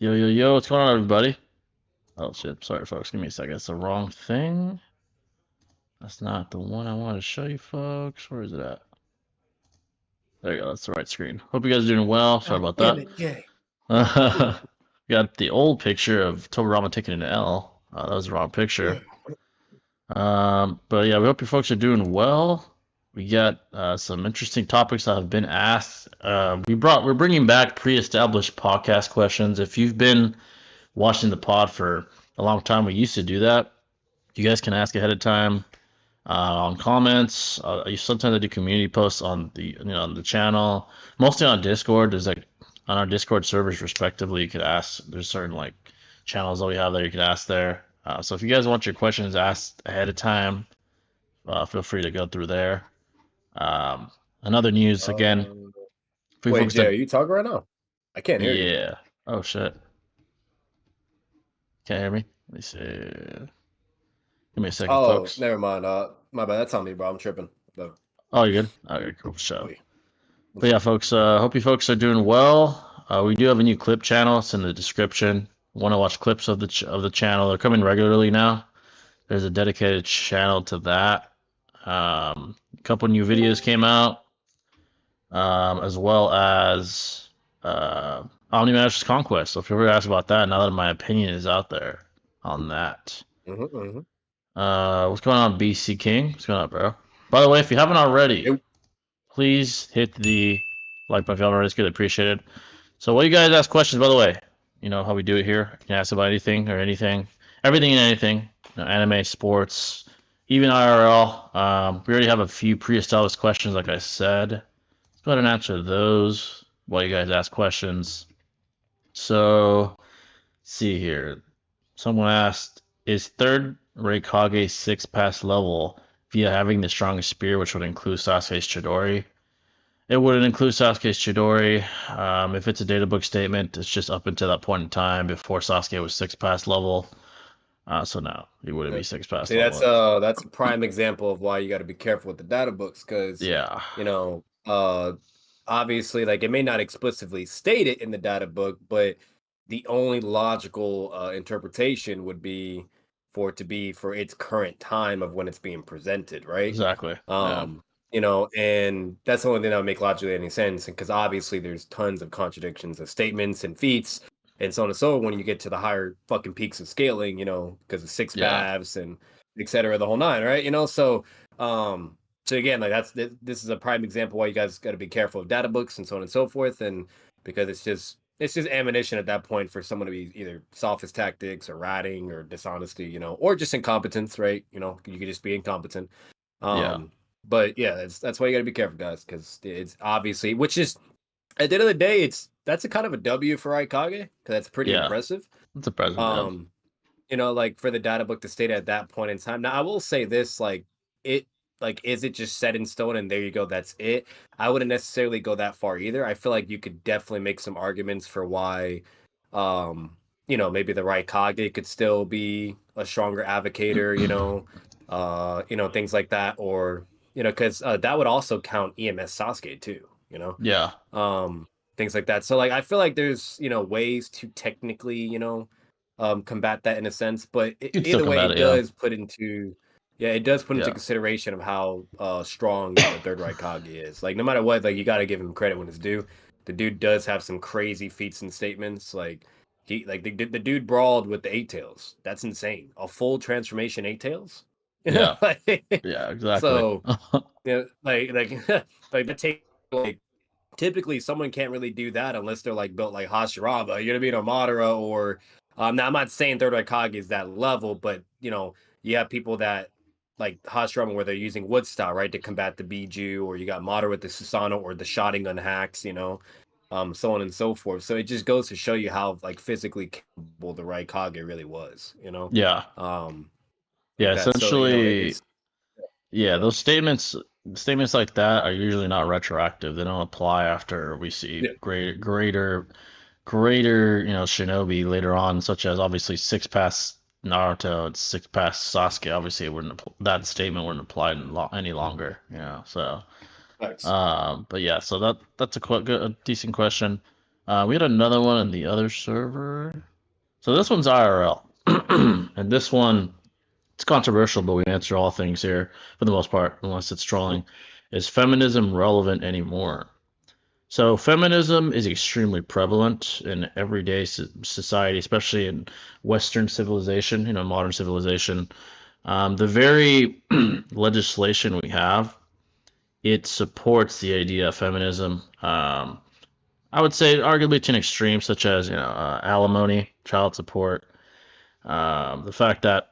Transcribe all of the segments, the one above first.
Yo, yo, yo, what's going on, everybody? Oh, shit. Sorry, folks. Give me a second. That's the wrong thing. That's not the one I wanted to show you, folks. Where is it at? There you go. That's the right screen. Hope you guys are doing well. Sorry God about damn that. it, Jay. Got the old picture of Tobirama taking an L. That was the wrong picture. But yeah, we hope you folks are doing well. We got some interesting topics that have been asked. We're bringing back pre-established podcast questions. If you've been watching the pod for a long time, we used to do that. You guys can ask ahead of time on comments. Sometimes I do community posts on the channel, mostly on Discord. There's like on our Discord servers, respectively. You could ask. There's certain like channels that we have there. You can ask there. So if you guys want your questions asked ahead of time, feel free to go through there. Um, Another news again. Um, For you Wait, folks Jay, that are you talking right now? I can't hear you. yeah. Oh shit. Can't hear me. Let me see. Give me a second, Oh, folks. never mind. My bad. That's on me, bro. I'm tripping. No. Oh, you good? Okay, cool. Show. Wait, one But yeah, second. folks, hope you folks are doing well. We do have a new clip channel. It's in the description. Want to watch clips of the channel? They're coming regularly now. There's a dedicated channel to that. A couple new videos came out, as well as Omnimatrix Conquest. So if you ever ask about that, now that my opinion is out there on that. Mm-hmm. What's going on, BC King? What's going on, bro? By the way, if you haven't already, Yep. please hit the like button if you haven't already. It's greatly appreciated. So, what you guys ask questions, by the way, you know how we do it here. You can ask about anything or anything, everything and anything. Anime, sports, even IRL. We already have a few pre-established questions, like I said. Let's go ahead and answer those while you guys ask questions. So, let's see here. Someone asked, is third Raikage 6 pass level via having the strongest spear, which would include Sasuke's Chidori? It wouldn't include Sasuke's Chidori. If it's a data book statement, it's just up until that point in time before Sasuke was 6 pass level. So no, he wouldn't be 6 pass See, level. that's a prime example of why you got to be careful with the data books, because Yeah, you know, obviously, like it may not explicitly state it in the data book, but the only logical interpretation would be for it to be for its current time of when it's being presented, right? exactly. Yeah, Um, and that's the only thing that would make logically any sense, because obviously there's tons of contradictions of statements and feats and so on and so on when you get to the higher fucking peaks of scaling, because of six yeah, paths and et cetera, the whole nine, right? So again, like this is a prime example why you guys got to be careful of data books and so on and so forth, and because it's just ammunition at that point for someone to be either sophist tactics or ratting or dishonesty, or just incompetence, right? You could just be incompetent. yeah. But yeah, that's why you got to be careful, guys, because it's obviously, which is at the end of the day, that's a kind of a W for Aikage, because that's pretty Yeah, impressive. it's a present. Yeah, Um, like for the data book to state at that point in time. Now, I will say this, is it just set in stone and there you go, that's it? I wouldn't necessarily go that far either. I feel like you could definitely make some arguments for why, maybe the Raikage could still be a stronger advocator, things like that, or because that would also count EMS Sasuke too, yeah. um, things like that. So like I feel like there's ways to technically combat that in a sense, but You can still either way, combat it. Yeah, it does put into yeah, consideration of how strong the third Raikage is. Like no matter what, like you got to give him credit when it's due. The dude does have some crazy feats and statements. Like the dude brawled with the eight tails. That's insane. A full transformation eight tails. yeah, Like, yeah. Exactly. so yeah, like that take like typically someone can't really do that unless they're like built like Hashirama. You know what I mean, or Madara, or now I'm not saying Third Raikage is that level, but you have people that like Hashirama where they're using wood style, right, to combat the Biju, or you got Madara with the Susanoo or the Sharingan hacks, so on and so forth. So it just goes to show you how like physically capable the Raikage really was, Yeah, like yeah. that. So Essentially, it's yeah, yeah, those statements like that are usually not retroactive. They don't apply after we see yeah, greater, shinobi later on, such as obviously six past Naruto and six past Sasuke. Obviously, that statement wouldn't apply any longer, So, thanks. but yeah, so that's a decent question. We had another one on the other server. So this one's IRL, and this one it's controversial, but we answer all things here for the most part, unless it's trolling. Is feminism relevant anymore? So feminism is extremely prevalent in everyday society, especially in Western civilization, modern civilization. The very legislation we have, it supports the idea of feminism. I would say arguably to an extreme, such as alimony, child support. The fact that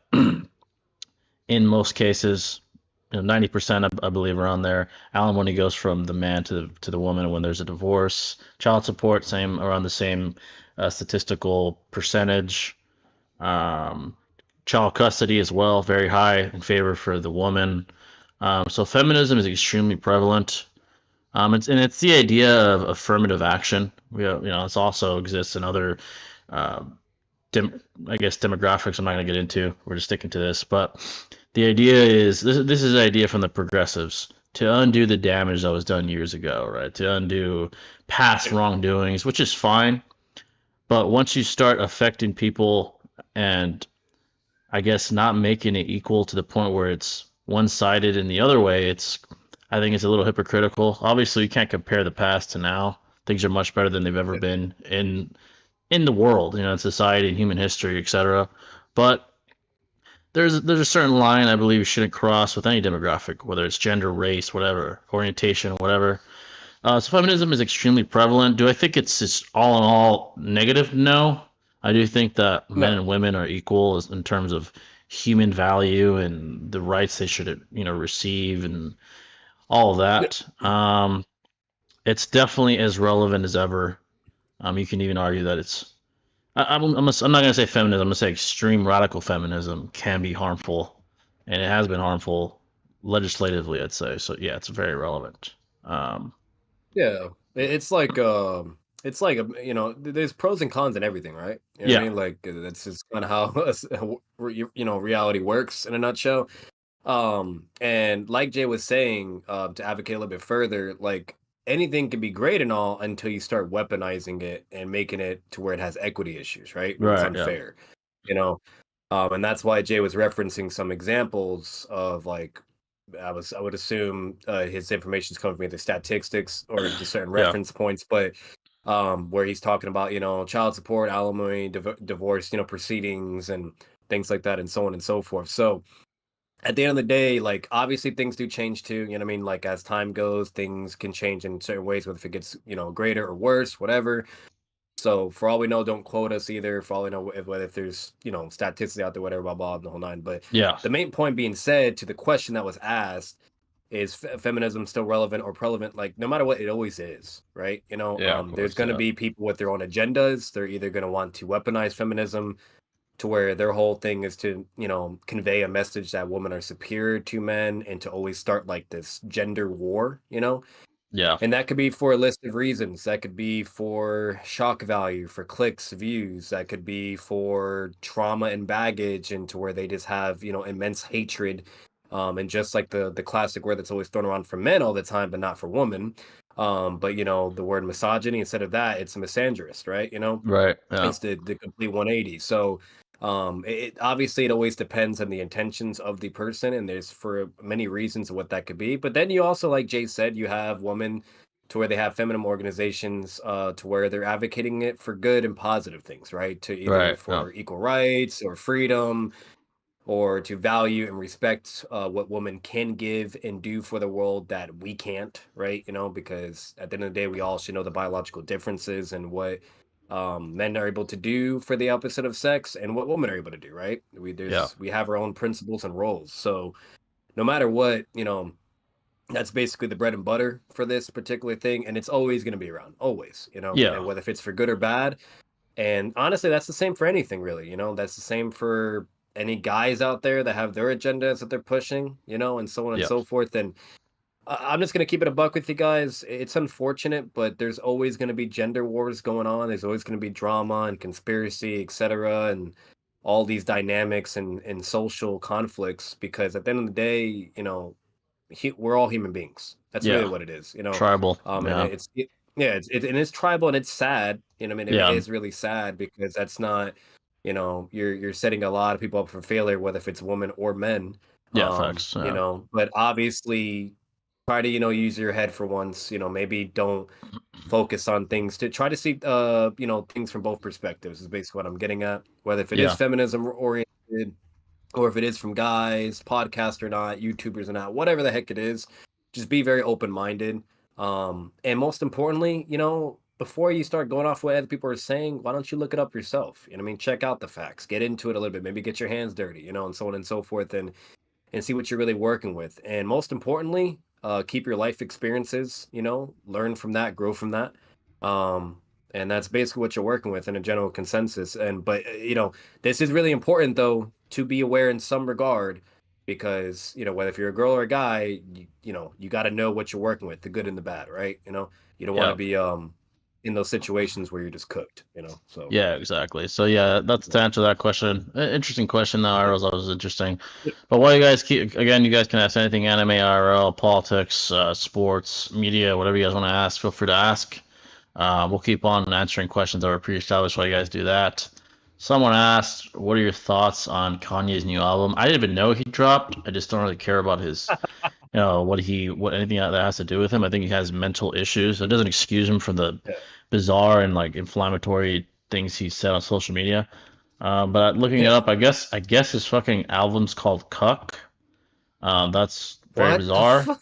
in most cases, 90%, I believe, around there, alimony goes from the man to the woman when there's a divorce. Child support, same around the same statistical percentage. Um, Child custody as well, very high in favor for the woman. So feminism is extremely prevalent. It's the idea of affirmative action. This also exists in other, uh, I guess, demographics. I'm not going to get into. We're just sticking to this, but the idea is this is the idea from the progressives to undo the damage that was done years ago, right? To undo past wrongdoings, which is fine, but once you start affecting people and I guess not making it equal to the point where it's one-sided in the other way, I think it's a little hypocritical. Obviously, you can't compare the past to now. Things are much better than they've ever been in the world, in society and human history, etc. But there's a certain line I believe you shouldn't cross with any demographic, whether it's gender, race, whatever, orientation, whatever. So feminism is extremely prevalent. Do I think it's just all in all negative? No. I do think that men No. and women are equal in terms of human value and the rights they should, receive and all of Yeah. that. It's definitely as relevant as ever. You can even argue that I'm not going to say feminism. I'm going to say extreme radical feminism can be harmful, and it has been harmful legislatively, I'd say. So yeah, it's very relevant. Um, Yeah, it's like there's pros and cons in everything, right? You know what I yeah, mean? Like that's just kind of how reality works in a nutshell. And like Jay was saying, to advocate a little bit further, like anything can be great and all until you start weaponizing it and making it to where it has equity issues, right? Where it's right, yeah, unfair, you know. And that's why Jay was referencing some examples of like I would assume his information is coming from either statistics or just certain yeah, reference points, but where he's talking about child support, alimony, divorce, proceedings and things like that, and so on and so forth. So at the end of the day, like obviously things do change too. You know what I mean? Like as time goes, things can change in certain ways, whether if it gets greater or worse, whatever. So for all we know, don't quote us either. For all we know, whether if there's statistics out there, whatever, blah blah, the whole nine. But yeah, the main point being said to the question that was asked is feminism still relevant or prevalent? Like no matter what, it always is, right? yeah, of There's course, going to yeah, be people with their own agendas. They're either going to want to weaponize feminism to where their whole thing is to convey a message that women are superior to men and to always start like this gender war. yeah, And that could be for a list of reasons. That could be for shock value, for clicks, views. That could be for trauma and baggage, and to where they just have, immense hatred. And just like the classic word that's always thrown around for men all the time, but not for women. But the word misogyny, instead of that, it's a misandrist, right? right, yeah, It's the complete 180. So it obviously it always depends on the intentions of the person, and there's for many reasons what that could be. But then you also, like Jay said, you have women to where they have feminine organizations to where they're advocating it for good and positive things, right? To either right, yeah, for equal rights or freedom, or to value and respect what women can give and do for the world that we can't, right? Because at the end of the day, we all should know the biological differences and what men are able to do for the opposite of sex and what women are able to do, right? yeah, We have our own principles and roles. So no matter what, that's basically the bread and butter for this particular thing, and it's always going to be around, always, yeah, and whether if it's for good or bad. And honestly, that's the same for anything, really. That's the same for any guys out there that have their agendas that they're pushing, and so on and yeah, so forth. And I'm just gonna keep it a buck with you guys. It's unfortunate, but there's always gonna be gender wars going on. There's always gonna be drama and conspiracy, etc., and all these dynamics and social conflicts. Because at the end of the day, we're all human beings. That's really yeah, what it is. tribal, And yeah, Yeah, and it's tribal and it's sad. You know, I mean, it Yeah, is really sad because that's not, you're setting a lot of people up for failure, whether if it's women or men. yeah, facts. Yeah, But obviously try to, use your head for once, maybe don't focus on things to try to see things from both perspectives is basically what I'm getting at. Whether if it is yeah, feminism oriented or if it is from guys, podcast or not, YouTubers or not, whatever the heck it is, just be very open minded. And most importantly, before you start going off what other people are saying, why don't you look it up yourself? You know what I mean? Check out the facts, get into it a little bit, maybe get your hands dirty, and so on and so forth, and see what you're really working with. And most importantly, keep your life experiences, learn from that, grow from that. Um, and that's basically what you're working with in a general consensus. But this is really important though to be aware in some regard because, whether if you're a girl or a guy, you got to know what you're working with, the good and the bad, right? You don't want to yeah. be in those situations where you're just cooked, so. Yeah, exactly. So yeah, that's to answer that question. Interesting question though. Yeah. IRL was interesting. But while you guys keep again, you guys can ask anything anime, IRL, politics, sports, media, whatever you guys want to ask. Feel free to ask. We'll keep on answering questions that were pre-established while you guys do that. Someone asked, "What are your thoughts on Kanye's new album?" I didn't even know he dropped. I just don't really care about his, what anything that has to do with him. I think he has mental issues. It doesn't excuse him from the Yeah. bizarre and like inflammatory things he said on social media. But looking it Yeah. up, I guess his fucking album's called Cuck. That's very What the bizarre. fuck?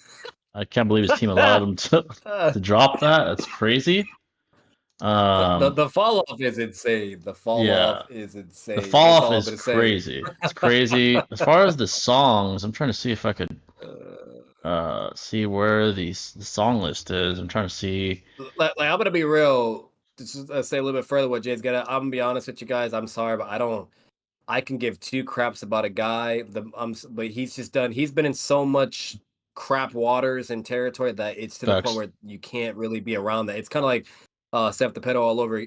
I can't believe his team allowed him to drop that. That's crazy. The Um, the fall off is insane. The fall off yeah, is the insane. fall That's off all I'm is gonna say. crazy. It's crazy. As far as the songs, I'm trying to see if I could Uh, see where the song list is. I'm trying to see. I'm gonna be real. Just say a little bit further what Jay's got. I'm gonna be honest with you guys. I'm sorry, but I don't. I can give two craps about a guy. But he's just done. He's been in so much crap waters and territory that it's to the point Facts. where you can't really be around that. It's kind of like Steph the pedo all over.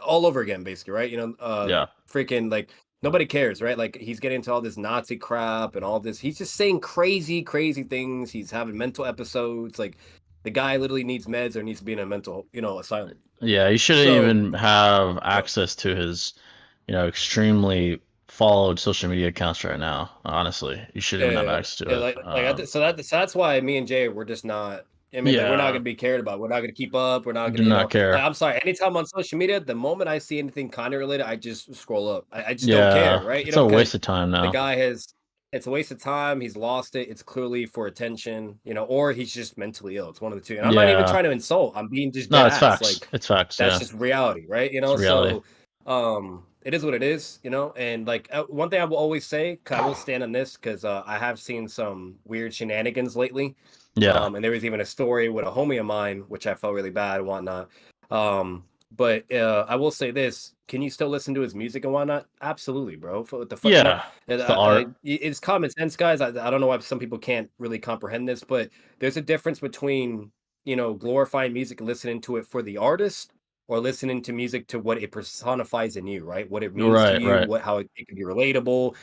All over again, basically, right? Yeah. Freaking like nobody cares, right? Like he's getting into all this Nazi crap and all this. He's just saying crazy, crazy things. He's having mental episodes. Like the guy literally needs meds or needs to be in a mental, asylum. Yeah, he shouldn't So, even have uh, access to his, extremely followed social media accounts right now. Honestly, you shouldn't even have yeah, access to yeah, it. so that's why me and Jay we're just not. I mean, like we're not Yeah, gonna be cared about. We're not gonna keep up. We're not do gonna, not like care. I'm sorry. Anytime on social media, the moment I see anything kind of related, I just scroll up. I just don't care, Yeah, right? it's a Because waste of time the now. guy has. It's a waste of time. He's lost it. It's clearly for attention, or he's just mentally ill. It's one of the two. And I'm not even Yeah, trying to insult. I'm being just no, dead it's ass. facts. Like It's facts. that's Yeah, just reality, right? it's reality. So it is what it is, and like one thing I will always say, 'cause I will stand on this because I have seen some weird shenanigans lately. Yeah, And there was even a story with a homie of mine, which I felt really bad and whatnot. But I will say this: can you still listen to his music and whatnot? Absolutely, bro. What the fuck, yeah. It's the art. it's common sense, guys. I don't know why some people can't really comprehend this, but there's a difference between glorifying music and listening to it for the artist, or listening to music to what it personifies in you, right? What it means to Right, you, right. how it can be relatable,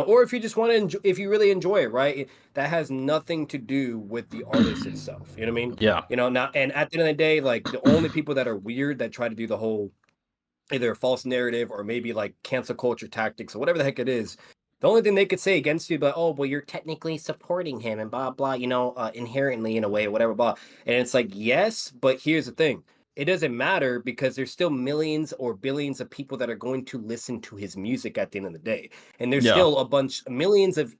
or if you just want to enjoy, if you really enjoy it, right? That has nothing to do with the artist itself. You know what I mean? Yeah, Now, and at the end of the day, like the only people that are weird that try to do the whole either a false narrative or maybe like cancel culture tactics or whatever the heck it is. The only thing they could say against you, but oh, well, you're technically supporting him and blah blah, inherently in a way or whatever, blah. And it's like, yes, but here's the thing: it doesn't matter because there's still millions or billions of people that are going to listen to his music at the end of the day, and there's yeah. still millions of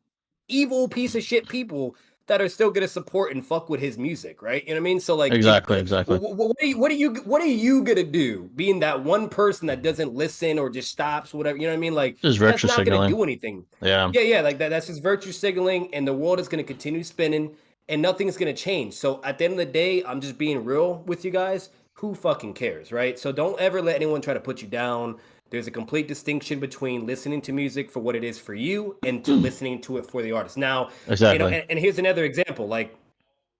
evil piece of shit people that are still gonna support and fuck with his music, right? You know what I mean? So like, Exactly, exactly. what are you gonna do? Being that one person that doesn't listen or just stops, whatever, you know what I mean? Like Just that's virtue not gonna signaling. do anything. Yeah, Yeah, yeah, like that. That's just virtue signaling, and the world is gonna continue spinning, and nothing's gonna change. So at the end of the day, I'm just being real with you guys. Who fucking cares, right? So don't ever let anyone try to put you down. There's a complete distinction between listening to music for what it is for you and to listening to it for the artist. Now, exactly. and here's another example, and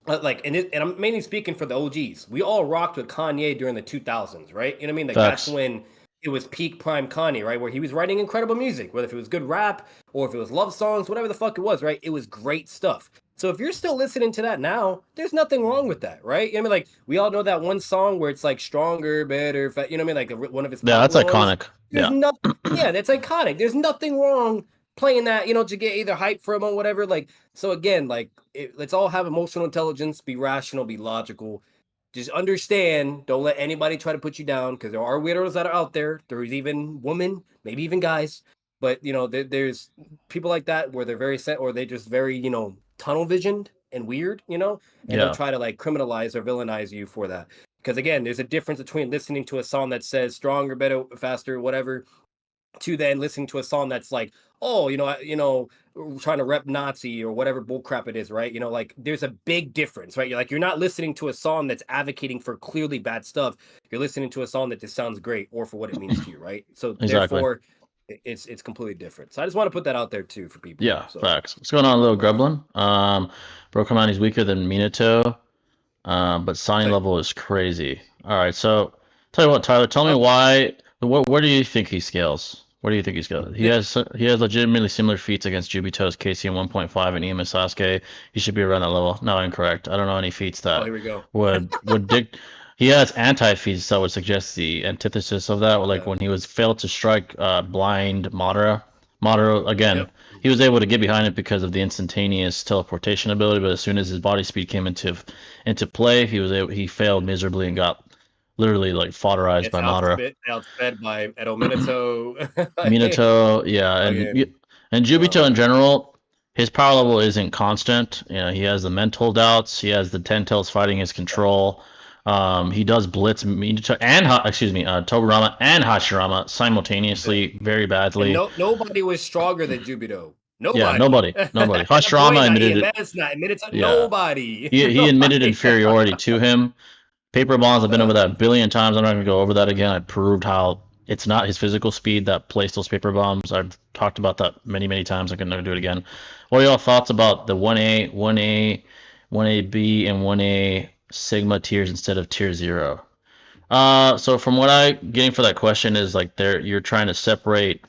I'm mainly speaking for the OGs. We all rocked with Kanye during the 2000s, right? You know what I mean? Like that's Facts. when it was peak prime Kanye, right? Where he was writing incredible music, whether if it was good rap or if it was love songs, whatever the fuck it was, right? It was great stuff. So if you're still listening to that now, there's nothing wrong with that, right? You know what I mean? Like we all know that one song where it's like stronger, better, you know what I mean? Like one of his Yeah, that's popular ones. iconic. There's Yeah. not, yeah, that's iconic. There's nothing wrong playing that, you know, to get either hype from or whatever. Like, so again, like let's all have emotional intelligence, be rational, be logical. Just understand, don't let anybody try to put you down because there are weirdos that are out there. There's even women, maybe even guys, but you know, there's people like that where they're very set or they just very, you know, tunnel visioned and weird, you know, and they'll Yeah. try to like criminalize or villainize you for that. Because again, there's a difference between listening to a song that says stronger, better, faster, whatever, to then listening to a song that's like, oh, trying to rep Nazi or whatever bullcrap it is, right? You know, like there's a big difference, right? You're not listening to a song that's advocating for clearly bad stuff. You're listening to a song that just sounds great or for what it means to you, right? So Exactly. therefore, it's completely different. So I just want to put that out there too for people. Yeah, So facts. What's going on, little Grublin? Bro, come on, he's weaker than Minato, but Sonic like, level is crazy. All right, so tell you what, Tyler, tell me oh, why. Where do you think he scales? Where do you think he scales? th- He has legitimately similar feats against Jubito's KCM 1.5 and Ema Sasuke. He should be around that level. No, incorrect. I don't know any feats oh, that here we go. would dict. He has anti feats that would suggest the antithesis of that. Like Yeah. when he was failed to strike blind Madara. Madara again. Yep. He was able to get behind it because of the instantaneous teleportation ability, but as soon as his body speed came into play, he failed miserably and got literally like fodderized It's by Madara. outsped by Edo Minato. Minato, yeah, Fucking, and Jubito in man. general, his power level isn't constant. You know, he has the mental doubts. He has the Ten Tails fighting his control. He does blitz Minato and Tobirama and Hashirama Yeah. simultaneously very And badly. nobody was stronger than Jubito. Yeah, Nobody. nobody. That boy, Hashirama not admitted it. EMS, not admitted to Yeah, nobody. he admitted Nobody. inferiority to him. Paper bonds, I've been over Uh, that a billion times. I'm not going to go over that again. I proved how it's not his physical speed that placed those paper bombs. I've talked about that many, many times. I can never do it again. What are y'all thoughts about the 1A, 1A, 1AB, and 1A Sigma tiers instead of tier 0? So from what I'm getting for that question is like you're trying to separate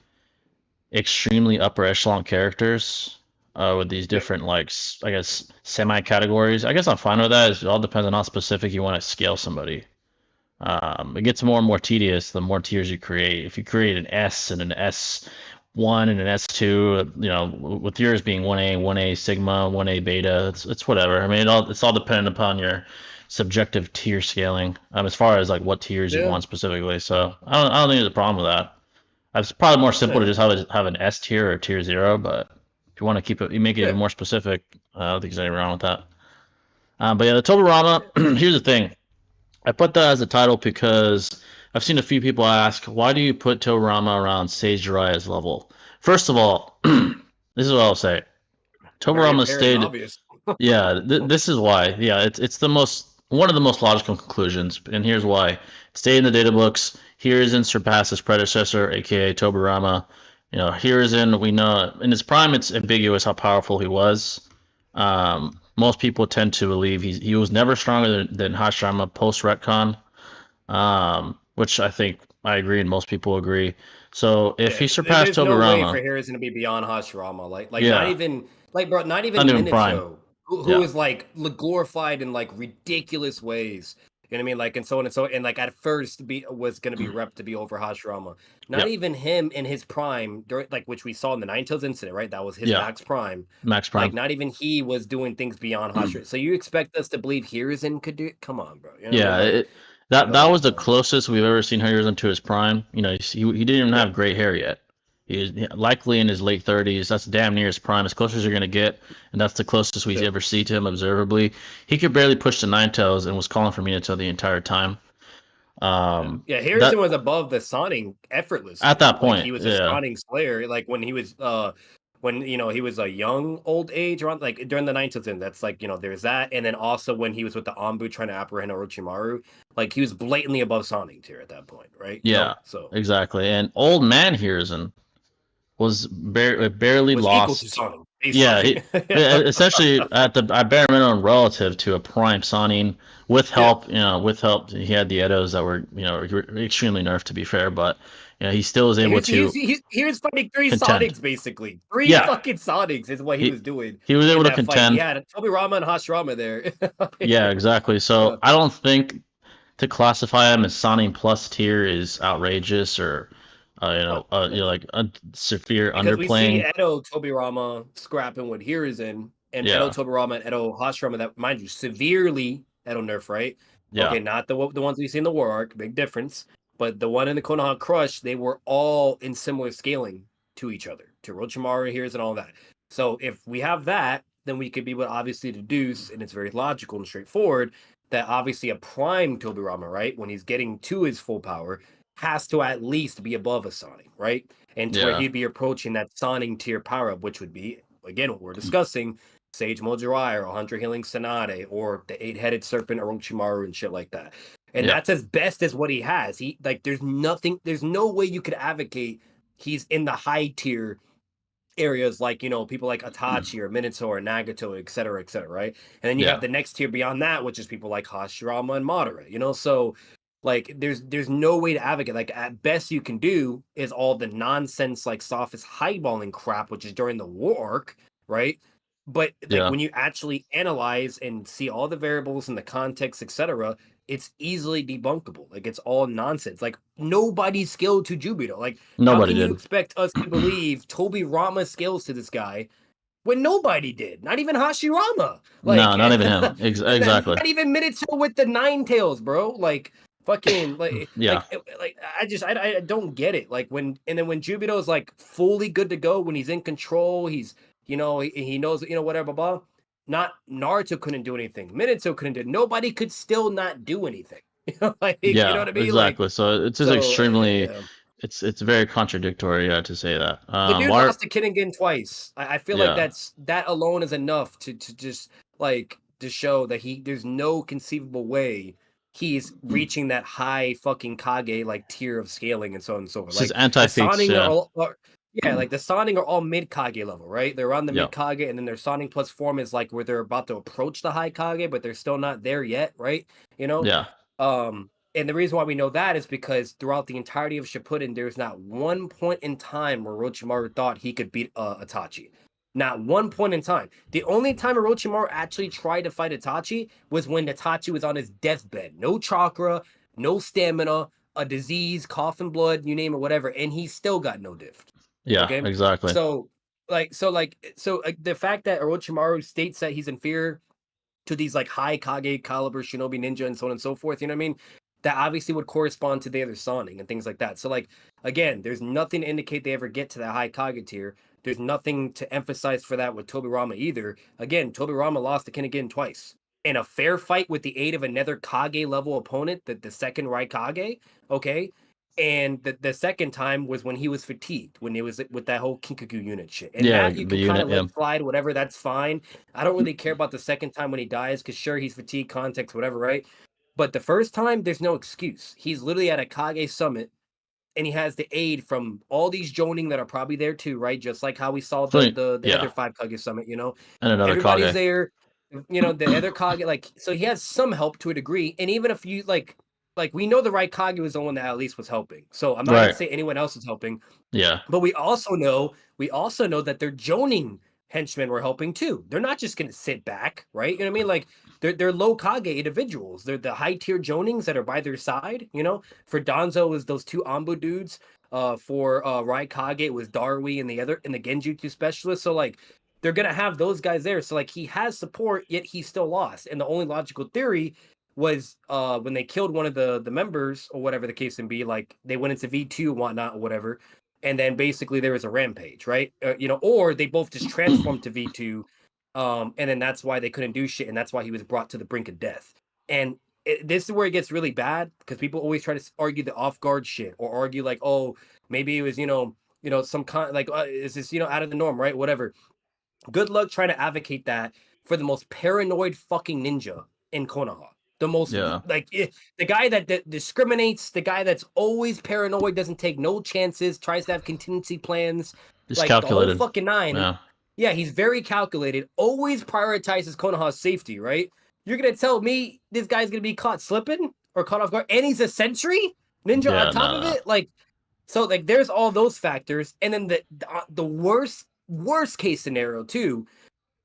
extremely upper echelon characters with these yep. different like I guess semi categories. I guess I'm fine with that. It all depends on how specific you want to scale somebody. It gets more and more tedious the more tiers you create. If you create an S and an S1 and an S2, you know, with yours being 1A, 1A Sigma, 1A Beta, it's whatever. I mean, it's all dependent upon your subjective tier scaling as far as like what tiers you Yeah. want specifically. So I don't think there's a problem with that. It's probably more simple to Yeah. just have an S tier or tier 0, but if you want to keep it, you make it even Yeah. more specific. I don't think there's anything wrong with that. But yeah, the Tobirama. Here's the thing. I put that as a title because I've seen a few people ask, why do you put Tobirama around Sage Jiraiya's level? First of all, this is what I'll say. Very Tobirama apparent and stayed. obvious. Yeah, this is why. Yeah, it's the most one of the most logical conclusions, and here's why. It stayed in the data books. Hiruzen surpassed his predecessor, aka Tobirama. You know, Hiruzen, we know in his prime, it's ambiguous how powerful he was. Most people tend to believe he was never stronger than Hashirama post retcon, which I think I agree and most people agree. So if Yeah, he surpassed there's no way for Tobirama, Harrison to be beyond Hashirama. Like not yeah, even like bro, not not even even prime. Minato, who Yeah. is like glorified in like ridiculous ways. You know what I mean? Like and so on and so and like at first was gonna be rep to be over Hashirama. Not Yeah. even him in his prime during like which we saw in the Nine Tails incident, right? That was his Yeah. max prime. Max Like prime. not even he was doing things beyond Hashirama. So you expect us to believe Hiruzen could do it? Come on, bro. You know what I mean? Yeah, Like that was the man. closest we've ever seen Hiruzen to his prime. You know, he didn't even Yep. have gray hair yet. He was likely in his late 30s. That's damn near his prime, as close as you're gonna get, and that's the closest we Yep. ever see to him observably. He could barely push the nine tails and was calling for Minato the entire time. Yeah, yeah. That Harrison was above the Sonic at effortlessly. that Like point, he was a yeah, Sonic Slayer. Like when he was a young old age around like during the 90s. That's like there's that, and then also when he was with the Anbu trying to apprehend Orochimaru, like he was blatantly above Sonic tier at that point, right? yeah, So exactly. And old man Hiruzen was barely was equal to lost. Sonic. Yeah, baseline. essentially at bare minimum relative to a prime Sonin with Yeah. help, with help. He had the Edos that were, extremely nerfed to be fair, but he still was He able was, he was, to he was fighting three contend. Sonics, basically. Three Yeah, fucking Sonics is what he he was doing he was in able to that fight. He contend. had Tobirama and Hashirama there. Yeah, exactly. Yeah. So I don't think to classify him as Sonin plus tier is outrageous or No, no. like severe Because we see underplaying. Edo Tobirama scrapping with Hiruzen and Edo Yeah, Tobirama and Edo Hashirama that, mind you, severely Edo nerf, right? yeah, Okay, not the ones we see in the War Arc, big difference. But the one in the Konoha Crush, they were all in similar scaling to each other, to Orochimaru, Hiruzen, and all that. So if we have that, then we could be able to obviously deduce, and it's very logical and straightforward, that obviously a prime Tobirama, right, when he's getting to his full power, has to at least be above a Sonic, right? And to where yeah, he'd be approaching that Sonic tier power up, which would be, again, what we're discussing, Sage Mode Jiraiya or Hunter Healing Tsunade or the eight-headed serpent Orochimaru and shit like that. And yeah, that's as best as what he has. He like there's nothing, there's no way you could advocate he's in the high tier areas like people like Itachi or Minato or Nagato, et cetera, right? And then you have yeah. the next tier beyond that, which is people like Hashirama and Madara, so like there's no way to advocate. Like at best you can do is all the nonsense like sophist highballing crap, which is during the war arc, right? But like Yeah. when you actually analyze and see all the variables and the context, etc., it's easily debunkable. Like it's all nonsense. Like nobody's skilled to Jubito. Like how Nobody can you did. expect us to believe Tobirama scales to this guy when nobody did? Not even Hashirama. No, Like not even him. Exactly. not even Minato with the nine tails, bro. Like fucking Yeah. like I don't get it. Like when Jubito is like fully good to go, when he's in control, he's he knows whatever blah. Not Naruto couldn't do anything. Minato couldn't do. Nobody could still not do anything. Like you know Yeah, what I mean? Like exactly. So it's just so. extremely, Yeah. it's very contradictory, to say that. The dude Why? lost to Kinnigan twice. I feel like Yeah, that alone is enough to just like to show that there's no conceivable way he's reaching that high fucking Kage like tier of scaling and so on and so forth. it's just Like the anti-fates. Sonic Yeah, like the Sonic are all mid Kage level, right? They're on the yeah, mid Kage, and then their Sonic plus form is like where they're about to approach the high Kage, but they're still not there yet, right? You know? yeah, And the reason why we know that is because throughout the entirety of Shippuden, there's not one point in time where Orochimaru thought he could beat Itachi. Not one point in time. The only time Orochimaru actually tried to fight Itachi was when Itachi was on his deathbed. No chakra, no stamina, a disease, coughing blood, you name it, whatever, and he still got no diff. yeah, Okay, exactly. so the fact that Orochimaru states that he's inferior to these like high Kage caliber shinobi ninja and so on and so forth, you know what I mean? That obviously would correspond to the other Sonic and things like that. So like again, there's nothing to indicate they ever get to that high Kage tier. There's nothing to emphasize for that with Tobirama either. Again, Tobirama lost to Kinnigan twice. In a fair fight with the aid of another Kage level opponent, the second Raikage, okay? And the second time was when he was fatigued, when it was with that whole Kinkaku unit shit. And Yeah, that you the can kind unit. of Yeah, let slide, whatever, that's fine. I don't really care about the second time when he dies, because sure, he's fatigued, context, whatever, right? But the first time, there's no excuse. He's literally at a Kage summit, and he has the aid from all these Jonin that are probably there too, right? Just like how we saw so the yeah, other five Kage summit, and another everybody's Kage. there. The other Kage, like, so he has some help to a degree. And even if you like we know the right Kage was the one that at least was helping. So I'm not gonna Right. say anyone else is helping, Yeah. but we also know that their Jonin henchmen were helping too. They're not just gonna sit back, right? You know what I mean? Like they're low Kage individuals. They're the high tier Jonings that are by their side. For Danzo is those two Ambu dudes. For Raikage it was Darui and the Genjutsu specialist. So like they're gonna have those guys there. So like he has support, yet he still lost. And the only logical theory was when they killed one of the members or whatever the case may be, like they went into V2 and whatnot or whatever, and then basically there was a rampage, right? Or they both just transformed to V2, and then that's why they couldn't do shit, and that's why he was brought to the brink of death. And this is where it gets really bad, because people always try to argue the off guard shit, or argue like, oh, maybe it was some kind like is this out of the norm, right? Whatever. Good luck trying to advocate that for the most paranoid fucking ninja in Konoha. The most Yeah. the guy that discriminates, the guy that's always paranoid, doesn't take no chances, tries to have contingency plans, It's like the whole calculated. fucking nine. Yeah. Yeah, he's very calculated, always prioritizes Konoha's safety, right? You're gonna tell me this guy's gonna be caught slipping or caught off guard, and he's a sentry ninja on Yeah, top no, of no. it? Like, so like there's all those factors, and then the worst case scenario too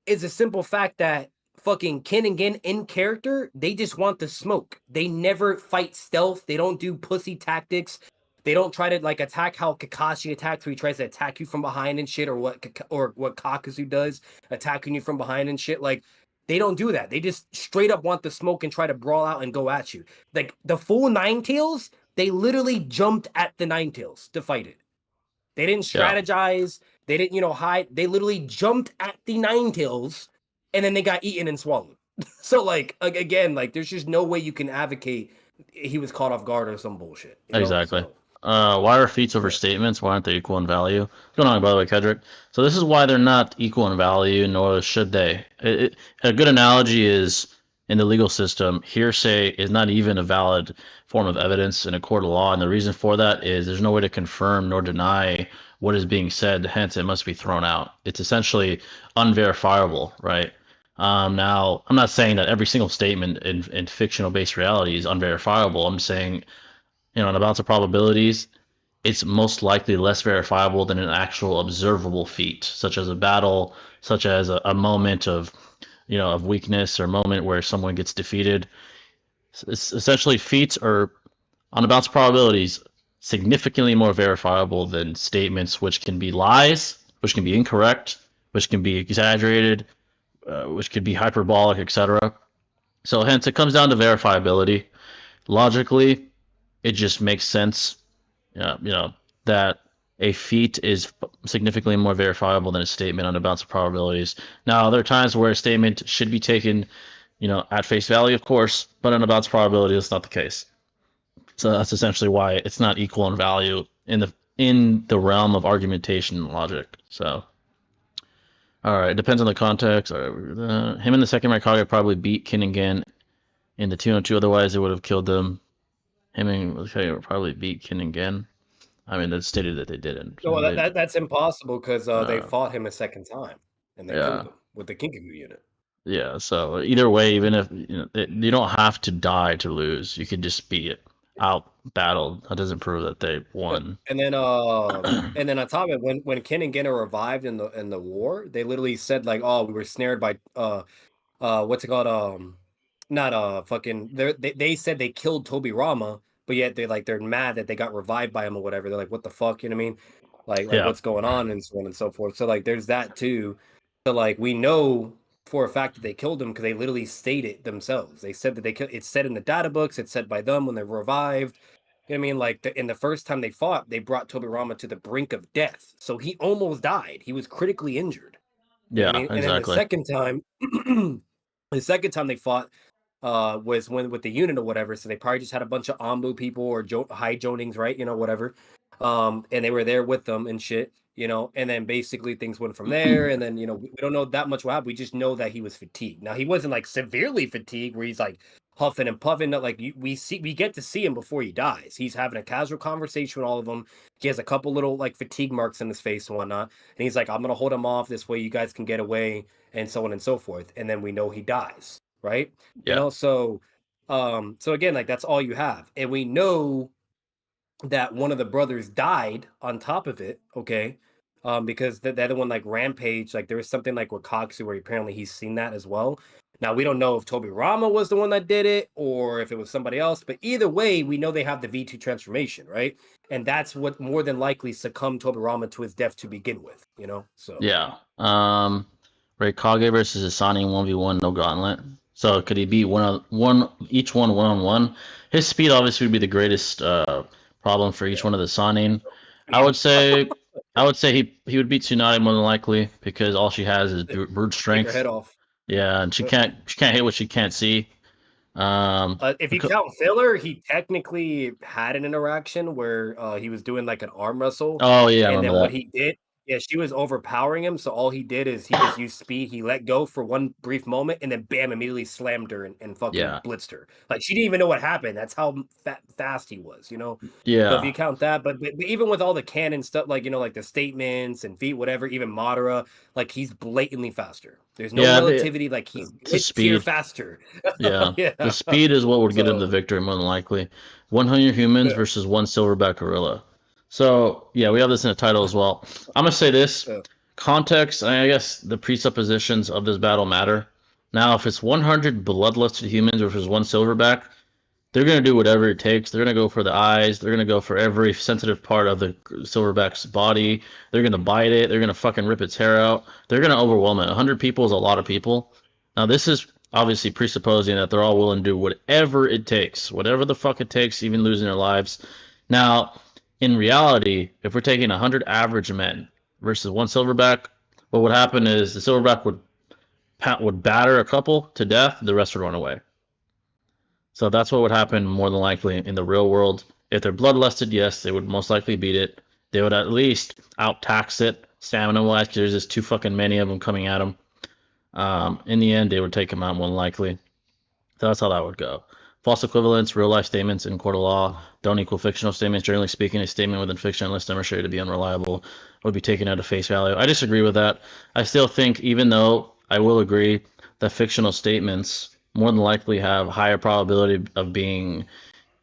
is a simple fact that fucking Ken and Gin in character, they just want the smoke. They never fight stealth. They don't do pussy tactics. They don't try to like attack how Kakashi attacks, where he tries to attack you from behind and shit, or what Kakazu does, attacking you from behind and shit. Like they don't do that. They just straight up want the smoke and try to brawl out and go at you. Like the full Nine Tails, they literally jumped at the Nine Tails to fight it. They didn't Yeah, strategize. They didn't, hide. They literally jumped at the Nine Tails, and then they got eaten and swallowed. So like again, like there's just no way you can advocate he was caught off guard or some bullshit, exactly. So Why are feats over yeah. statements? Why aren't they equal in value? What's going on, by the way, Kedrick? So this is why they're not equal in value, nor should they. A good analogy is in the legal system, hearsay is not even a valid form of evidence in a court of law, and the reason for that is there's no way to confirm nor deny what is being said. Hence, it must be thrown out. It's essentially unverifiable, right? Now, I'm not saying that every single statement in fictional-based reality is unverifiable. I'm saying, on a balance of probabilities, it's most likely less verifiable than an actual observable feat, such as a battle, such as a moment of, of weakness or moment where someone gets defeated. It's essentially, feats are, on a balance of probabilities, significantly more verifiable than statements, which can be lies, which can be incorrect, which can be exaggerated, which could be hyperbolic, etc. So hence, it comes down to verifiability. Logically, it just makes sense, that a feat is significantly more verifiable than a statement on a balance of probabilities. Now, there are times where a statement should be taken, at face value, of course, but on a balance of probability, that's not the case. So that's essentially why it's not equal in value in the realm of argumentation and logic. So, all right, it depends on the context. Him and the second Raikage probably beat Kinnigan in the 2-on-2, otherwise they would have killed them. Him and Raikage probably beat Kinnigan. I mean, that's stated that they didn't. No, well, that's impossible because they Uh, fought him a second time and they killed yeah, him with the Kinkaku unit. yeah. So either way, even if you don't have to die to lose, you can just be out battled. That doesn't prove that they won. And then on top of it, when Ken and Gin are revived in the war, they literally said like, "Oh, we were snared by what's it called? Not fucking. They said they killed Tobirama, but yet they're mad that they got revived by him or whatever. They're like, what the fuck? You know what I mean? Like Yeah, what's going on and so on and so forth. So like there's that too. So like we know for a fact that they killed him because they literally stated it themselves. They said that they killed. It's said in the data books. It's said by them when they were revived. You know what I mean? Like in the first time they fought, they brought Tobirama to the brink of death. So he almost died. He was critically injured. You know what I yeah, mean? And then the exactly. second time, the second time they fought was when with the unit or whatever. So they probably just had a bunch of Ambu people or high Jonings, right? Whatever. And they were there with them and shit. And then basically things went from there. And then we don't know that much what happened. We just know that he was fatigued. Now he wasn't like severely fatigued where he's like huffing and puffing. Like we get to see him before he dies. He's having a casual conversation with all of them. He has a couple little like fatigue marks in his face and whatnot. And he's like, I'm gonna hold him off this way. You guys can get away and so on and so forth. And then we know he dies, right? Yeah, So again, like that's all you have. And we know that one of the brothers died on top of it, okay? Because the other one like Rampage, like there was something like with Koksu where apparently he's seen that as well. Now we don't know if Tobirama was the one that did it or if it was somebody else, but either way, we know they have the V2 transformation, right? And that's what more than likely succumbed Tobirama to his death to begin with, So yeah. Raikage versus Asani 1v1, no gauntlet. So could he beat each one on one? His speed obviously would be the greatest problem for each yeah. one of the Sanin. I would say he would beat Tsunade more than likely because all she has is brute Take her strength. head off. Yeah, and she can't hit what she can't see. If you count filler, he technically had an interaction where he was doing like an arm wrestle, Oh yeah, I and remember then what that. he did, Yeah, she was overpowering him, so all he did is he just used speed, he let go for one brief moment, and then bam, immediately slammed her and fucking Yeah, blitzed her. Like, she didn't even know what happened, that's how fast he was, you know? So if yeah, you count that, but even with all the canon stuff, like, you know, like the statements and feet, whatever, even Madara, like, he's blatantly faster. There's no yeah. relativity, like, he's It's a mid tier speed. faster. Yeah, the Yeah. speed is what would get him the So, victory more than likely. 100 humans yeah, versus one silverback gorilla. So yeah, we have this in the title as well. I'm gonna say this yeah, context. I guess the presuppositions of this battle matter. Now, if it's 100 bloodlusted humans versus one silverback, they're gonna do whatever it takes. They're gonna go for the eyes. They're gonna go for every sensitive part of the silverback's body. They're gonna bite it. They're gonna fucking rip its hair out. They're gonna overwhelm it. 100 people is a lot of people. Now this is obviously presupposing that they're all willing to do whatever it takes, whatever the fuck it takes, even losing their lives. Now, in reality, if we're taking 100 average men versus one silverback, what would happen is the silverback would batter a couple to death. The rest would run away. So that's what would happen more than likely in the real world. If they're bloodlusted, yes, they would most likely beat it. They would at least out-tax it stamina-wise because there's just too fucking many of them coming at them. In the end, they would take him out more than likely. So that's how that would go. False equivalence, real-life statements in court of law don't equal fictional statements. Generally speaking, a statement within fiction, unless demonstrated to be unreliable, would be taken at a face value. I disagree with that. I still think, even though I will agree that fictional statements more than likely have higher probability of being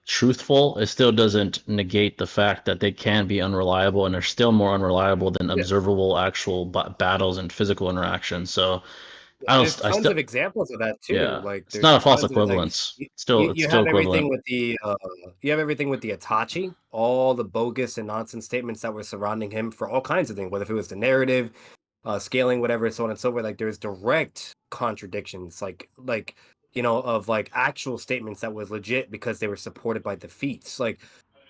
truthful, it still doesn't negate the fact that they can be unreliable, and they're still more unreliable than yeah. observable actual battles and physical interactions. So There's I tons still, of examples of that too. yeah, Like it's there's not a false tons of it. Like equivalence. you, It's you still have equivalent. everything with the you have everything with the Itachi, all the bogus and nonsense statements that were surrounding him for all kinds of things, whether if it was the narrative, scaling, whatever, so on and so forth. Like there's direct contradictions, like you know, of like actual statements that was legit because they were supported by the feats. Like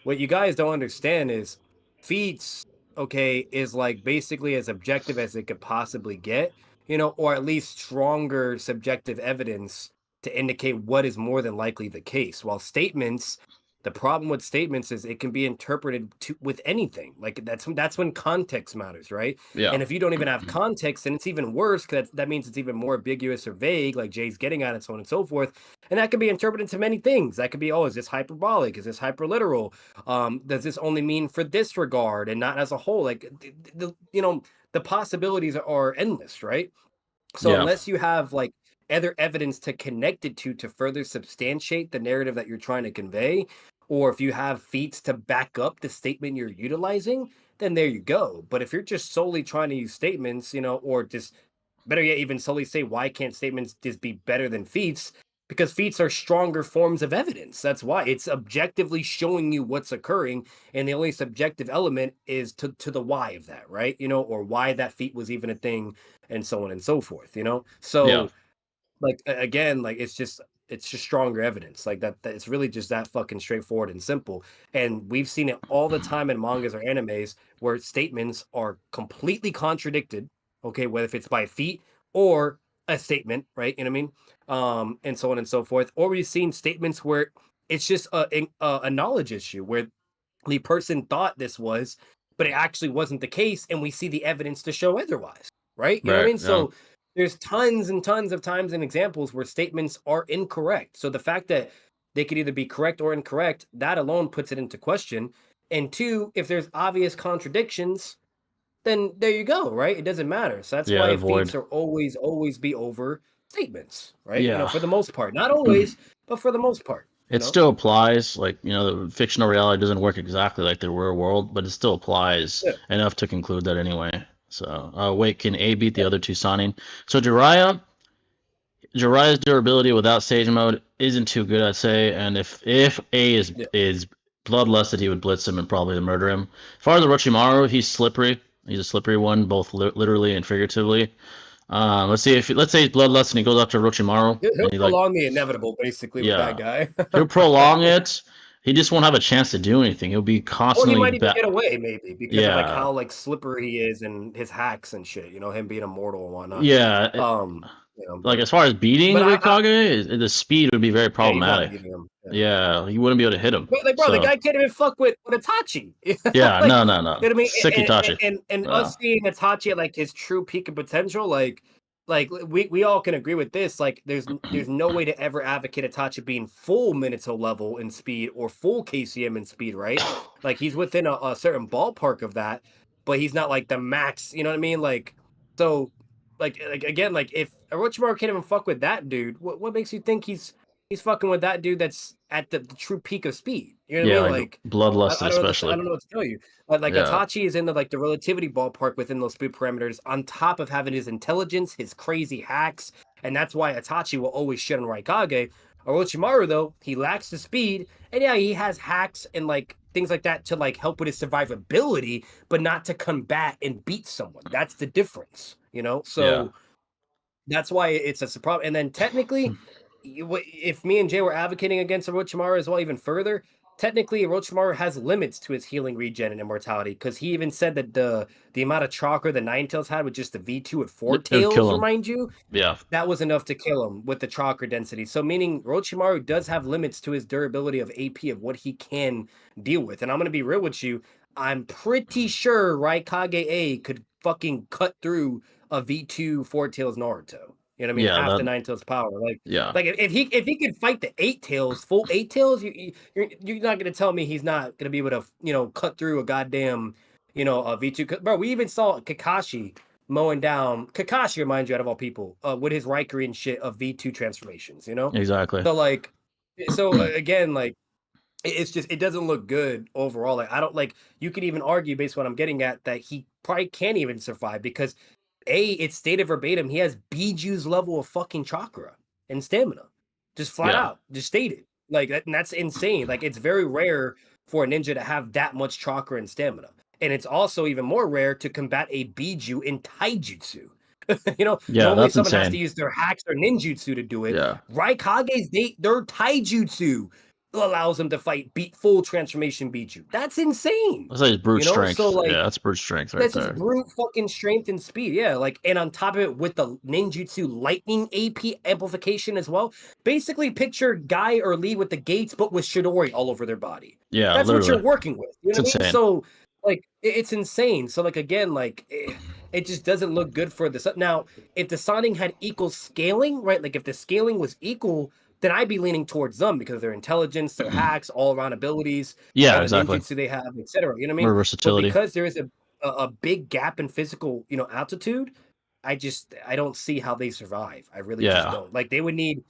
what you guys don't understand is feats, okay, is like basically as objective as it could possibly get, you know, or at least stronger subjective evidence to indicate what is more than likely the case. While statements, the problem with statements is it can be interpreted to with anything. Like that's when context matters, right? Yeah, And if you don't even have context, then it's even worse because that means it's even more ambiguous or vague, like Jay's getting at, and so on and so forth. And that can be interpreted to many things. That could be, oh, is this hyperbolic? Is this hyperliteral? Does this only mean for this regard and not as a whole? Like you know, the possibilities are endless, right? So yeah, unless you have like other evidence to connect it to further substantiate the narrative that you're trying to convey, or if you have feats to back up the statement you're utilizing, then there you go. But if you're just solely trying to use statements, you know, or just better yet, even solely say why can't statements just be better than feats? Because feats are stronger forms of evidence. That's why it's objectively showing you what's occurring, and the only subjective element is to the why of that, right? You know, or why that feat was even a thing, and so on and so forth. You know, yeah, so like again, like it's just stronger evidence like that it's really just that fucking straightforward and simple, and we've seen it all the time in mangas or animes where statements are completely contradicted, okay, whether if it's by feet or a statement, right, you know what I mean, and so on and so forth, or we've seen statements where it's just a knowledge issue where the person thought this was, but it actually wasn't the case, and we see the evidence to show otherwise, right? You know what I right, mean? yeah, So there's tons and tons of times and examples where statements are incorrect. So the fact that they could either be correct or incorrect, that alone puts it into question. And two, if there's obvious contradictions, then there you go, right? It doesn't matter. So that's yeah. why Avoid. feats are always be over statements, right? You know, Yeah, for the most part, not always, but for the most part, you it know. still applies. Like the fictional reality doesn't work exactly like the real world, but it still applies Yeah, enough to conclude that anyway. So, wait, can A beat the other two Sonic? So Jiraiya's durability without stage mode isn't too good, I'd say. And if A yeah, is bloodlusted, he would blitz him and probably murder him. As far as Orochimaru, he's slippery. He's a slippery one, both literally and figuratively. Let's say he's bloodlust and he goes up to Orochimaru he'll and he like, prolong the inevitable, basically, with that yeah, guy. he'll prolong it. He just won't have a chance to do anything. He'll be Or he constantly might even get away, maybe, because of like yeah, how like slippery he is and his hacks and shit. You know, him being immortal and whatnot. yeah. Um, you know, Like as far as beating but the Hokage, the speed would be very yeah, he's not problematic. beating him. Yeah, he wouldn't be able to hit him. Like, bro, the So guy can't even fuck with Itachi. yeah, Like, no, you know what I mean? sick Itachi. And Yeah, us seeing Itachi at like his true peak of potential, like we all can agree with this. Like, there's no way to ever advocate Itachi being full Minato level in speed or full KCM in speed, right? Like, he's within a certain ballpark of that, but he's not like the max. You know what I mean? Like, so, like again, like if Orochimaru can't even fuck with that dude, what makes you think he's fucking with that dude that's at the true peak of speed? You know what I yeah, mean? like Like, bloodlusted I don't know. I especially. don't know what to tell you. Like Yeah, Itachi is in the like the relativity ballpark within those speed parameters, on top of having his intelligence, his crazy hacks, and that's why Itachi will always shit on Raikage. Orochimaru, though, he lacks the speed, and yeah, he has hacks and like things like that to like help with his survivability, but not to combat and beat someone. That's the difference, you know. yeah, So that's why it's a surprise. And then technically, if me and Jay were advocating against Orochimaru as well, even further, technically Orochimaru has limits to his healing, regen, and immortality, because he even said that the amount of chakra the Nine Tails had with just the V2 at Four it would Tails, kill him. remind you, Yeah, that was enough to kill him with the chakra density. So meaning Orochimaru does have limits to his durability of AP of what he can deal with. And I'm gonna be real with you. I'm pretty sure Raikage A could fucking cut through a V2 Four Tails Naruto. You know what I mean? yeah, Half the that, Nine Tails power. yeah, Like if he could fight the Eight Tails, full Eight Tails, you're not gonna tell me he's not gonna be able to, you know, cut through a goddamn, you know, a V2. Bro, we even saw Kakashi mowing down Kakashi, reminds you, out of all people, with his Rikari and shit of V2 transformations, you know? exactly. So like, again, like, it's just, it doesn't look good overall. Like, I don't like, you could even argue, based on what I'm getting at, that he probably can't even survive because it's stated verbatim, he has Biju's level of fucking chakra and stamina. Just flat Yeah, out, just stated. Like that, and that's insane. Like, it's very rare for a ninja to have that much chakra and stamina. And it's also even more rare to combat a Biju in taijutsu. You know, yeah, normally that's someone has to insane. use their hacks or ninjutsu to do it. Yeah, Raikage's their taijutsu allows them to fight beat full transformation Biju. That's insane. that's like brute You know, so strength. Yeah, like, that's brute strength right that's just there. brute fucking strength and speed. Yeah, like, and on top of it with the ninjutsu lightning AP amplification as well. Basically, picture Guy or Lee with the gates, but with Shidori all over their body. Yeah, That's what you're literally, working with. You it's know what I mean? insane. So, like, it's insane. So, like, again, like, it just doesn't look good for this. Now, if the signing had equal scaling, right? Like, if the scaling was equal, then I'd be leaning towards them because of their intelligence, their hacks, all around abilities, Yeah, the exactly. ninjutsu they have, etc. You know what I More mean? But versatility. because there is a big gap in physical, you know, altitude, I don't see how they survive. I really just Yeah, don't. Like, they would need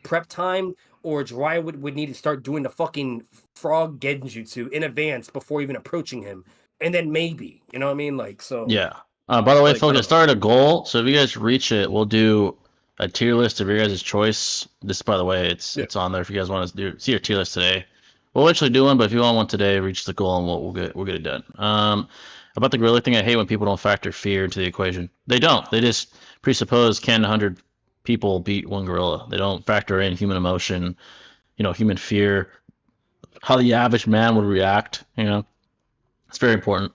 prep time, or Jiraiya would need to start doing the fucking frog genjutsu in advance before even approaching him, and then maybe, you know what I mean? Like, so, yeah. By the way, like, I folks, I don't know. started a goal. So if you guys reach it, we'll do a tier list of your guys' choice. This, by the way, Yeah. it's on there if you guys want to see your tier list today. We'll actually do one, but if you want one today, reach the goal and we'll get it done. About the gorilla thing, I hate when people don't factor fear into the equation. They don't. They just presuppose can 100 people beat one gorilla. They don't factor in human emotion, human fear, how the average man would react. It's very important.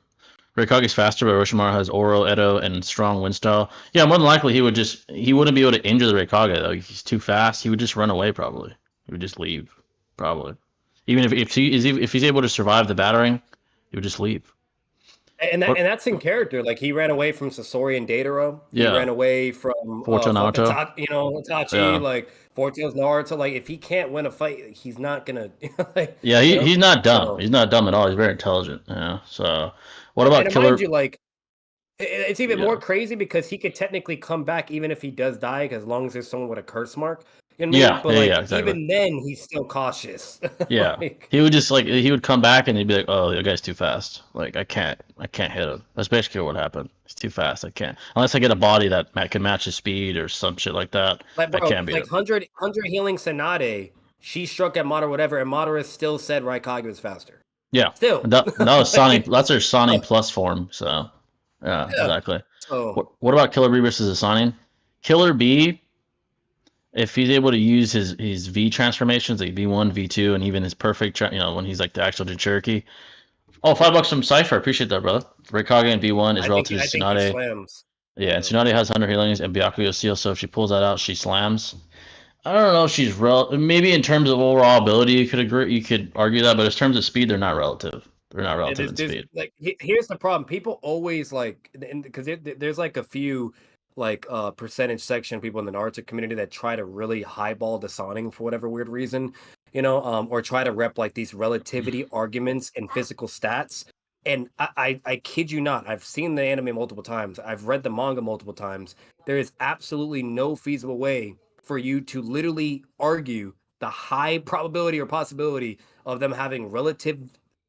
Rikage's faster, but Orochimaru has Oro, Edo, and strong wind style. Yeah, more than likely he wouldn't be able to injure the Rikage though. He's too fast. He would just run away probably. He would just leave probably. Even if he's able to survive the battering, he would just leave. What? And that's in character. Like, he ran away from Sasori and Dataro. He Yeah, ran away from Fortune fucking Naruto. Itachi, Yeah, like Four Tails Naruto. Like, if he can't win a fight, he's not gonna, like, yeah. you know. He's not dumb. So, He's not dumb at all. He's very intelligent. Yeah. So, what about and mind Killer? you, like, it's even more Yeah, crazy because he could technically come back even if he does die, as long as there's someone with a curse mark. You know what I mean? yeah, But yeah, yeah. like, Exactly. even then, he's still cautious. Yeah. Like, He would just he would come back and he'd be like, "Oh, the guy's too fast. Like I can't hit him." That's basically what happened. He's too fast. I can't unless I get a body that can match his speed or some shit like that. I bro, can't beat like it. 100 healing Sanade, she struck at Madara, whatever, and Madara still said Raikage was faster. Yeah. Still. That was Sonic. Like, That's her Sonic uh, plus form. So yeah, yeah. exactly. So, What about Killer B versus Asani? Killer B, if he's able to use his V transformations, like V1, V2, and even his perfect, when he's like the actual Jinchuriki. Oh, $5 from Cypher. Appreciate that, brother. Raikage in V1 is relative to I think he Tsunade. slams. Yeah, and Yeah. Tsunade has 100 healings, and Byakuya Seal, so if she pulls that out, she slams. I don't know if she's maybe in terms of overall ability you could agree, you could argue that, but in terms of speed, they're not relative. They're not Yeah, relative in there's speed. like here's the problem. People always like, because there's like a few like percentage section of people in the Naruto community that try to really highball the Sonic for whatever weird reason, or try to rep like these relativity arguments and physical stats. And I kid you not, I've seen the anime multiple times. I've read the manga multiple times. There is absolutely no feasible way for you to literally argue the high probability or possibility of them having relative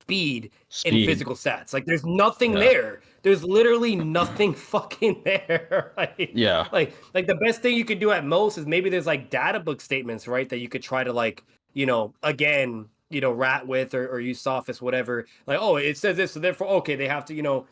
speed in Speed. physical stats. Like there's nothing Yeah. there. There's literally nothing fucking there. like, Yeah. like the best thing you could do at most is maybe there's like data book statements, right? That you could try to like, again, rat with or use Sophist, whatever. Like, oh, it says this, so therefore, okay, they have to,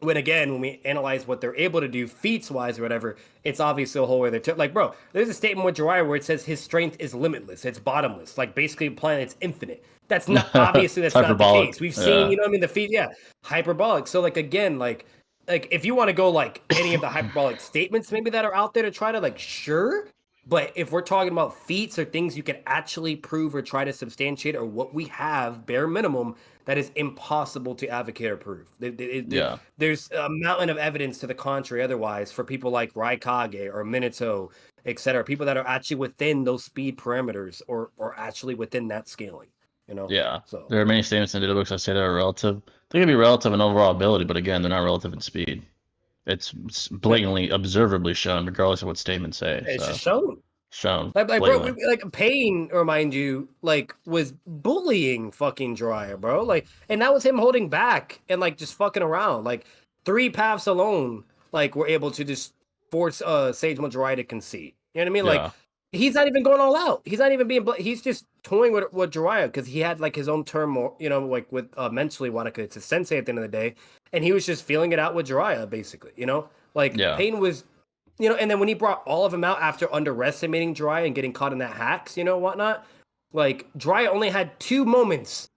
when we analyze what they're able to do feats wise or whatever, it's obviously a whole other like, bro, there's a statement with Jiraiya where it says his strength is limitless, it's bottomless, like basically implying it's infinite. That's not obviously It's that's not the hyperbolic. case. We've seen, Yeah. the feat, yeah, hyperbolic. So like again, like if you want to go like any of the hyperbolic statements maybe that are out there to try to like sure, but if we're talking about feats or things you can actually prove or try to substantiate or what we have bare minimum, that is impossible to advocate or prove. Yeah. There's a mountain of evidence to the contrary otherwise for people like Raikage or Minato, etc. People that are actually within those speed parameters or actually within that scaling, Yeah. So There are many statements in data books that say they're relative. They can be relative in overall ability, but again, they're not relative in speed. It's yeah, blatantly, observably shown, regardless of what statements say. it's just So shown. shown Like bro, blatantly. like Pain, remind you, like was bullying fucking Jiraiya, bro. Like, and that was him holding back and like just fucking around. Like 3 paths alone, like were able to just force Sage Jiraiya to concede. You know what I mean? Like Yeah. he's not even going all out. He's not even being. He's just toying with Jiraiya because he had like his own term, like with mentally Wanaka. It's a sensei at the end of the day, and he was just feeling it out with Jiraiya, basically. Like Yeah. Pain was and then when he brought all of them out after underestimating Jiraiya and getting caught in that hacks, whatnot, like Jiraiya only had 2 moments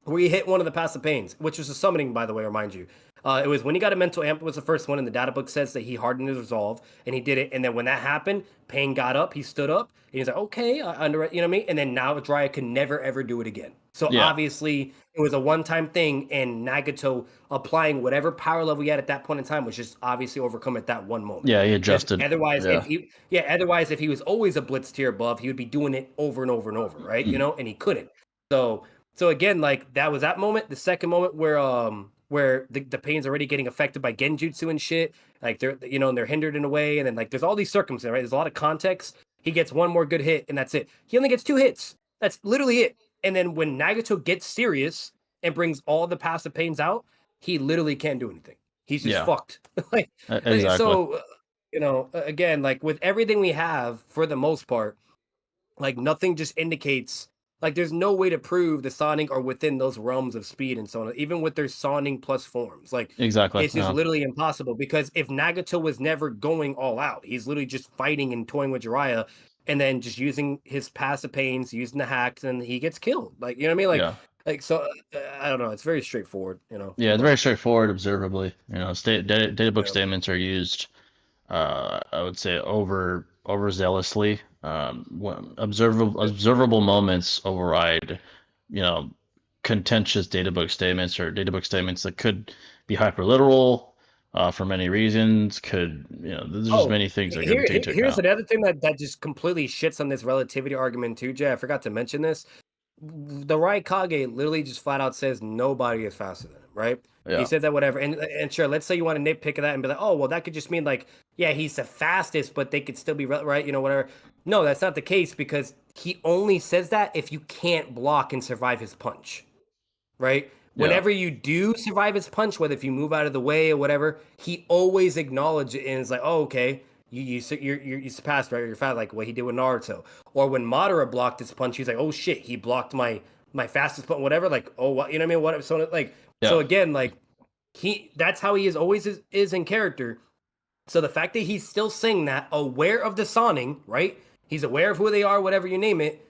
where he hit one of the passive pains, which was a summoning, by the way, remind you. It was when he got a mental amp was the first one, and the data book says that he hardened his resolve, and he did it. And then when that happened, Pain got up, he stood up, and he's like, okay, you know what I mean? And then now Jiraiya can never ever do it again. So Yeah. obviously it was a one-time thing, and Nagato applying whatever power level he had at that point in time was just obviously overcome at that one moment. Yeah. He Because adjusted. otherwise, Yeah. otherwise if he was always a blitz tier above, he would be doing it over and over and over, right? And he couldn't. So so again, like that was that moment. The second moment where the pain's already getting affected by genjutsu and shit, like they're and they're hindered in a way, and then like there's all these circumstances, right? There's a lot of context. He gets one more good hit, and that's it. He only gets 2 hits. That's literally it. And then when Nagato gets serious and brings all the passive pains out, he literally can't do anything. He's just Yeah. fucked. like Exactly. so, again, like with everything we have for the most part, like nothing just indicates like there's no way to prove the Sonic are within those realms of speed and so on, even with their Sonic plus forms. Like Exactly. it's just Yeah. literally impossible because if Nagato was never going all out, he's literally just fighting and toying with Jiraiya and then just using his passive pains, using the hacks, and he gets killed. Like, you know what I mean? Yeah. Like so I don't know. It's very straightforward, Yeah. It's very straightforward, observably. Data book Yeah. statements are used, I would say, overzealously. Observable moments override, you know, contentious data book statements or data book statements that could be hyperliteral, for many reasons. There's just Oh, many things that could be taken into here's account. another thing that just completely shits on this relativity argument too, Jay. I forgot to mention this. The Raikage literally just flat out says nobody is faster than him, right? He Yeah. said that whatever. And sure, let's say you want to nitpick at that and be like, oh, well, that could just mean like, yeah, he's the fastest, but they could still be right, whatever. No, that's not the case because he only says that if you can't block and survive his punch, right? Yeah. Whenever you do survive his punch, whether if you move out of the way or whatever, he always acknowledges it and is like, "Oh, okay, you surpassed, right? You're fast," like what he did with Naruto. Or when Madara blocked his punch, he's like, "Oh shit, he blocked my fastest punch, whatever." Like, oh, what you know what I mean? What so like so Yeah. again, like that's how he is always is in character. So the fact that he's still saying that, aware of the Sonic, right? He's aware of who they are, whatever you name it,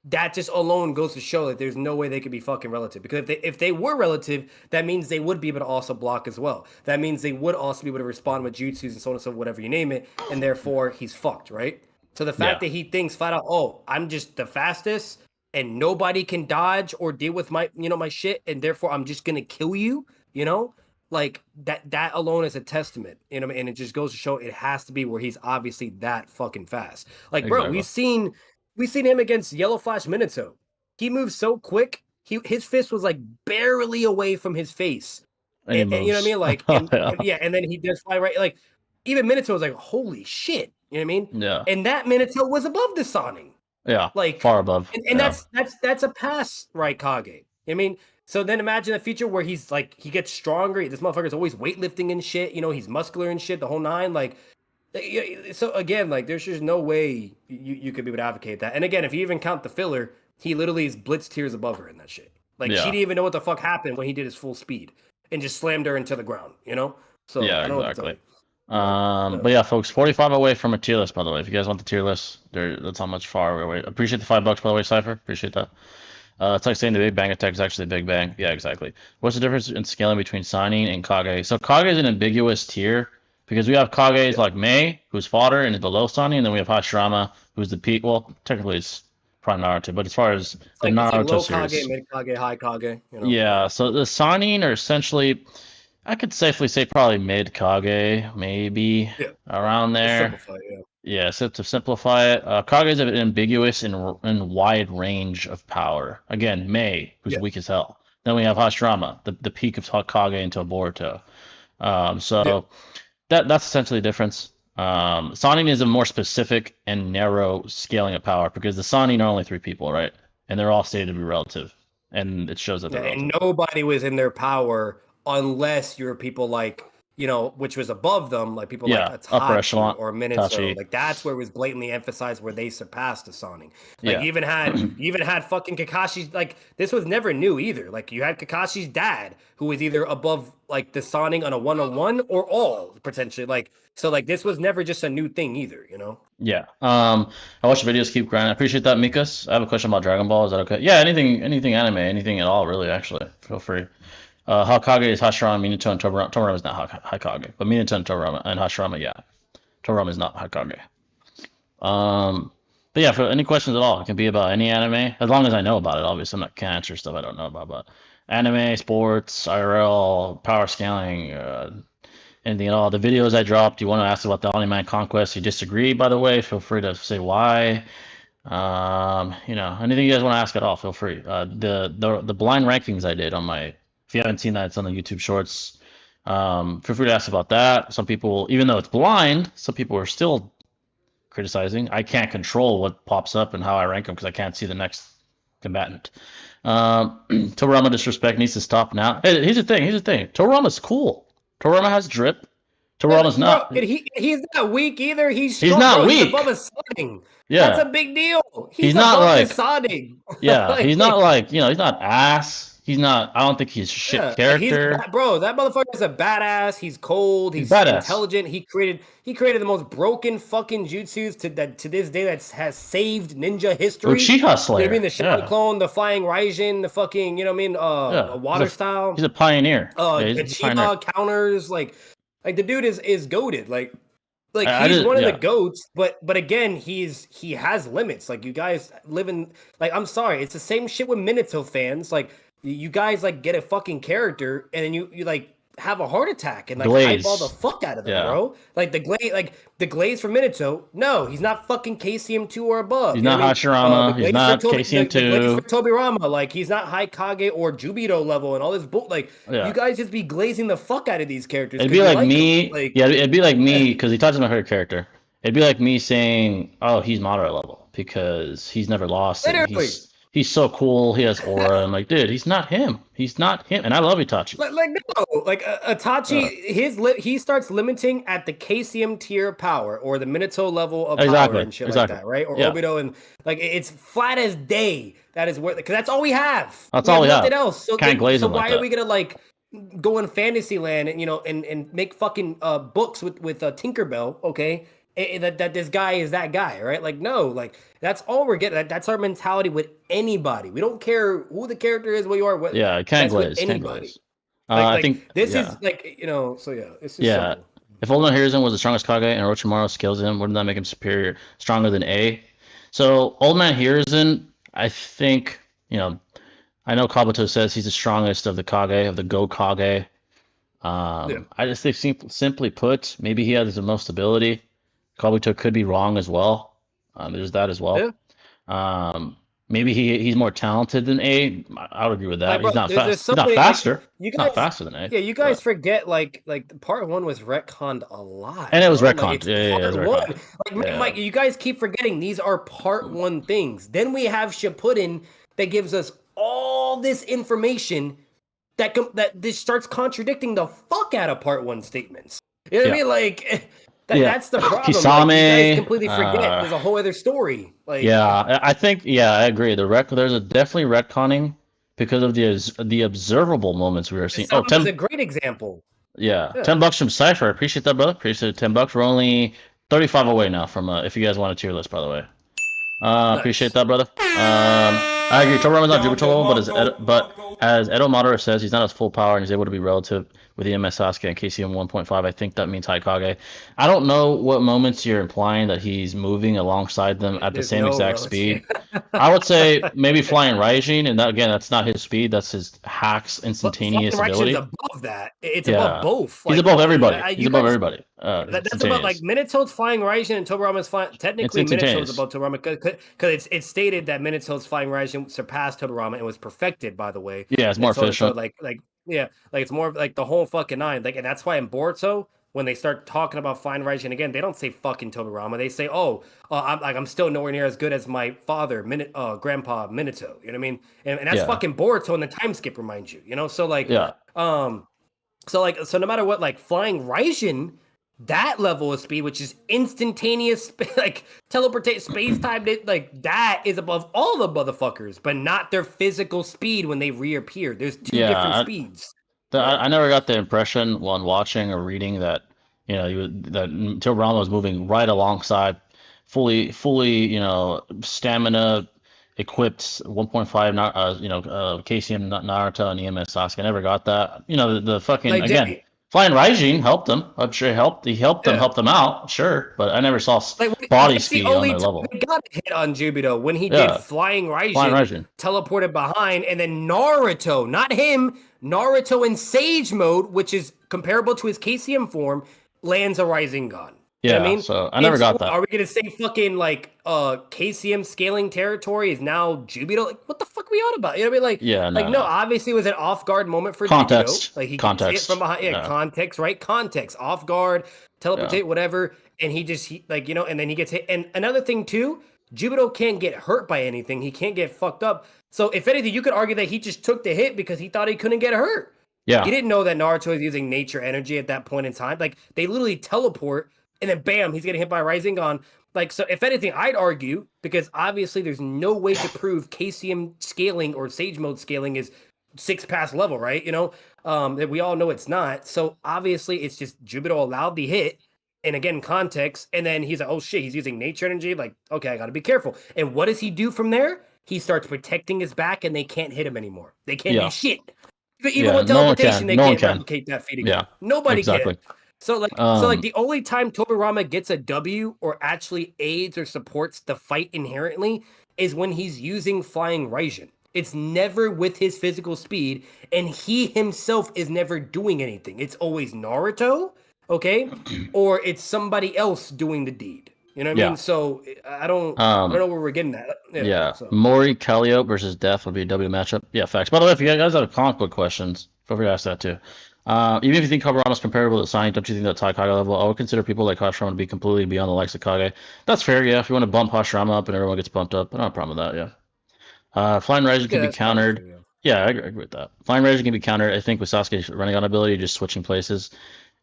that just alone goes to show that there's no way they could be fucking relative. Because if they were relative, that means they would be able to also block as well. That means they would also be able to respond with jutsus and so on and so whatever you name it, and therefore he's fucked, right? So the fact Yeah, that he thinks flat out, oh, I'm just the fastest and nobody can dodge or deal with my, my shit, and therefore I'm just gonna kill you, like that alone is a testament, and it just goes to show it has to be where he's obviously that fucking fast. Like, bro, exactly. we've seen him against Yellow Flash Minato. He moves so quick. His fist was like barely away from his face. And he And you know what I moves. mean? Like, Yeah, yeah, and then he does fly right. Like, even Minato was like, holy shit. You know what I mean? yeah, And that Minato was above the Sonic. yeah. Like, Far above. and Yeah, that's a pass, right, Kage? I mean, so then imagine a future where he's like he gets stronger. This motherfucker's always weightlifting and shit. He's muscular and shit, the whole nine. Like, so again, like there's just no way you could be able to advocate that. And again, if you even count the filler, he literally is blitz tiers above her in that shit. Like she yeah, didn't even know what the fuck happened when he did his full speed and just slammed her into the ground. So yeah. I don't know what to tell Exactly. you. Yeah. But yeah, folks, 45 away from a tier list, by the way. If you guys want the tier list, that's how much far away. Appreciate the $5, by the way, Cypher. Appreciate that. It's like saying the Big Bang attack is actually the Big Bang. Yeah, exactly. What's the difference in scaling between Signing and Kage? So Kage is an ambiguous tier because we have Kage's like Mei, who's fodder and is below Signing, and then we have Hashirama, who's the peak. Well, technically it's probably Naruto, but as far as the It's like Naruto low series, Kage, mid Kage, high Kage. yeah. So the Signing are essentially, I could safely say probably mid Kage, maybe Yeah. around there. Simplify, yeah. Yeah, so to simplify it, Kage is an ambiguous and wide range of power. Again, Mei, who's Yeah. weak as hell. Then we have Hashirama, the peak of Kage into Boruto. Yeah. That's essentially the difference. Sannin is a more specific and narrow scaling of power because the Sannin are only three people, right? And they're all stated to be relative, and it shows that they're relative. And nobody was in their power unless you're people like, which was above them, like people Yeah, like upper Itachi echelon, or Minato. Tachi. Like that's where it was blatantly emphasized where they surpassed the Sonic. Like Yeah, you even had fucking Kakashi's, like this was never new either. Like you had Kakashi's dad who was either above like the Sonic on a one-on-one or all potentially. Like so like this was never just a new thing either. yeah. I watch videos, keep grinding. I appreciate that, Mikas. I have a question about Dragon Ball. Is that okay? Yeah, anything anime, anything at all, really. Actually, feel free. Hokage is Hashirama, Minato, and Tobirama. Tobirama is not Hokage, but Minato and Tobirama and Hashirama, yeah. Tobirama is not Hokage. But yeah, for any questions at all, it can be about any anime, as long as I know about it. Obviously, I'm not can't answer stuff I don't know about, but anime, sports, IRL, power scaling, anything at all. The videos I dropped, you want to ask about the Omni-Man Conquest, you disagree, by the way, feel free to say why. Anything you guys want to ask at all, feel free. The blind rankings I did on my, if you haven't seen that, it's on the YouTube Shorts. Feel free to ask about that. Some people, even though it's blind, some people are still criticizing. I can't control what pops up and how I rank them because I can't see the next combatant. Toriyama disrespect needs to stop now. Hey, here's the thing. Toriyama's cool. Toriyama has drip. Toriyama's not. Bro, he's not weak either. He's He's strong, not bro. weak. He's above a Sonic. Yeah. That's a big deal. He's not above like the Sonic. Yeah, Like, he's not like he's not ass. He's not. I don't think he's shit yeah, character. bro, that motherfucker is a badass. He's cold. He's badass. intelligent. He created the most broken fucking jutsus to this day that has saved ninja history. Uchiha Slayer. You know what I mean? The Shadow Clone, the Flying Raijin, the fucking, a water style. He's a pioneer. The Chiba counters, like the dude is goated. Like he's one of the goats, but again, he has limits. Like you guys live in, like, I'm sorry, it's the same shit with Minato fans. Like you guys like get a fucking character and then you like have a heart attack and like Glaze. eyeball the fuck out of them, bro. Like the glaze for Minato, no, he's not fucking KCM2 or above. He's not Hashirama. He's not KCM2. The glaze for Tobirama, like he's not High Kage or Jubito level and all this like you guys just be glazing the fuck out of these characters. It'd be like me. It'd be like me because he touches my favorite character. It'd be like me saying, "Oh, he's Madara level," because he's never lost. Literally. He's so cool. He has aura. I'm like, dude, he's not him. He's not him. And I love Itachi. Itachi, he starts limiting at the KCM tier power or the Minato level of power and shit like that, right? Or Obito, and like it's flat as day. That is worth it because that's all we have. That's all we have. Nothing else. So can't glaze so him why like are that. we gonna like go in fantasy land and and make fucking books with Tinkerbell? Okay. That this guy is that guy, right? Like, no, like that's all we're getting. That's our mentality with anybody. We don't care who the character is, what you are. What, can't glaze. Can't glaze. I think this is like, so yeah, it's just yeah. simple. If Old Man Hiruzen was the strongest Kage and Orochimaru skills him, wouldn't that make him superior, stronger than A? So Old Man Hiruzen, I think, I know Kabuto says he's the strongest of the Kage, of the Go Kage. Yeah. I just think simply put, maybe he has the most ability. Kabuto could be wrong as well. There's that as Yeah. well. Maybe he's more talented than A. I would agree with that. Like, bro, He's not there's fast. so He's not many faster. you Not guys. faster than A. Yeah, you guys But forget like part one was retconned a lot, and it was bro. Like retconned. it's Yeah, it was part one. retconned. Like Yeah, Mike, you guys keep forgetting these are part one things. Then we have Shippuden that gives us all this information that this starts contradicting the fuck out of part one statements. You know what I yeah, mean? Like yeah. that's the problem. Like you guys Kisame. completely forget there's a whole other story. Like Yeah, I think. Yeah, I agree. There's a definitely retconning because of the observable moments we were seeing. Oh, Kisame was a 10. great example. Yeah, Yeah. $10 from Cypher. Appreciate that, brother. Appreciate it. $10. We're only 35 away now from. If you guys want a tier list, by the way. Appreciate Nice. that, brother. I agree. Tobirama's not Jupiter level, but as Edo Madara says, he's not as full power and he's able to be relative with EMS Sasuke and KCM 1.5. I think that means Haikage. I don't know what moments you're implying that he's moving alongside them at the There's same no exact relative. speed. I would say maybe flying Raijin, and that, again, that's not his speed. That's his hacks But flying instantaneous direction's ability. above that. It's above Yeah, both. he's Like above everybody. He's you above guys, everybody. that's about like Instantaneous. Minato's flying Raijin and Tobirama's flying. It's Technically, Minato's instantaneous. above Tobirama because it's stated that Minato's flying Raijin surpassed Tobirama and was perfected. By the way, Yeah, it's more so efficient. like yeah, like it's more like the whole fucking nine. Like, and that's why in Boruto, when they start talking about flying Raijin again, they don't say fucking Tobirama. They say, oh, I'm still nowhere near as good as my father, Grandpa Minato. You know what I mean? And that's Yeah, fucking Boruto, and the time skip reminds you. You know, so like, yeah, so no matter what, like flying Raijin, that level of speed, which is instantaneous, like teleportate space time, like that is above all the motherfuckers, but not their physical speed when they reappear. There's two different yeah. speeds. I never got the impression when watching or reading that that Tobirama was moving right alongside fully stamina equipped 1.5 KCM Naruto and EMS Sasuke. I never got that. The fucking Like, again flying Raijin helped them. I'm sure he helped them yeah. help them out. Sure, but I never saw Like body that's the speed on only their time level. we got a hit on Jubito when he did Yeah, flying flying Raijin, Raijin. teleported behind, and then Naruto, not him, Naruto in Sage mode, which is comparable to his KCM form, lands a Rising Gun. You know what I Yeah, mean? so I never got that. Are we gonna say fucking like KCM scaling territory is now Jubito? Like, what the fuck are we on about? You know what I mean? Yeah, Like no, no, no. obviously it was an off guard moment for Context. Jubito. Like he gets hit Context. from behind. Yeah, Yeah. context, right? Context, off guard, Yeah. teleportate, whatever. And and then he gets hit. And another thing too, Jubito can't get hurt by anything. He can't get fucked up. So if anything, you could argue that he just took the hit because he thought he couldn't get hurt. Yeah. He didn't know that Naruto was using nature energy at that point in time. Like they literally teleport, and then bam, he's getting hit by Rising Gun. Like, so if anything, I'd argue, because obviously there's no way to prove KCM scaling or Sage Mode scaling is 6 pass level, right? That we all know it's not. So obviously it's just Jubito allowed the hit. And again, context. And then he's like, oh shit, he's using nature energy. Like, okay, I gotta be careful. And what does he do from there? He starts protecting his back and they can't hit him anymore. They can't do Yeah. shit. Even Yeah, with no one teleportation, can. they No one can't can. replicate that feat again. Yeah, Nobody exactly. can. So the only time Tobirama gets a W or actually aids or supports the fight inherently is when he's using flying Raijin. It's never with his physical speed, and he himself is never doing anything. It's always Naruto, okay, or it's somebody else doing the deed. You know what I Yeah. mean? So I don't know where we're getting at. Yeah. So. Mori Kallio versus Death would be a W matchup. Yeah, facts. By the way, if you guys have comic book questions, feel free to ask that too. Even if you think Tobirama is comparable to Science, don't you think that's high Kage level? I would consider people like Hashirama to be completely beyond the likes of Kage. That's fair, yeah. If you want to bump Hashirama up and everyone gets bumped up, I don't have a problem with that, yeah. Flying Raijin can be That's fine countered. too, yeah. Yeah, I agree with that. Flying Raijin can be countered, I think, with Sasuke's running on ability, just switching places.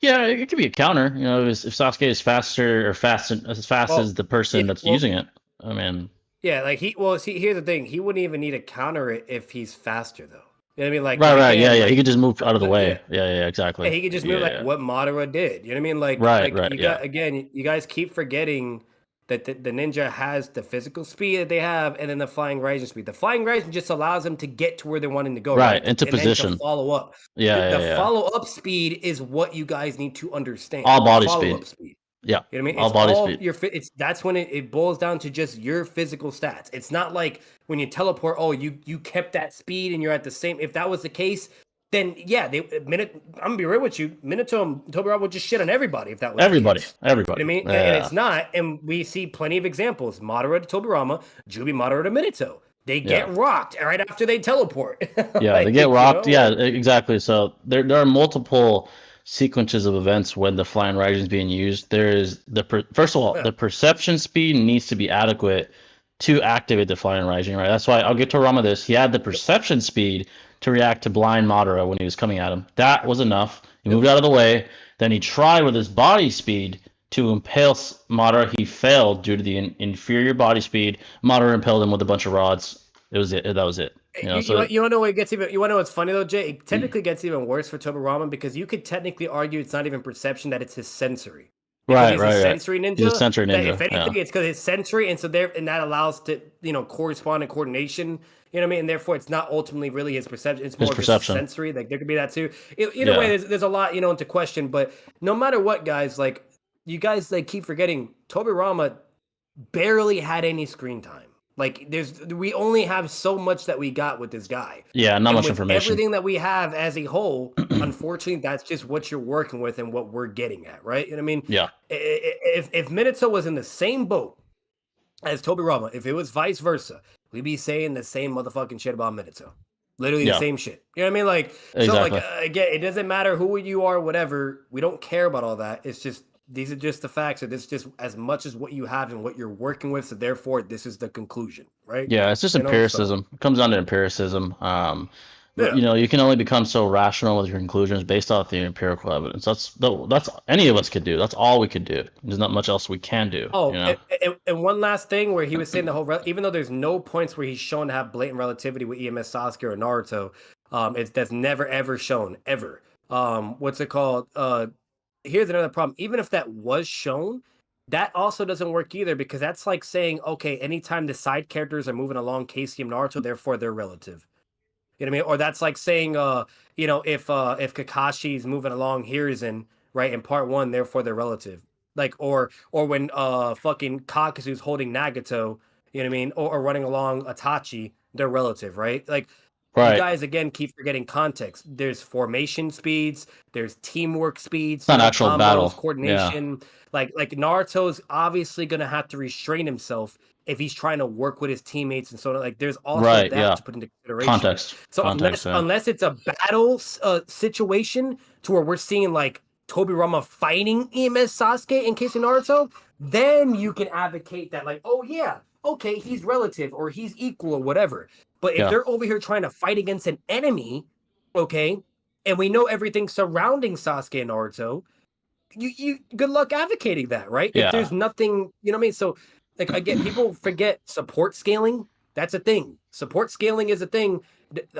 Yeah, it could be a counter. If Sasuke is faster or as fast as the person that's using it. I mean, yeah, like see, here's the thing. He wouldn't even need to counter it if he's faster, though. You know what I mean? Like, right, again, yeah. like, He could just move out of the way. Yeah, exactly. he could just move like what Madara did. You know what I mean? Like, Right, you yeah. again, you guys keep forgetting that the ninja has the physical speed that they have, and then the flying rising speed. The flying rising just allows them to get to where they're wanting to go, Right, right? into And then to position. follow up. Yeah, The yeah, yeah. follow up speed is what you guys need to understand. All The body follow speed. up speed. Yeah, You know what I mean? all It's body all speed. your it's that's when it boils down to just your physical stats. It's not like when you teleport, oh, you kept that speed and you're at the same. If that was the case, then yeah, I'm gonna be real with you. Minato and Tobirama would just shit on everybody if that was the Everybody, case. everybody. You know what I mean? And Yeah, it's not, and we see plenty of examples. Madara to Tobirama, Jubi Madara to Minato. They yeah. get rocked right after they teleport. Yeah, they get Like, you rocked. know, Yeah, like exactly. So there are multiple sequences of events when the flying rising is being used. There is first of all, yeah. the perception speed needs to be adequate to activate the flying rising, right? That's why I'll get to Rama this. He had the perception speed to react to blind Madara when he was coming at him. That was enough. He Yep. moved out of the way. Then he tried with his body speed to impale Madara. He failed due to the inferior body speed. Madara impaled him with a bunch of rods. It was it. That was it. You know, so You want to know what gets even? You want to know what's funny though, Jay? It technically gets even worse for Tobirama because you could technically argue it's not even perception, that it's his sensory, because right, he's a right, right. sensory He's a ninja. sensory That if ninja. Yeah. anything, it's because his sensory, and so there, and that allows to corresponding coordination. You know what I mean? And therefore, it's not ultimately really his perception. It's His more of just his perception. sensory. Like there could be that too. Either way, Yeah. there's a lot into question. But no matter what, guys, like you guys like keep forgetting, Tobirama barely had any screen time. Like we only have so much that we got with this guy. Yeah. Not And much with information. everything that we have as a whole, unfortunately, that's just what you're working with and what we're getting at, right? You know what I mean? Yeah. If Minato was in the same boat as Tobirama, if it was vice versa, we'd be saying the same motherfucking shit about Minato. Literally the Yeah. same shit. You know what I mean? Like, so like Exactly. again, it doesn't matter who you are, whatever. We don't care about all that. It's just these are just the facts. So this is just as much as what you have and what you're working with. So therefore, this is the conclusion, right? Yeah. It's just You know, so empiricism. It comes down to empiricism. yeah. You know, you can only become so rational with your conclusions based off the empirical evidence. That's any of us could do. That's all we could do. There's not much else we can do. You Oh, know. and one last thing where he was saying the whole, even though there's no points where he's shown to have blatant relativity with EMS Sasuke or Naruto, that's never ever shown ever. What's it called? Here's another problem. Even if that was shown, that also doesn't work either because that's like saying, okay, anytime the side characters are moving along Casey and Naruto, therefore they're relative. You know what I mean? Or that's like saying, if Kakashi's moving along Hiruzen, right, in part one, therefore they're relative. Like, or when fucking Kakazu's holding Nagato, you know what I mean? Or running along Itachi, they're relative, right? Like, you Right. guys again keep forgetting context. There's formation speeds, there's teamwork speeds, It's not actual combos, battle. Yeah. coordination. Like Naruto's obviously gonna have to restrain himself if he's trying to work with his teammates and so on. Like there's also Right. that Yeah. to put into consideration. Context. So Context. Yeah. unless it's a battle situation to where we're seeing like Tobirama fighting EMS Sasuke in case of Naruto, then you can advocate that like, oh yeah, okay, he's relative or he's equal or whatever. But if Yeah. they're over here trying to fight against an enemy, okay, and we know everything surrounding Sasuke and Naruto, you good luck advocating that, right? If Yeah. there's nothing, you know what I mean? So like again, people forget support scaling. That's a thing. Support scaling is a thing.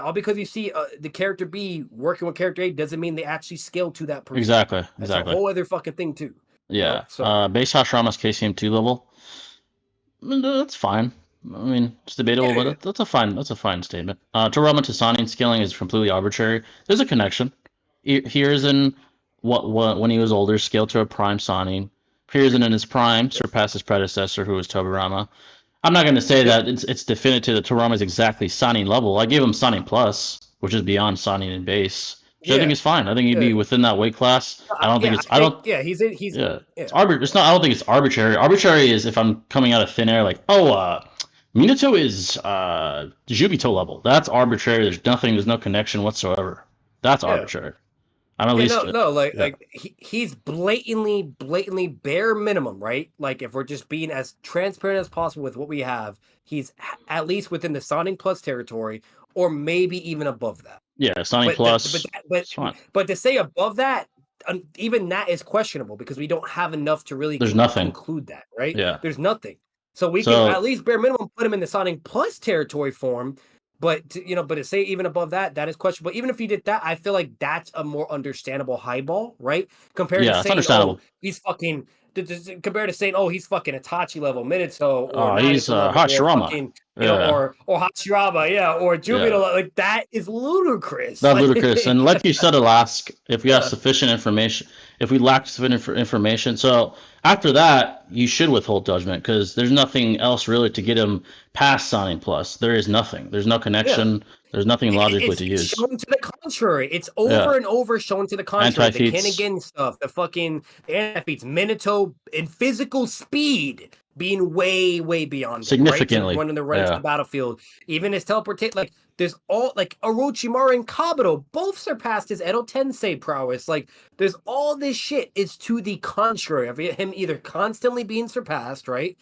All because you see the character B working with character A doesn't mean they actually scale to that person. Exactly. That's a Exactly. whole other fucking thing too. Yeah. So Base Hashirama's KCM2 level. I mean, that's fine. I mean, it's debatable, yeah, but that's a fine statement. Toriyama to Sanin scaling is completely arbitrary. There's a connection. Here's in what when he was older, scaled to a prime Sanin. Here's in his prime, surpassed his predecessor, who was Tobirama. I'm not going to say that it's definitive that Toriyama is exactly Sanin level. I gave him Sanin plus, which is beyond Sanin in base, which I think is fine. I think he'd be within that weight class. I don't think it's. I don't. he's Yeah, it's It's not. I don't think it's arbitrary. Arbitrary is if I'm coming out of thin air, like, oh, Minato is Jubito level. That's arbitrary. There's nothing. There's no connection whatsoever. That's arbitrary. I'm at least. He's blatantly bare minimum, right? Like if we're just being as transparent as possible with what we have, he's at least within the Sonic Plus territory, or maybe even above that. Yeah, Sonic Plus. But to say above that, even that is questionable because we don't have enough to really conclude that, right? Yeah, there's nothing. So we can at least bare minimum put him in the Sonic Plus territory form. But to say even above that, that is questionable. Even if you did that, I feel like that's a more understandable highball, right? Compared to saying, oh, he's fucking compared to saying, oh, he's fucking Itachi level Minato or He's Nagato level or Hashirama. fucking, Yeah. or Hashirama, yeah, or Jubilo, Yeah. like that is ludicrous. That's Like, ludicrous. And like you said, Alask, if we have yeah. sufficient information, if we lack sufficient information, so after that, you should withhold judgment because there's nothing else really to get him past Signing Plus. There is nothing. There's no Yeah. connection. There's nothing logically to It's use. shown to the contrary. It's Yeah. over and over shown to the contrary. The Anti-feats. Kennigan stuff, the fucking anti-feats, Minato in physical speed being way, way beyond him, Significantly. Right? Running the right to Yeah. the battlefield. Even his teleportation, like there's all like Orochimaru and Kabuto both surpassed his Edo Tensei prowess. Like there's all this shit is to the contrary of him either constantly being surpassed, right?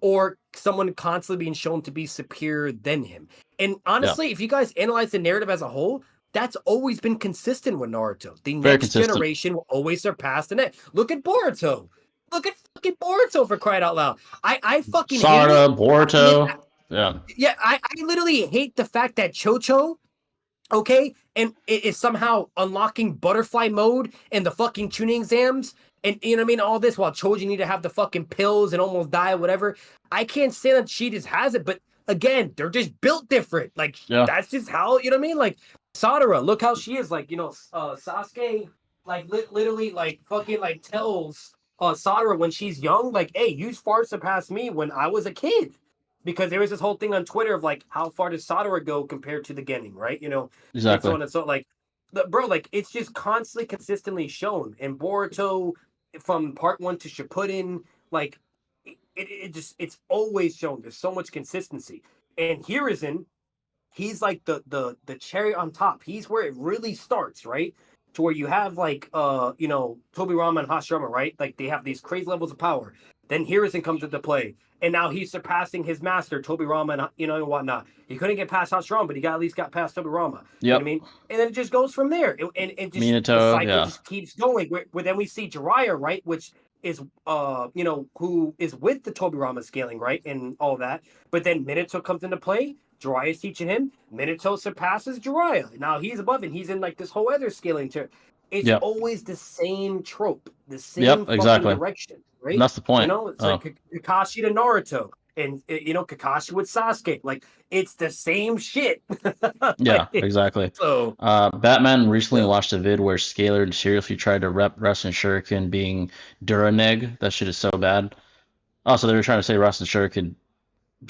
Or someone constantly being shown to be superior than him. And honestly, if you guys analyze the narrative as a whole, that's always been consistent with Naruto. The Very next consistent. generation will always surpass the next. Look at Boruto. Look at fucking Boruto, for crying out loud. I fucking hate it. Boruto. Yeah. I literally hate the fact that Chocho, okay, and it is somehow unlocking butterfly mode and the fucking tuning exams, and you know what I mean, all this while Choji need to have the fucking pills and almost die, whatever. I can't say that she just has it, but again, they're just built different. Like that's just how, you know what I mean? Like Sadara, look how she is. Like, you know, Sasuke, like literally, like fucking, like tells Sadara when she's young, like, hey, you far surpassed me when I was a kid. Because there was this whole thing on Twitter of like, how far does Sadara go compared to the Genin, right? You know, Exactly. And so on and so, like, bro, like it's just constantly, consistently shown. And Boruto, from part 1 to Shippuden, like it's always shown. There's so much consistency. And Hiruzen, he's like the cherry on top. He's where it really starts, right? To where you have like you know, Tobirama and Hashirama, right? Like they have these crazy levels of power. Then Hiruzen comes into play, and now he's surpassing his master Tobirama, and you know, and whatnot. He couldn't get past Hashirama, but he at least got past Tobirama. You know what I mean? And then it just goes from there, and just Minato, the cycle just keeps going. Where then we see Jiraiya, right, which is you know, who is with the Tobirama scaling, right, and all that. But then Minato comes into play. Jiraiya's teaching him. Minato surpasses Jiraiya. Now he's above it. He's in like this whole other scaling tier. It's always the same trope, the same fucking direction, right? And that's the point. You know, it's like Kakashi to Naruto, and you know, Kakashi with Sasuke. Like it's the same shit. Yeah, exactly. So Batman recently watched a vid where Scalar seriously tried to rep Rasen Shuriken being Duraneg. That shit is so bad. Also, they were trying to say Rasen Shuriken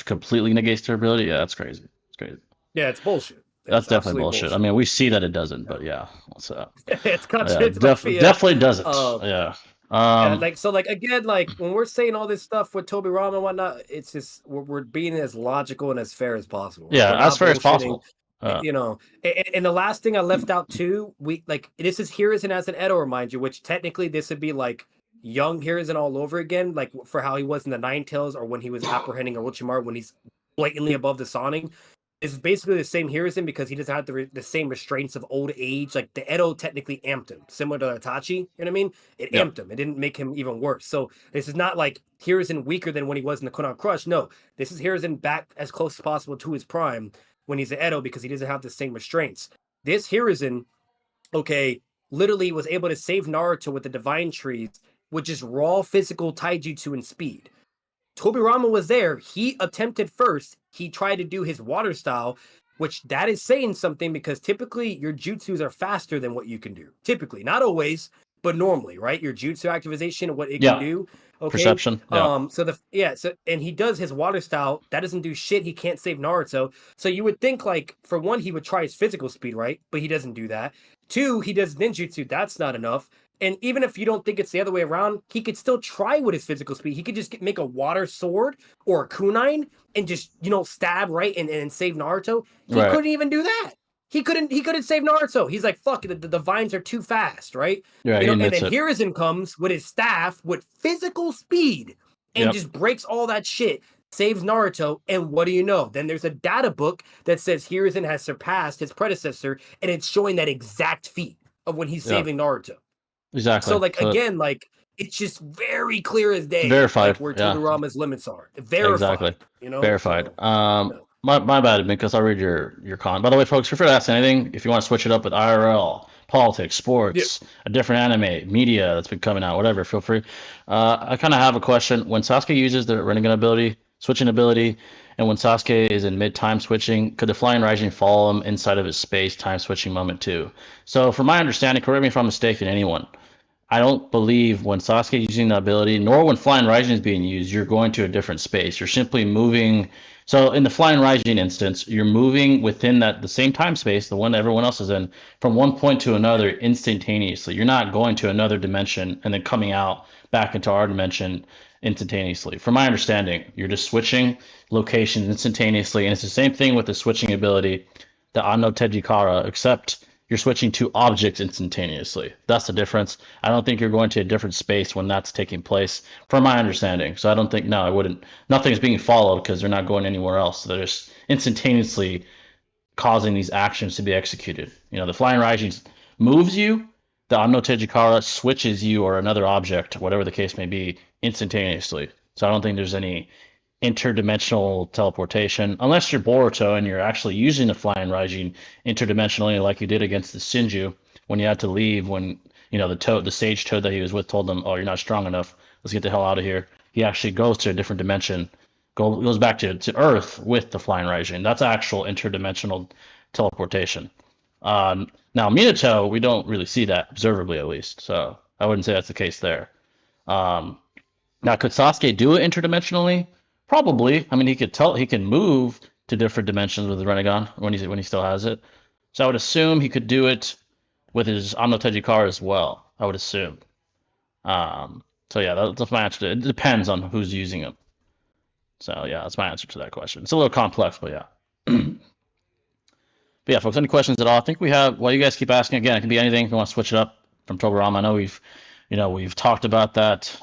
completely negates durability. Yeah, that's crazy. It's crazy. Yeah, it's bullshit. That's definitely bullshit. I mean, we see that it doesn't, but yeah, what's up? It's definitely doesn't. Yeah. Like so, like again, like when we're saying all this stuff with Tobirama and whatnot, it's just we're being as logical and as fair as possible. Yeah, as fair as possible. You know, and the last thing I left out too, we like this is Hiruzen as an Edo, remind you, which technically this would be like young Hiruzen all over again, like for how he was in the Nine Tails or when he was apprehending Orochimaru when he's blatantly above the Sonic. It's basically the same Hiruzen because he doesn't have the same restraints of old age. Like the Edo technically amped him, similar to Itachi. You know what I mean? It amped him. It didn't make him even worse. So this is not like Hiruzen weaker than when he was in the Konan Crush. No, this is Hiruzen back as close as possible to his prime when he's an Edo because he doesn't have the same restraints. This Hiruzen, okay, literally was able to save Naruto with the Divine Trees with just raw physical taijutsu and speed. Tobirama was there. He attempted first. He tried to do his water style, which that is saying something because typically your jutsus are faster than what you can do. Typically, not always, but normally, right? Your jutsu activation and what it can do. Okay. Perception. Yeah. So and he does his water style. That doesn't do shit. He can't save Naruto. So you would think like for one, he would try his physical speed, right? But he doesn't do that. 2, he does ninjutsu. That's not enough. And even if you don't think it's the other way around, he could still try with his physical speed. He could just make a water sword or a kunai and just, you know, stab right and save Naruto. He couldn't even do that. He couldn't save Naruto. He's like, fuck, the vines are too fast, right? Yeah, you know, and then Hiruzen comes with his staff with physical speed and just breaks all that shit, saves Naruto, and what do you know? Then there's a data book that says Hiruzen has surpassed his predecessor, and it's showing that exact feat of when he's saving Naruto. Exactly. So, like, again, like, it's just very clear as day. Verified. Like, where Tobirama's limits are. Verified. Exactly. You know? Verified. My bad, because I'll read your comment. By the way, folks, feel free to ask anything. If you want to switch it up with IRL, politics, Yeah. sports, a different anime, media that's been coming out, whatever. Feel free. I kind of have a question. When Sasuke uses the Rinnegan ability, switching ability, and when Sasuke is in mid-time switching, could the Flying Raijin follow him inside of his space time switching moment too? So, from my understanding, correct me if I'm mistaken, anyone. I don't believe when Sasuke is using the ability, nor when Flying Raijin is being used, you're going to a different space. You're simply moving. So in the Flying Raijin instance, you're moving within that the same time space, the one that everyone else is in, from one point to another instantaneously. You're not going to another dimension and then coming out back into our dimension instantaneously. From my understanding, you're just switching locations instantaneously, and it's the same thing with the switching ability, the Anno Tejikara, except you're switching to objects instantaneously. That's the difference. I don't think you're going to a different space when that's taking place, from my understanding. So I don't think, no, I wouldn't. Nothing's being followed because they're not going anywhere else. They're just instantaneously causing these actions to be executed. You know, the Flying Raijin moves you, the Anno Tejikara switches you or another object, whatever the case may be, instantaneously. So I don't think there's any interdimensional teleportation, unless you're Boruto and you're actually using the Flying Raijin interdimensionally, like you did against the Shinju when you had to leave. When you know the sage toad that he was with told them, "Oh, you're not strong enough. Let's get the hell out of here." He actually goes to a different dimension, goes back to Earth with the Flying Raijin. That's actual interdimensional teleportation. Now Minato, we don't really see that observably, at least. So I wouldn't say that's the case there. Um, Now, could Sasuke do it interdimensionally? Probably. I mean, he can move to different dimensions with the Rinnegan when he still has it. So I would assume he could do it with his Anno Tejikara as well. I would assume. So yeah, that's my answer to it. It depends on who's using them. So yeah, that's my answer to that question. It's a little complex, but yeah. But yeah, folks, any questions at all? I think we have. Well, you guys keep asking again. It can be anything. If you want to switch it up from Tobirama, I know we've talked about that.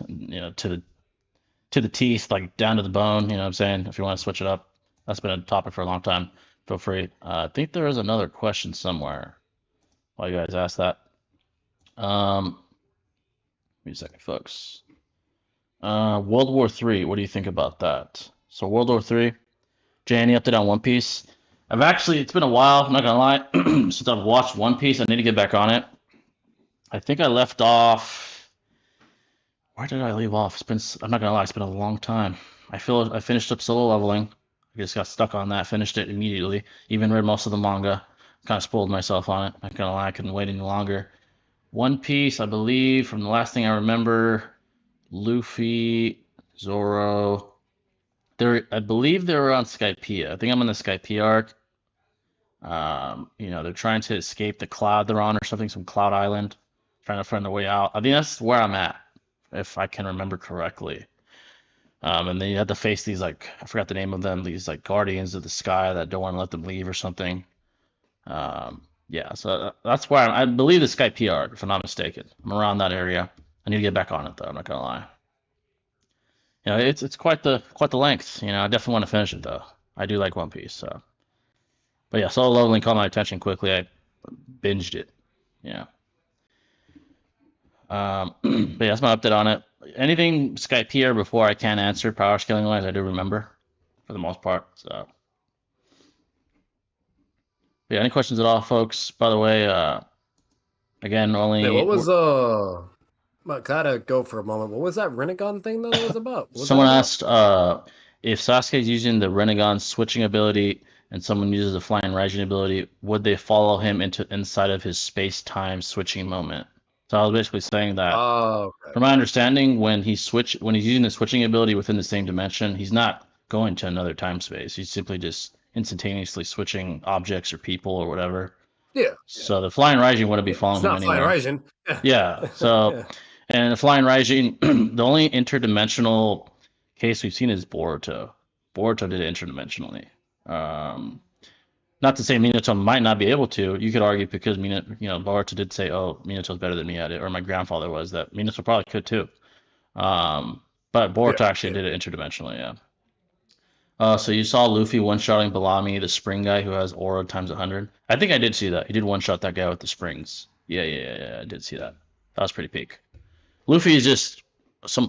To the teeth, like down to the bone. You know what I'm saying? If you want to switch it up, that's been a topic for a long time. Feel free. I think there is another question somewhere. While you guys ask that. Give me a second, folks. World War III. What do you think about that? So World War III. Jay, any update on One Piece? It's been a while. I'm not gonna lie. Since I've watched One Piece, I need to get back on it. I think I left off. Where did I leave off? I'm not gonna lie, it's been a long time. I finished up solo leveling. I just got stuck on that, finished it immediately. Even read most of the manga. Kind of spoiled myself on it. I'm not gonna lie, I couldn't wait any longer. One Piece, I believe, from the last thing I remember, Luffy, Zoro. I believe they were on Skypiea. I think I'm on the Skypiea arc. They're trying to escape the cloud they're on or something, some cloud island, trying to find their way out. I think that's where I'm at, if I can remember correctly. And then you have to face these, like, I forgot the name of them, these like guardians of the sky that don't want to let them leave or something. Yeah, so that's where I believe the Skypiea arc, if I'm not mistaken. I'm around that area. I need to get back on it though. I'm not gonna lie. It's quite the length. I definitely want to finish it though. I do like One Piece, so. But yeah, solo leveling caught my attention quickly. I binged it. Yeah. But yeah, that's my update on it. Anything Skypiea before I can answer power scaling wise, I do remember for the most part. So yeah, any questions at all, folks? By the way, again, only. Yeah, what was gotta go for a moment. What was that Rinnegan thing that it was about? Someone asked if Sasuke is using the Rinnegan switching ability and someone uses the Flying Raijin ability, would they follow him inside of his space-time switching moment? So I was basically saying that, okay. From my understanding, when he's using the switching ability within the same dimension, he's not going to another time space. He's simply just instantaneously switching objects or people or whatever. Yeah. So the Flying Raijin wouldn't be following him anywhere. It's not Flying Raijin. Yeah. So, yeah. And the Flying Raijin, the only interdimensional case we've seen is Boruto. Boruto did it interdimensionally. Not to say Minato might not be able to. You could argue because Boruto did say, "Oh, Minato's better than me at it," or my grandfather was that Minato probably could too. But Boruto actually did it interdimensionally. Yeah. So you saw Luffy one-shotting Bellamy, the spring guy who has aura times 100. I think I did see that. He did one-shot that guy with the springs. Yeah. I did see that. That was pretty peak. Luffy is just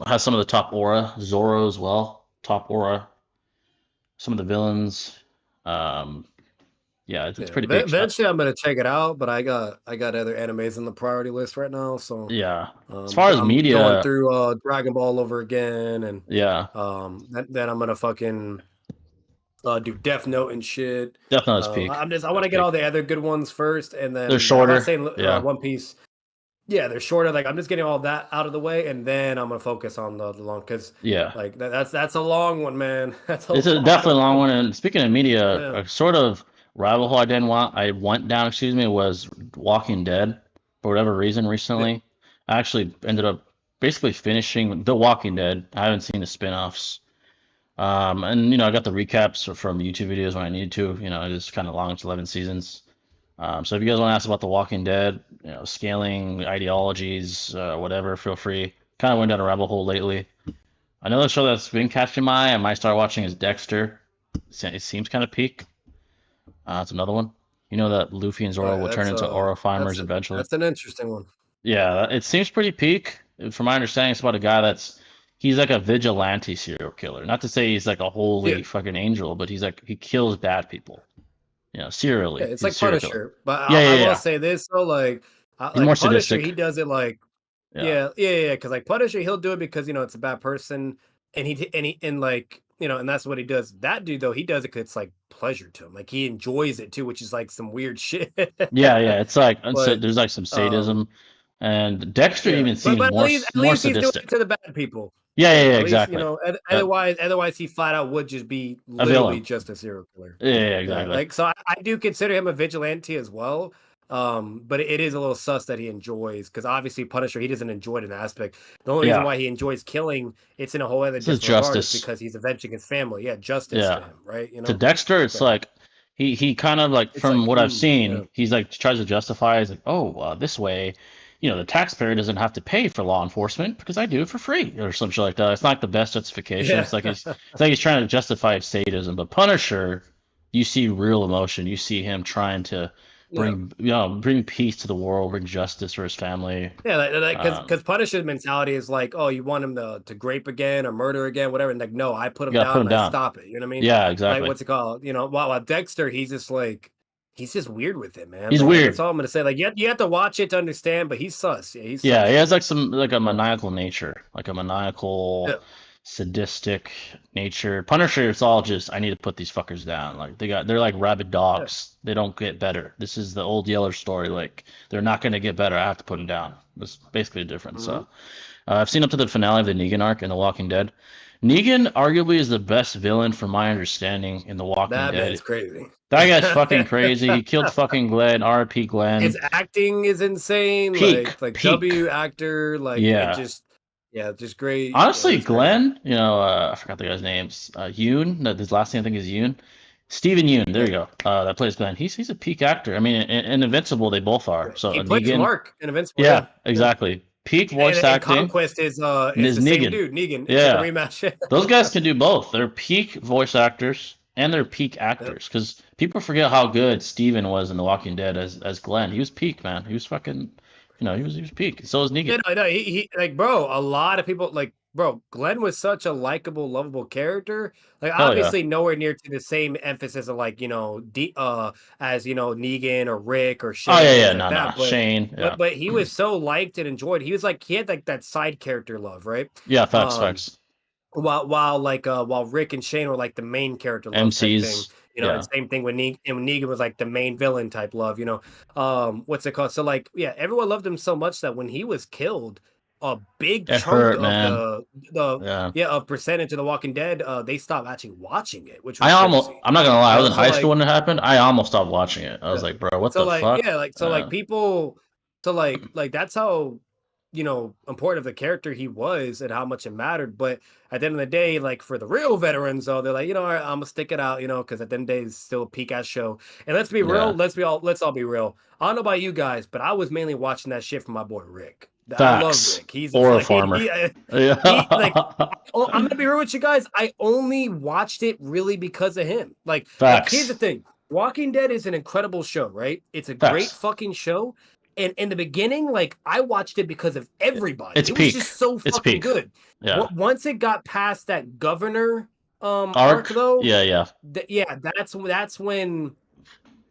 has some of the top aura. Zoro as well, top aura. Some of the villains. Yeah, it's Yeah, pretty big. eventually I'm gonna check it out, but I got other animes in the priority list right now, so Yeah. As far as I'm going media, through Dragon Ball over again, and yeah, then I'm gonna fucking do Death Note and shit. Death Note is peak. I want That's to get all peak. the other good ones first, and They're then I'm not shorter. saying Yeah. One Piece. Yeah, they're shorter. Like I'm just getting all that out of the way, and then I'm gonna focus on the long because Yeah. like that's a long one, man. That's a It's a long definitely a long one. one. And speaking of media, Yeah. a sort of rabbit hole I went down, excuse me, was Walking Dead for whatever reason Yeah. recently. I actually ended up basically finishing The Walking Dead. I haven't seen the spin-offs. And I got the recaps from YouTube videos when I needed to. It is kind of long. It's 11 seasons. So if you guys want to ask about The Walking Dead, scaling ideologies, whatever, feel free. Kind of went down a rabbit hole lately. Another show that's been catching my eye, I might start watching is Dexter. It seems kind of peak. It's another one. You know that Luffy and Oh Zoro yeah, will turn into Orofarmers eventually. that's an interesting one. Yeah, it seems pretty peak. From my understanding, it's about a guy he's like a vigilante serial killer. Not to say he's like a Yeah. holy fucking angel, but he kills bad people. Yeah, Serially. it's He's a like serial killer. Punisher, but Yeah, I yeah, will yeah. say this though, He's more like Punisher, he sadistic. does it like, Yeah. because like Punisher, he'll do it because it's a bad person, and like and that's what he does. That dude though, he does it because it's like pleasure to him, like he enjoys it too, which is like some weird shit. Yeah, yeah. It's like But there's like some um, sadism, and Dexter yeah, even seems but at more least he's doing it sadistic. to the bad people. Yeah, yeah, Yeah, yeah, at least exactly. Yep. otherwise he flat out would just be A literally villain. just a serial killer. Yeah, yeah, Yeah, exactly. like so I do consider him a vigilante as well. But it is a little sus that he enjoys because obviously Punisher he doesn't enjoy it in aspect. The only reason Yeah. why he enjoys killing it's in a whole other This is different regard is justice. because he's avenging his family. Yeah, justice to Yeah. him, right? To Dexter, it's So like he kind of like it's like, from what I've yeah, seen, he's like tries to justify. He's like, oh, this way, the taxpayer doesn't have to pay for law enforcement because I do it for free or some shit like that. It's not the best justification. yeah, It's like he's trying to justify sadism. But Punisher, you see real emotion. You see him trying to yeah. bring peace to the world, bring justice for his family. Yeah, like Um, because Punisher's mentality is like, oh, you want him to grape again or murder again, whatever. And like, no, I put you him gotta put down him and I down. stop it. You know what I mean? Yeah, Like, exactly. what's it called? While Dexter, he's just like, he's just weird with it, man. He's Like that's weird. all I'm gonna say. Like, you have to watch it to understand, but he's sus. Yeah, he's Yeah, sus, he has man. like a Yeah, maniacal nature, like a yeah, maniacal, sadistic nature. Punisher, it's all just I need to put these fuckers down. Like they're like rabid yeah. dogs. They don't get better. This is the old Yeller story. Like they're not gonna get better. I have to put them down. That's basically the difference. Mhm. So I've seen up to the finale of the Negan arc in The Walking Dead. Negan arguably is the best villain from my understanding in The Walking That man's Dead. crazy. That guy's fucking crazy. He killed fucking Glenn. R.I.P. His Glenn. acting is insane. Peak, Like peak. W actor, like it Yeah. just, yeah, just great. Yeah, Honestly, he's crazy. Glenn, I forgot the guy's names. Yoon, his last name I think is Yoon. Stephen Yoon, there Yeah. you go. That plays Glenn. He's a peak actor. I mean, in Invincible, they both are. So He plays Negan, Mark in Invincible. yeah, Yeah, yeah. exactly. Peak voice And acting Conquest is is the same Negan. dude, Negan. It's like a Yeah, rematch. those guys can do both. They're peak voice actors and they're peak Yep. actors. Because people forget how good Steven was in The Walking Dead as Glenn. He was peak, man. He was fucking, he was peak. So was Yeah, Negan. no, he like, bro. A lot of people like, bro. Glenn was such a likable, lovable character. Like, Hell yeah. obviously, nowhere near to the same emphasis of like as Negan or Rick or Oh Shane yeah, or yeah, things like no, no. that. Shane, yeah, But he was so liked and enjoyed. He was like he had like that side character love, right? yeah. Facts, Um, facts. while Rick and Shane were like the main character love type thing, MCs, and yeah. same thing when Negan was like the main villain type love, what's it called? So like, yeah, everyone loved him so much that when he was killed, a big It chunk hurt, of man. the Yeah. yeah of percentage of The Walking Dead, they stopped actually watching it, which was crazy. I'm not gonna lie, I was in So high school like, when it happened. I almost stopped watching it. I was yeah. like, bro, what So the like, fuck? yeah, people, so like that's how important of the character he was and how much it mattered. But at the end of the day, like for the real veterans, though, they're like, all right, I'm gonna stick it out, because at the end of the day, it's still a peak ass show. And let's be real, Yeah. let's all be real. I don't know about you guys, but I was mainly watching that shit for my boy Rick. I love Facts. Rick. He's Or a like farmer. he like Yeah. I'm gonna be real with you guys. I only watched it really because of him. Like here's the Facts. thing. Walking Dead is an incredible show, right? It's a great Facts. fucking show. And in the beginning, like I watched it because of everybody. It's It was peak. just so It's fucking peak. good. Yeah. Once it got past that governor arc Arc. though, Yeah, yeah. yeah, that's when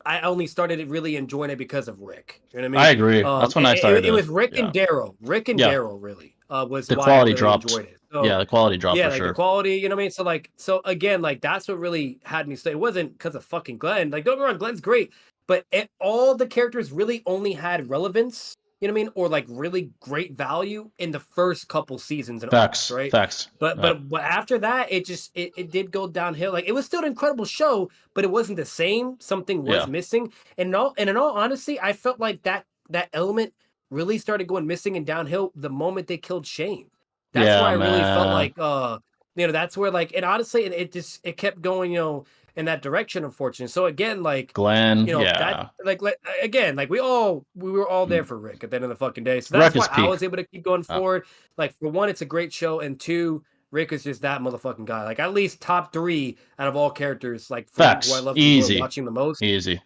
I only started really enjoying it because of Rick. You know what I I mean? agree. That's when I started It to. was Rick and Yeah. Daryl. Rick and Yeah. Daryl really was The why I quality really dropped. enjoyed it. So Yeah, the quality dropped yeah, for like the sure. quality, you know what I mean? So like, so again, like that's what really had me stay. It wasn't because of fucking Glenn. Like, don't get me wrong, Glenn's great, but all the characters really only had relevance, you know what I mean, or like really great value in the first couple seasons and arcs, Facts. right? Facts. But after that, it did go downhill. Like it was still an incredible show, but it wasn't the same. Something was Yeah. missing, and in all honesty, I felt like that element really started going missing and downhill the moment they killed Shane. That's where Yeah, I really felt man. like that's where like, and honestly it kept going, in that direction, unfortunately. So again, like, Glenn. that Yeah. like again, like we were all there Mm. for Rick at the end of the fucking day. So Wreck that's is why I peak. was able to keep going forward. Like for one, it's a great show, and two, Rick is just that motherfucking guy. Like at least top three out of all characters, like for who I Facts. love to enjoy Easy. watching the most. Easy.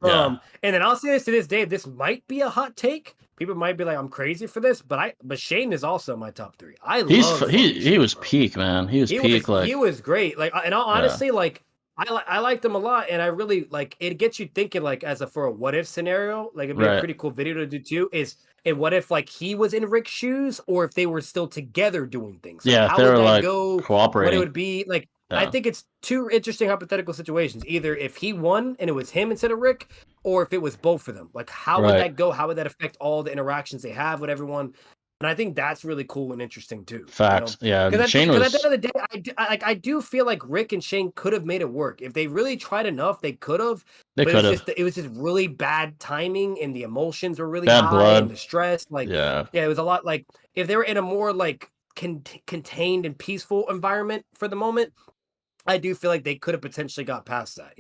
Yeah. And then I'll say this to this day, this might be a hot take. People might be like, I'm crazy for this, but Shane is also my top three. I love fucking He Shane, was bro. peak, man. He was peak. He Like, was great. Like, in all yeah. honesty, like I liked him a lot, and I really like it. Gets you thinking, like, for a what if scenario, like it'd be a Right. pretty cool video to do too. And what if like he was in Rick's shoes, or if they were still together doing things? Like, Yeah. If how they would were that like go? What it cooperating. would be like? I Yeah. think it's two interesting hypothetical situations. Either if he won and it was him instead of Rick, or if it was both of them. Like, how would Right. that go? How would that affect all the interactions they have with everyone? And I think that's really cool and interesting too. Facts. Yeah. Because Shane at the was. end of the day, I do feel like Rick and Shane could have made it work if they really tried enough. They could have. They But could have. it was just really bad timing, and the emotions were really Bad high, and blood. the stress. Like, Yeah. it was a lot. Like, if they were in a more like contained and peaceful environment for the moment, I do feel like they could have potentially got past that,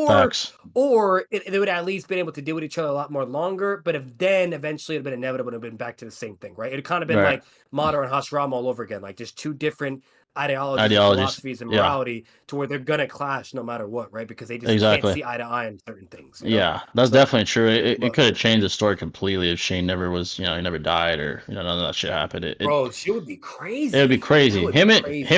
Facts. or they would at least been able to deal with each other a lot more longer. But if then eventually it'd been inevitable, it'd been back to the same thing, right? It'd kind of been Right. like Madara and Hashirama all over again, like just two different ideologies, philosophies, and Yeah. morality, to where they're gonna clash no matter what, right? Because they just Exactly. can't see eye to eye on certain things. Yeah, that's definitely true. It but- could have changed the story completely if Shane never was, he never died, or none of that shit happened. Bro, she would be crazy. It would be crazy. Him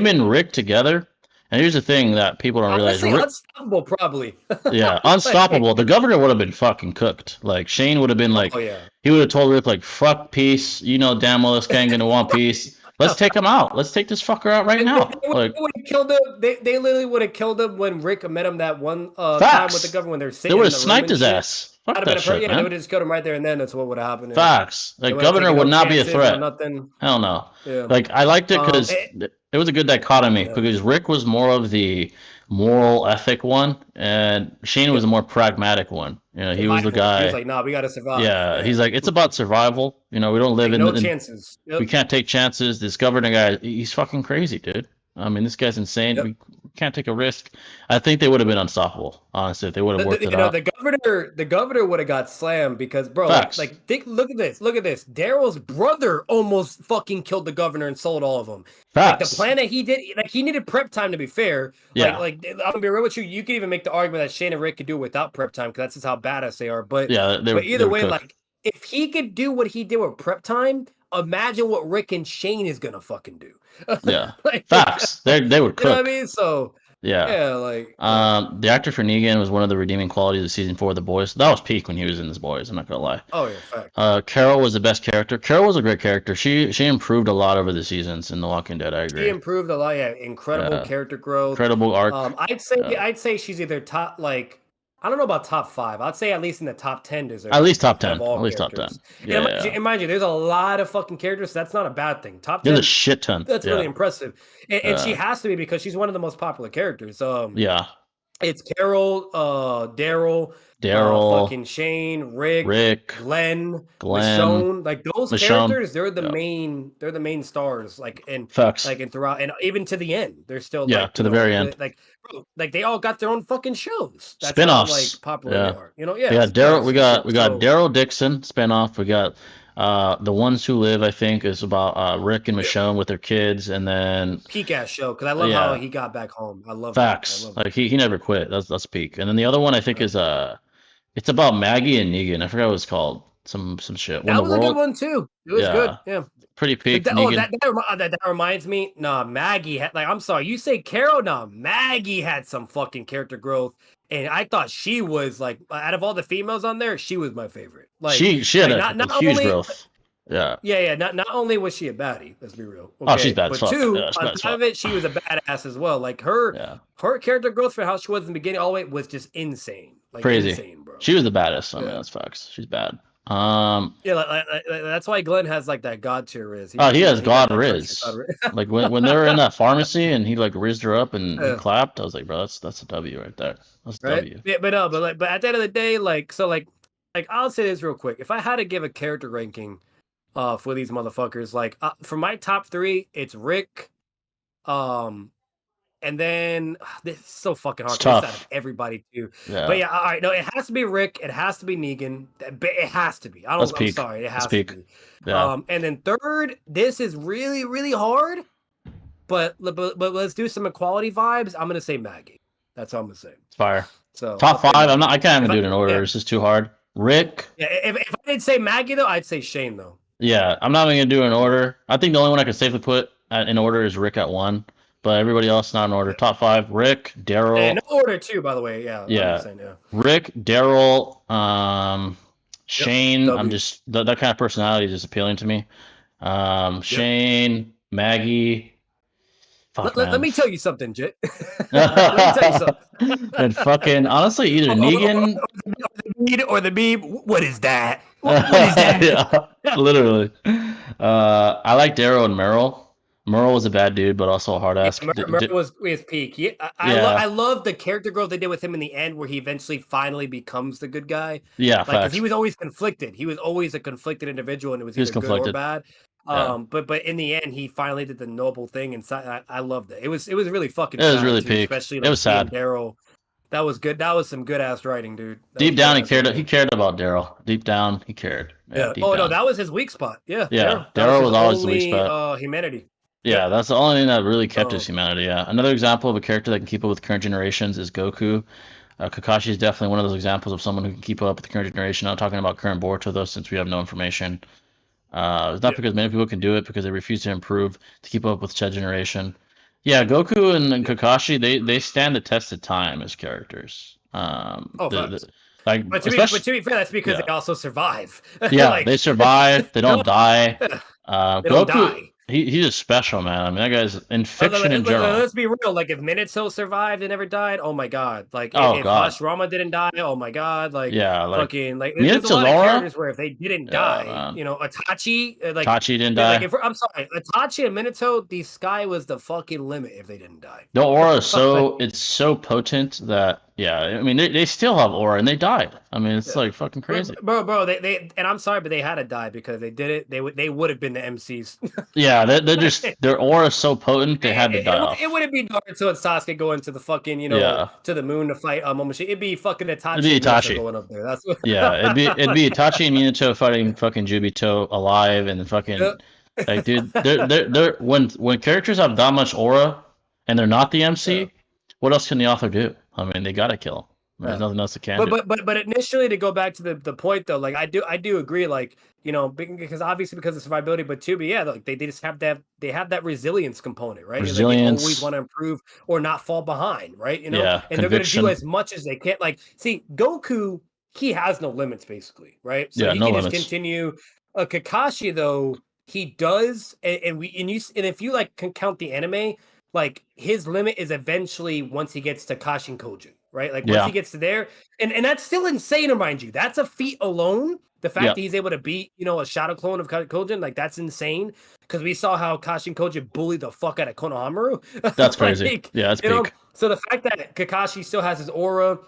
and Rick together. And here's the thing that people don't realize. Honestly, unstoppable, probably. Yeah, unstoppable. The governor would have been fucking cooked. Like, Shane would have been like, Oh yeah. he would have told Rick, like, fuck peace. You know damn well this guy ain't gonna want peace. Let's take him out. Let's take this fucker out right now. They Like, would have killed him. They literally would have killed him when Rick met him that one time Facts. with the governor when they're They sitting. would in have the sniped room his and shit. ass. Fuck That'd that have shit, been they man. would have just killed him right there and then. That's what would have happened. Facts. They Like, wouldn't have governor taken would no not be a chances, no threat. nothing. Hell no. Yeah. Like, I liked it because it was a good dichotomy, Yeah. because Rick was more of the moral ethic one, and Shane was a more pragmatic one. He was the guy. He was like, "Nah, we gotta survive." Yeah, he's like, it's about survival. We don't live Take in no chances. Yep. We can't take chances. This governor guy, he's fucking crazy, dude. I mean, this guy's insane. Yep. We can't take a risk. I think they would have been unstoppable, honestly, if they would have worked it out. The governor would have got slammed because, bro, Facts. look at this. Daryl's brother almost fucking killed the governor and sold all of them. Facts. Like, the plan that he did, like, he needed prep time, to be fair. Yeah. Like, I'm gonna be real with you. You can even make the argument that Shane and Rick could do it without prep time, because that's just how badass they are. But yeah, but either way, like, if he could do what he did with prep time, imagine what Rick and Shane is gonna fucking do. Yeah. Like, Facts. They would cook. You know what I mean? So yeah, like, the actor for Negan was one of the redeeming qualities of season 4 of The Boys. That was peak when he was in The Boys. I'm not gonna lie. oh yeah, fact. Carol was the best character. Carol was a great character. She improved a lot over the seasons in The Walking Dead. I agree. She improved a lot. Yeah, incredible character growth. Incredible arc. I'd say she's either top, like, I don't know about top 5. I'd say at least in the top 10 deserves. At least top 10. At least top 10. Yeah. And mind you, there's a lot of fucking characters. So that's not a bad thing. Top 10. There's a shit ton. That's really impressive. And she has to be, because she's one of the most popular characters. Yeah. It's Carol, Daryl, fucking Shane, Rick, Glenn, Michonne. Like, those characters, they're the main stars. Like, and Facts. like, and throughout, and even to the end, they're still to the very end. Like, bro, like, they all got their own fucking shows. That's Spin-offs. how, like, popular they are. Yeah. We got Daryl. We got Daryl Dixon spinoff. We got The Ones Who Live, I think, is about Rick and Michonne with their kids, and then peak ass show, because I love how he got back home. I love Facts. That. Like, he never quit. That's peak. And then the other one, I think, is it's about Maggie and Negan. I forgot what it's called. some shit. When That the was a good world, one too. It was good. yeah, Yeah. pretty peak. That, Negan. that reminds me. Nah, Maggie had like. I'm sorry, you say Carol. Nah, Maggie had some fucking character growth, and I thought she was like out of all the females on there, she was my favorite. She had Like a not huge only growth. Yeah. yeah. Not only was she a baddie. Let's be real. Oh, she's Okay, bad as but fuck. two Yeah, she's on bad as top fuck. of it, she was a badass as well. Like her Yeah. character growth for how she was in the beginning all the way was just insane. Like Crazy. insane, bro. She was the baddest. I mean, Yeah. that's facts. She's bad. Yeah, that's why Glenn has like that god tier Riz. Oh, he has He got God that country Riz. god Riz. Like when they were in that pharmacy and he like rizzed her up and he Yeah. clapped, I was like, bro, that's a W right there. That's a Right? W. Yeah, but no, but at the end of the day, like I'll say this real quick. If I had to give a character ranking for these motherfuckers, like for my top 3, it's Rick, and then this is so fucking hard It's because it's out tough. of everybody too. Yeah. But yeah, all right, no, it has to be Rick, it has to be Negan. It has to be. That's I'm peak. sorry, it That's has to peak. be. Yeah. And then third, this is really, really hard. But let's do some equality vibes. I'm gonna say Maggie. That's all I'm gonna say. It's fire. So Top I'll say 5. Maggie. I can't even do it in order. Yeah. It's just too hard. Rick. Yeah, if I didn't say Maggie though, I'd say Shane though. Yeah, I'm not even gonna do it in order. I think the only one I could safely put in order is Rick at 1, but everybody else not in order. Top 5: Rick, Daryl. And no order too, by the way. Yeah. Yeah. Saying, yeah. Rick, Daryl, Shane. W. I'm just that kind of personality is just appealing to me. Shane, Maggie. Fuck, let me tell you something, Jit. Let me tell you something. And fucking honestly, either Negan or the Beeb. What is that? What is that? Yeah, literally. I like Daryl and Merrill. Merle was a bad dude, but also a hard ass. Merle was his peak. Yeah, I love the character growth they did with him in the end, where he eventually finally becomes the good guy. Yeah, like because he was always conflicted. He was always a conflicted individual, and it was either good or bad. Yeah. But in the end, he finally did the noble thing, and I loved it. It was really fucking. It was really too, peak. especially it was sad. Daryl. That was good. That was some good ass writing, dude. Deep down, he cared. He cared about Daryl. Deep down, he cared. Yeah. Oh no, that was his weak spot. Yeah. Yeah. Daryl was always the weak spot. Humanity. Yeah, that's the only thing that really kept his humanity. Yeah. Another example of a character that can keep up with current generations is Goku. Kakashi is definitely one of those examples of someone who can keep up with the current generation. I'm talking about current Boruto though, since we have no information. It's not because many people can do it, because they refuse to improve to keep up with said generation. Yeah, Goku and Kakashi, they stand the test of time as characters. But to be fair, that's because they also survive. Yeah, they survive. They don't die. They Goku, don't die. He's just special, man. I mean, that guy's in fiction in general. Let's be real. Like, if Minato survived and never died, oh my god. Like, if Hashirama didn't die, oh my god. Like, fucking like. There's a lot of characters where if they didn't die, you know, Itachi, Itachi didn't die. Like, I'm sorry, Itachi and Minato, the sky was the fucking limit if they didn't die. The aura is it's so potent that. Yeah, I mean they still have aura and they died. I mean it's like fucking crazy, bro. They and I'm sorry, but they had to die because they did it. They would have been the MCs. Yeah, they're just their aura is so potent they had to die off. It wouldn't be Naruto and Sasuke going to the fucking to the moon to fight Momoshi. It'd be fucking Itachi. It'd be Itachi going up there. That's what... yeah. It'd be Itachi and Minato fighting fucking Jubito alive and fucking like dude. They're when characters have that much aura and they're not the MC, what else can the author do? I mean, they gotta kill him. There's nothing else they can do. But initially, to go back to the point though, like I do agree, like because obviously because of survivability, but like they just have that resilience component, right? Resilience. They always want to improve or not fall behind, right? And conviction. they're gonna do as much as they can. Like, see, Goku, he has no limits basically, right? So he can just continue. Kakashi though, he does, and if you like can count the anime. Like his limit is eventually once he gets to Kashin Kojin, right? Like once he gets to there, and that's still insane to mind you. That's a feat alone. The fact that he's able to beat, a shadow clone of Kojin, like that's insane. Because we saw how Kashin Kojin bullied the fuck out of Konohamaru. That's crazy. Yeah, that's big. So the fact that Kakashi still has his aura,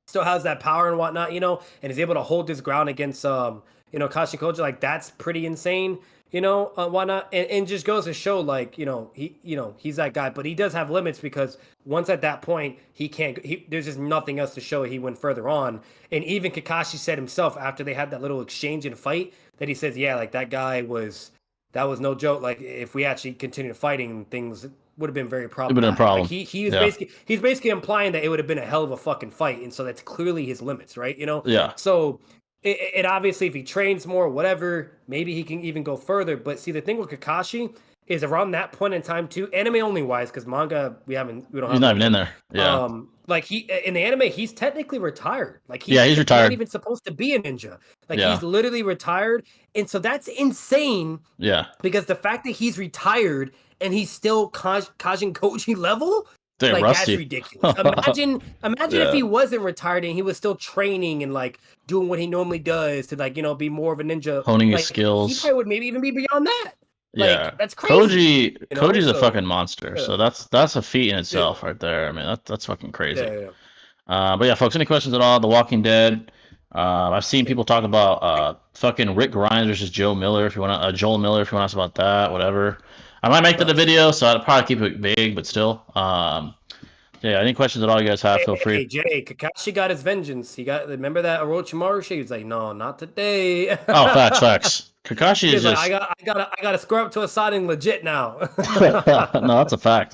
still has that power and whatnot, and is able to hold his ground against Kashin Kojin, like that's pretty insane. Why not? And just goes to show, like, he's that guy, but he does have limits because once at that point, he can't, there's just nothing else to show he went further on. And even Kakashi said himself after they had that little exchange and fight that he says, yeah, like that was no joke. Like if we actually continued fighting, things would have been very problematic. It would have been a problem. Like he's basically implying that it would have been a hell of a fucking fight. And so that's clearly his limits, right? Yeah. So it obviously, if he trains more, whatever, maybe he can even go further. But see, the thing with Kakashi is around that point in time too, anime only wise, because manga we don't He's have not much even in of. there. Yeah. Like he in the anime, he's technically retired. Like Yeah, he's not retired. even supposed to be a ninja. Like Yeah. he's literally retired, and so that's insane. Yeah. Because the fact that he's retired and he's still Kajin Koji level, They're like rusty. that's ridiculous. Imagine if he Yeah. wasn't retired and he was still training and like doing what he normally does to like, you know, be more of a ninja. Honing his Like he skills. probably would maybe even be beyond that. Yeah. Like that's crazy. Koji's a So, fucking monster. yeah. So that's a feat in itself right there. I mean, that's fucking crazy. Yeah. But yeah, folks, any questions at all? The Walking Dead. I've seen people talk about fucking Rick Grimes versus Joe Miller. If you want Joel Miller, if you want to ask about that, whatever. I might make that a video, so I'd probably keep it vague, but still. Yeah, any questions at all you guys have, feel free. Hey, Jay, Kakashi got his vengeance. Remember that Orochimaru shit? He's like, no, not today. Oh, facts. Kakashi is just. Like, I gotta square up to a signing legit now. No, that's a fact.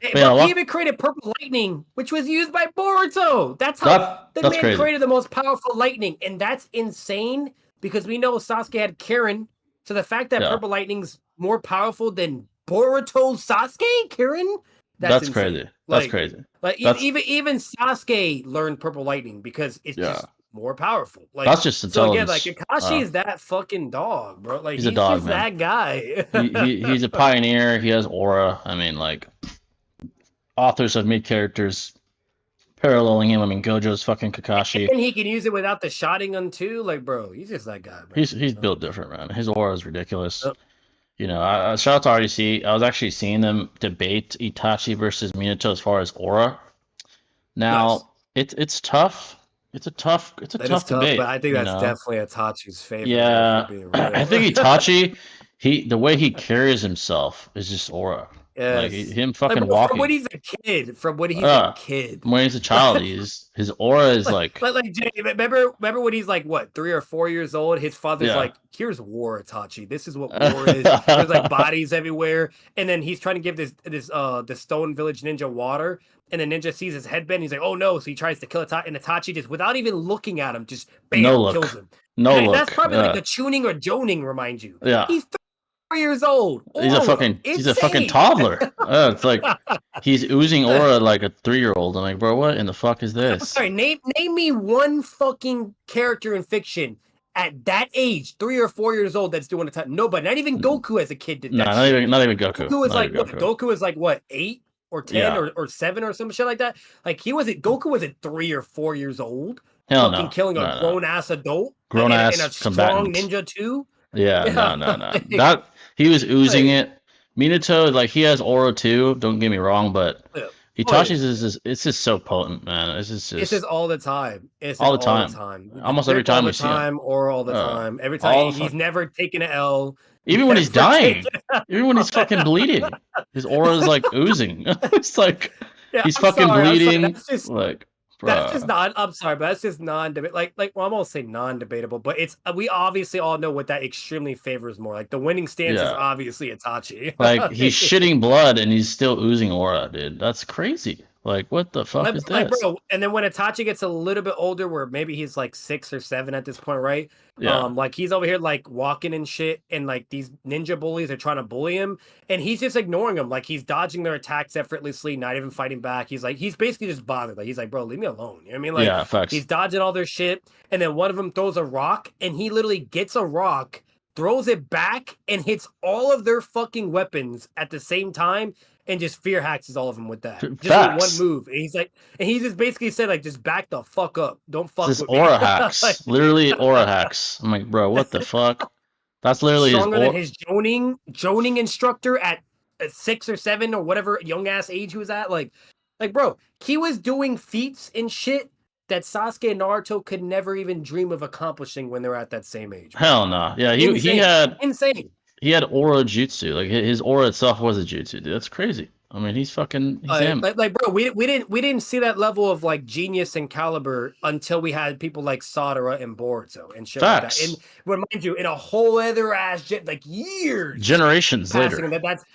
He even created Purple Lightning, which was used by Boruto. That's how the man crazy. created the most powerful lightning, and that's insane because we know Sasuke had Kirin. So the fact that Purple Lightning's more powerful than Boruto's Sasuke, Kirin, that's crazy. That's crazy. Like even Sasuke learned Purple Lightning because it's just more powerful. Like that's just intelligence. So again, like Kakashi is that fucking dog, bro. Like he's a dog, just man. That guy. He's a pioneer. He has aura. I mean, like authors have made characters paralleling him. I mean, Gojo's fucking Kakashi. And he can use it without the Sharingan too. Like, bro, he's just that guy, bro. He's built different, man. His aura is ridiculous. Yep. You know, shout out to RDC. I was actually seeing them debate Itachi versus Minato as far as aura. Now, it's tough. It's a tough debate. But I think that's definitely Itachi's favorite. Yeah, I think Itachi, the way he carries himself is just aura. Yes. Like him fucking walking. From when he's a kid. From when he's a child, his aura is like Jay, remember when he's like what 3 or 4 years old? His father's like, "Here's war, Itachi. This is what war is." There's like bodies everywhere, and then he's trying to give the Stone Village ninja water, and the ninja sees his headband. He's like, "Oh no!" So he tries to kill Itachi, and Itachi just without even looking at him, just bam, kills him. That's probably like the tuning or joning, remind you. Yeah. He's 3 years old. He's a fucking toddler. It's like he's oozing aura like a 3-year-old. I'm like, bro, what in the fuck is this? I'm sorry, name me one fucking character in fiction at that age, 3 or 4 years old, that's doing a time. Nobody, not even Goku as a kid did that. Not even Goku. Goku is like what 8 or 10 or 7 or some shit like that. Like Goku was at 3 or 4 years old. Hell fucking killing a grown ass adult, and a strong ninja too. Yeah, no. That he was oozing it. Minato, like he has aura too. Don't get me wrong, but Itachi's is it's just so potent, man. It's just all the time. All the time. Almost every time we see him. Or all the time. Every time he's never taken an L. Even when he's dying, even when he's fucking bleeding, his aura is like oozing. It's like he's fucking bleeding. That's just like. That's just I'm sorry, but that's just non-debate. Well, I'm gonna say non-debatable, but it's we obviously all know what that extremely favors more. Like the winning stance is obviously Itachi. Like he's shitting blood and he's still oozing aura, dude. That's crazy. Like what the fuck is this? Bro, and then when Itachi gets a little bit older, where maybe he's like 6 or 7 at this point, right? Yeah. Like he's over here like walking and shit, and like these ninja bullies are trying to bully him, and he's just ignoring them. Like he's dodging their attacks effortlessly, not even fighting back. He's basically just bothered. Like he's like, bro, leave me alone. You know what I mean? Like facts. He's dodging all their shit, and then one of them throws a rock, and he literally gets a rock, throws it back, and hits all of their fucking weapons at the same time. And just fear hacks all of them with that. Just with one move. And he just basically said, like, just back the fuck up. Don't fuck with me. Aura hacks. Literally aura hacks. I'm like, bro, what the fuck? That's literally stronger than his joning instructor at 6 or 7 or whatever young ass age he was at. Like, bro, he was doing feats and shit that Sasuke and Naruto could never even dream of accomplishing when they were at that same age. Hell no. Yeah, he had insane. He had aura jutsu. Like his aura itself was a jutsu, dude. That's crazy. I mean, he's him. Like, bro, we didn't see that level of like genius and caliber until we had people like Sadara and Boruto and shit like that. And remind you, in a whole other years, generations later.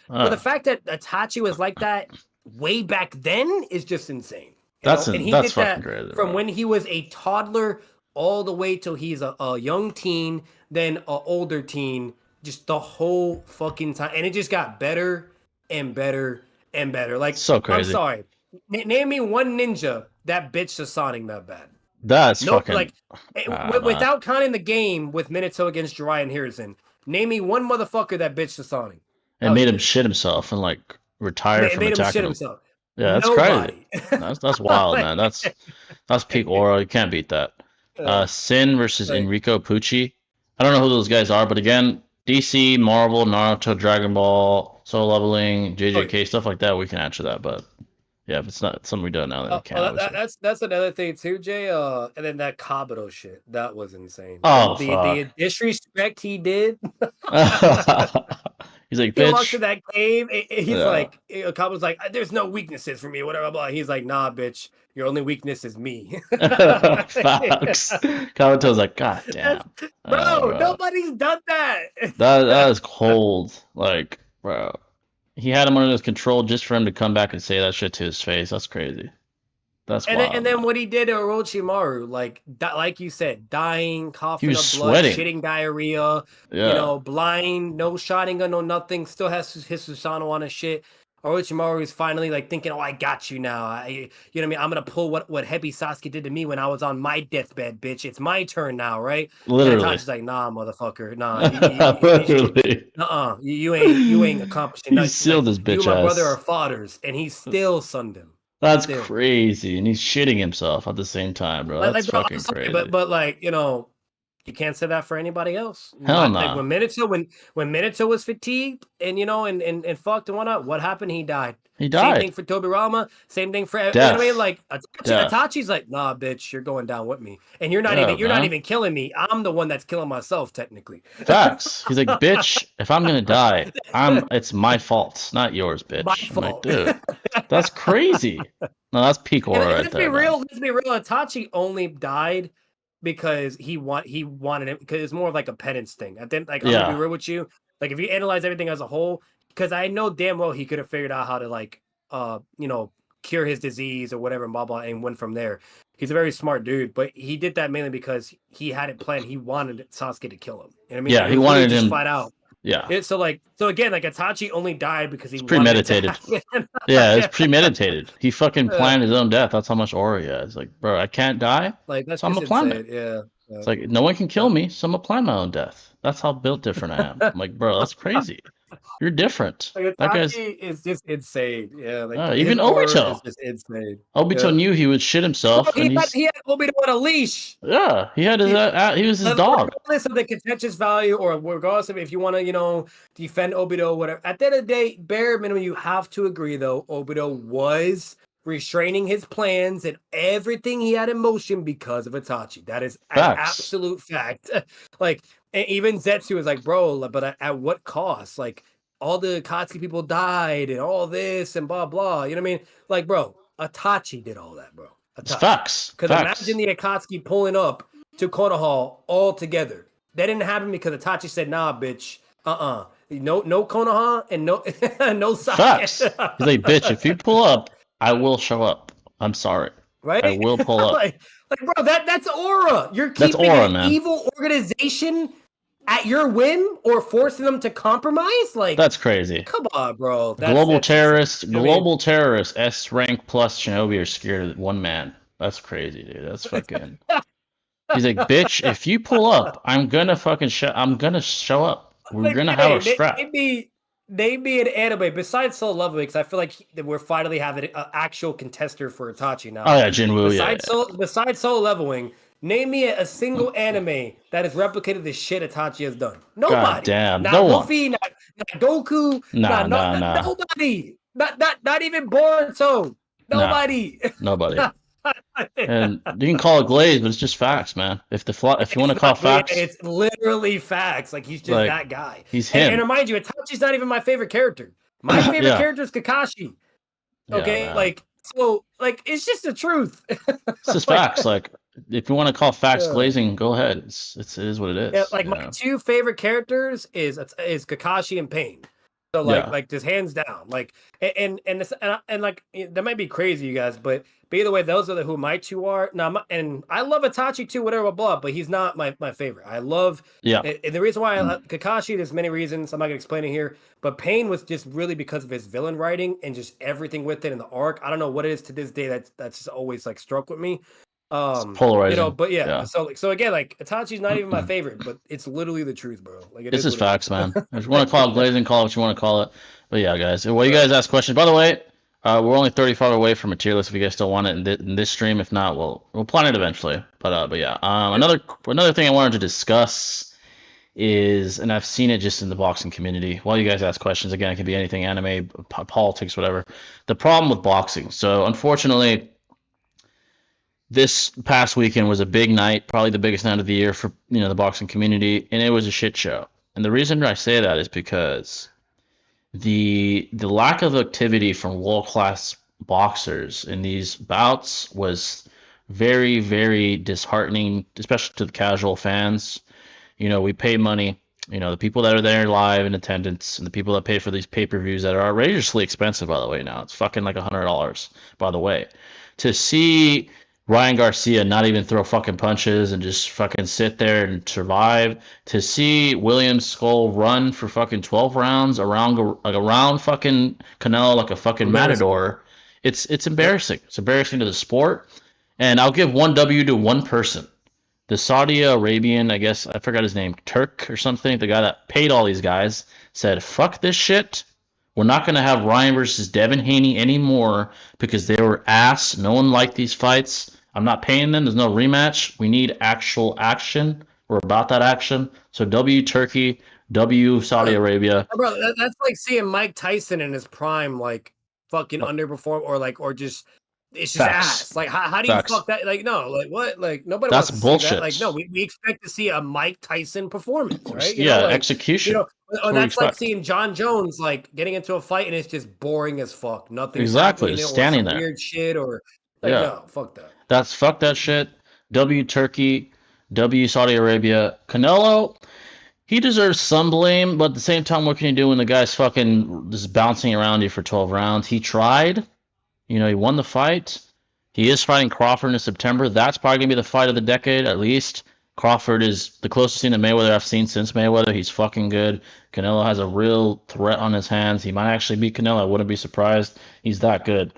But the fact that Itachi was like that way back then is just insane. That's fucking crazy. From when he was a toddler all the way till he's a young teen, then a older teen, just the whole fucking time, and it just got better and better and better. Like, So I'm crazy. sorry, name me one ninja that bitched the Sonic that bad. That's Nope, fucking. like without counting the game with Minato against Jiraiya and Hiruzen, name me one motherfucker that bitched the Sonic. It made him shit himself and like retire from Made him shit attacking him. himself. Yeah, that's crazy. Nobody. That's wild, man. That's peak aura. You can't beat that. Sin versus like, Enrico Pucci. I don't know who those guys are, but again, DC, Marvel, Naruto, Dragon Ball, Soul Leveling, JJK, stuff like that. We can answer that, but yeah, if it's not something we don't know, then we can't. that's another thing too, Jay. And then that Kabuto shit, that was insane. Oh, the disrespect he did. He's like, he bitch. walks to that cave. He's like, Kabuto's like, there's no weaknesses for me, whatever. Blah. He's like, nah, bitch, your only weakness is me. Facts. Kabuto's like, god damn, bro, nobody's done that. That is cold. Like, bro, he had him under his control just for him to come back and say that shit to his face. That's crazy. That's wild. And then what he did to Orochimaru, like you said, dying, coughing up blood, sweating. shitting diarrhea, blind, no Sharingan, no nothing, still has his Susanoo on his shit. Orochimaru is finally like thinking, oh, I got you now. You know what I mean? I'm gonna pull what Hebi Sasuke did to me when I was on my deathbed, bitch. It's my turn now, right? Literally. And Itachi's like, nah, motherfucker, nah. You ain't accomplishing nothing. He sealed his bitch You and my ass. brother are fathers, and he still sunned him. That's crazy, and he's shitting himself at the same time, bro. That's fucking crazy. But like, you know, you can't say that for anybody else. Hell no. Like when Minato was fatigued and and fucked and whatnot, what happened? He died. He died. Same thing for Tobirama. Same thing for anyway. Like Itachi's like, nah, bitch, you're going down with me, and you're not even killing me. I'm the one that's killing myself technically. Facts. He's like, bitch, if I'm gonna die, it's my fault, not yours, bitch. My fault. I'm like, dude, that's crazy. No, that's peak aura right there. Let's be real. Itachi only died because he wanted it, because it's more of like a penance thing. I think, like, I'm gonna be real with you. Like, if you analyze everything as a whole, because I know damn well he could have figured out how to like cure his disease or whatever and blah blah and went from there. He's a very smart dude, but he did that mainly because he had it planned. He wanted Sasuke to kill him. You know what I mean? Yeah, he wanted him to fight out. Yeah. So again, like Itachi only died because he premeditated. Yeah, it's premeditated. He fucking planned his own death. That's how much aura he has. Like, bro, I can't die. Like, that's so I'm gonna plan it. Yeah. It's like no one can kill me, so I'm gonna plan my own death. That's how built different I am. I'm like, bro, that's crazy. You're different. Like, that guy's is just insane. Yeah, like even Obito is just insane. Obito knew he would shit himself. He had Obito on a leash. Yeah, he had his he was his dog. Regardless of the contentious value, or regardless of if you want to, defend Obito, whatever. At the end of the day, bare minimum, you have to agree though, Obito was restraining his plans and everything he had in motion because of Itachi. That is an absolute fact. Like, and even Zetsu was like, bro, but at what cost? Like, all the Akatsuki people died and all this and blah blah. You know what I mean? Like, bro, Itachi did all that, bro. It's facts. Because imagine the Akatsuki pulling up to Konoha all together. That didn't happen because Itachi said, nah, bitch. No Konoha and no no Sasuke. Facts. He's like, bitch, if you pull up, I will show up. I'm sorry. Right? I will pull up. like, bro, that's aura. You're keeping an evil organization at your whim or forcing them to compromise? Like, that's crazy. Come on, bro. Global terrorists, S rank plus Shinobi are scared of one man. That's crazy, dude. That's fucking. He's like, bitch, if you pull up, I'm gonna fucking I'm gonna show up. We're gonna have a scrap. Name me an anime besides Soul Leveling, because I feel like we're finally having an actual contester for Itachi now. Oh yeah, Jinwoo. Besides Soul Leveling, name me a single anime that has replicated the shit Itachi has done. Nobody. God damn. Not no Luffy, one. not Goku. Nobody. Not even Boruto. Nobody. Nobody. And you can call it glaze, but it's just facts, man. If you want to call facts, it's literally facts. Like, he's just that guy. He's him. And remind you, Itachi's not even my favorite character. My favorite character is Kakashi. Okay, it's just the truth. It's just facts. Like, if you want to call facts glazing, go ahead. It is what it is. Yeah, my two favorite characters is Kakashi and Pain. So like just hands down, like and like that might be crazy, you guys, but But either way, those are who my two are. Now, and I love Itachi too, whatever, blah, but he's not my favorite. I love, Yeah. and the reason why Kakashi, there's many reasons. I'm not gonna explain it here, but Pain was just really because of his villain writing and just everything with it in the arc. I don't know what it is to this day that's just always like struck with me. It's polarizing. But yeah. So again, like Itachi's not even my favorite, but it's literally the truth, bro. Like this is facts, man. If you want to call it glazing, call it what you want to call it. But yeah, guys. Well, you guys ask questions. By the way, we're only 35 away from a tier list. If you guys still want it in this stream, if not, we'll plan it eventually. But yeah. Another thing I wanted to discuss is, and I've seen it just in the boxing community. While you guys ask questions, again, it can be anything, anime, politics, whatever. The problem with boxing. So unfortunately, this past weekend was a big night, probably the biggest night of the year for the boxing community, and it was a shit show. And the reason I say that is because the lack of activity from world-class boxers in these bouts was very, very disheartening, especially to the casual fans. We pay money. The people that are there live in attendance and the people that pay for these pay-per-views that are outrageously expensive, by the way, now. It's fucking like $100, by the way. To see Ryan Garcia not even throw fucking punches and just fucking sit there and survive. To see William Skull run for fucking 12 rounds around fucking Canelo like a fucking matador. It's embarrassing. It's embarrassing to the sport. And I'll give one W to one person. The Saudi Arabian, I guess, I forgot his name, Turk or something, the guy that paid all these guys, said, fuck this shit. We're not going to have Ryan versus Devin Haney anymore because they were ass. No one liked these fights. I'm not paying them. There's no rematch. We need actual action. We're about that action. So W Turkey, W Saudi Arabia. Bro, that's like seeing Mike Tyson in his prime, like fucking underperform or just it's just ass. Like how do you fuck that? Like no, like what? Like nobody that's wants to bullshit. See that. Like no, we expect to see a Mike Tyson performance, right? Execution. That's like seeing John Jones like getting into a fight and it's just boring as fuck. Nothing exactly just standing there, weird shit or no, fuck that. Fuck that shit. W Turkey, W Saudi Arabia. Canelo, he deserves some blame, but at the same time, what can you do when the guy's fucking just bouncing around you for 12 rounds? He tried. He won the fight. He is fighting Crawford in September. That's probably going to be the fight of the decade, at least. Crawford is the closest thing to Mayweather I've seen since Mayweather. He's fucking good. Canelo has a real threat on his hands. He might actually beat Canelo. I wouldn't be surprised. He's that good.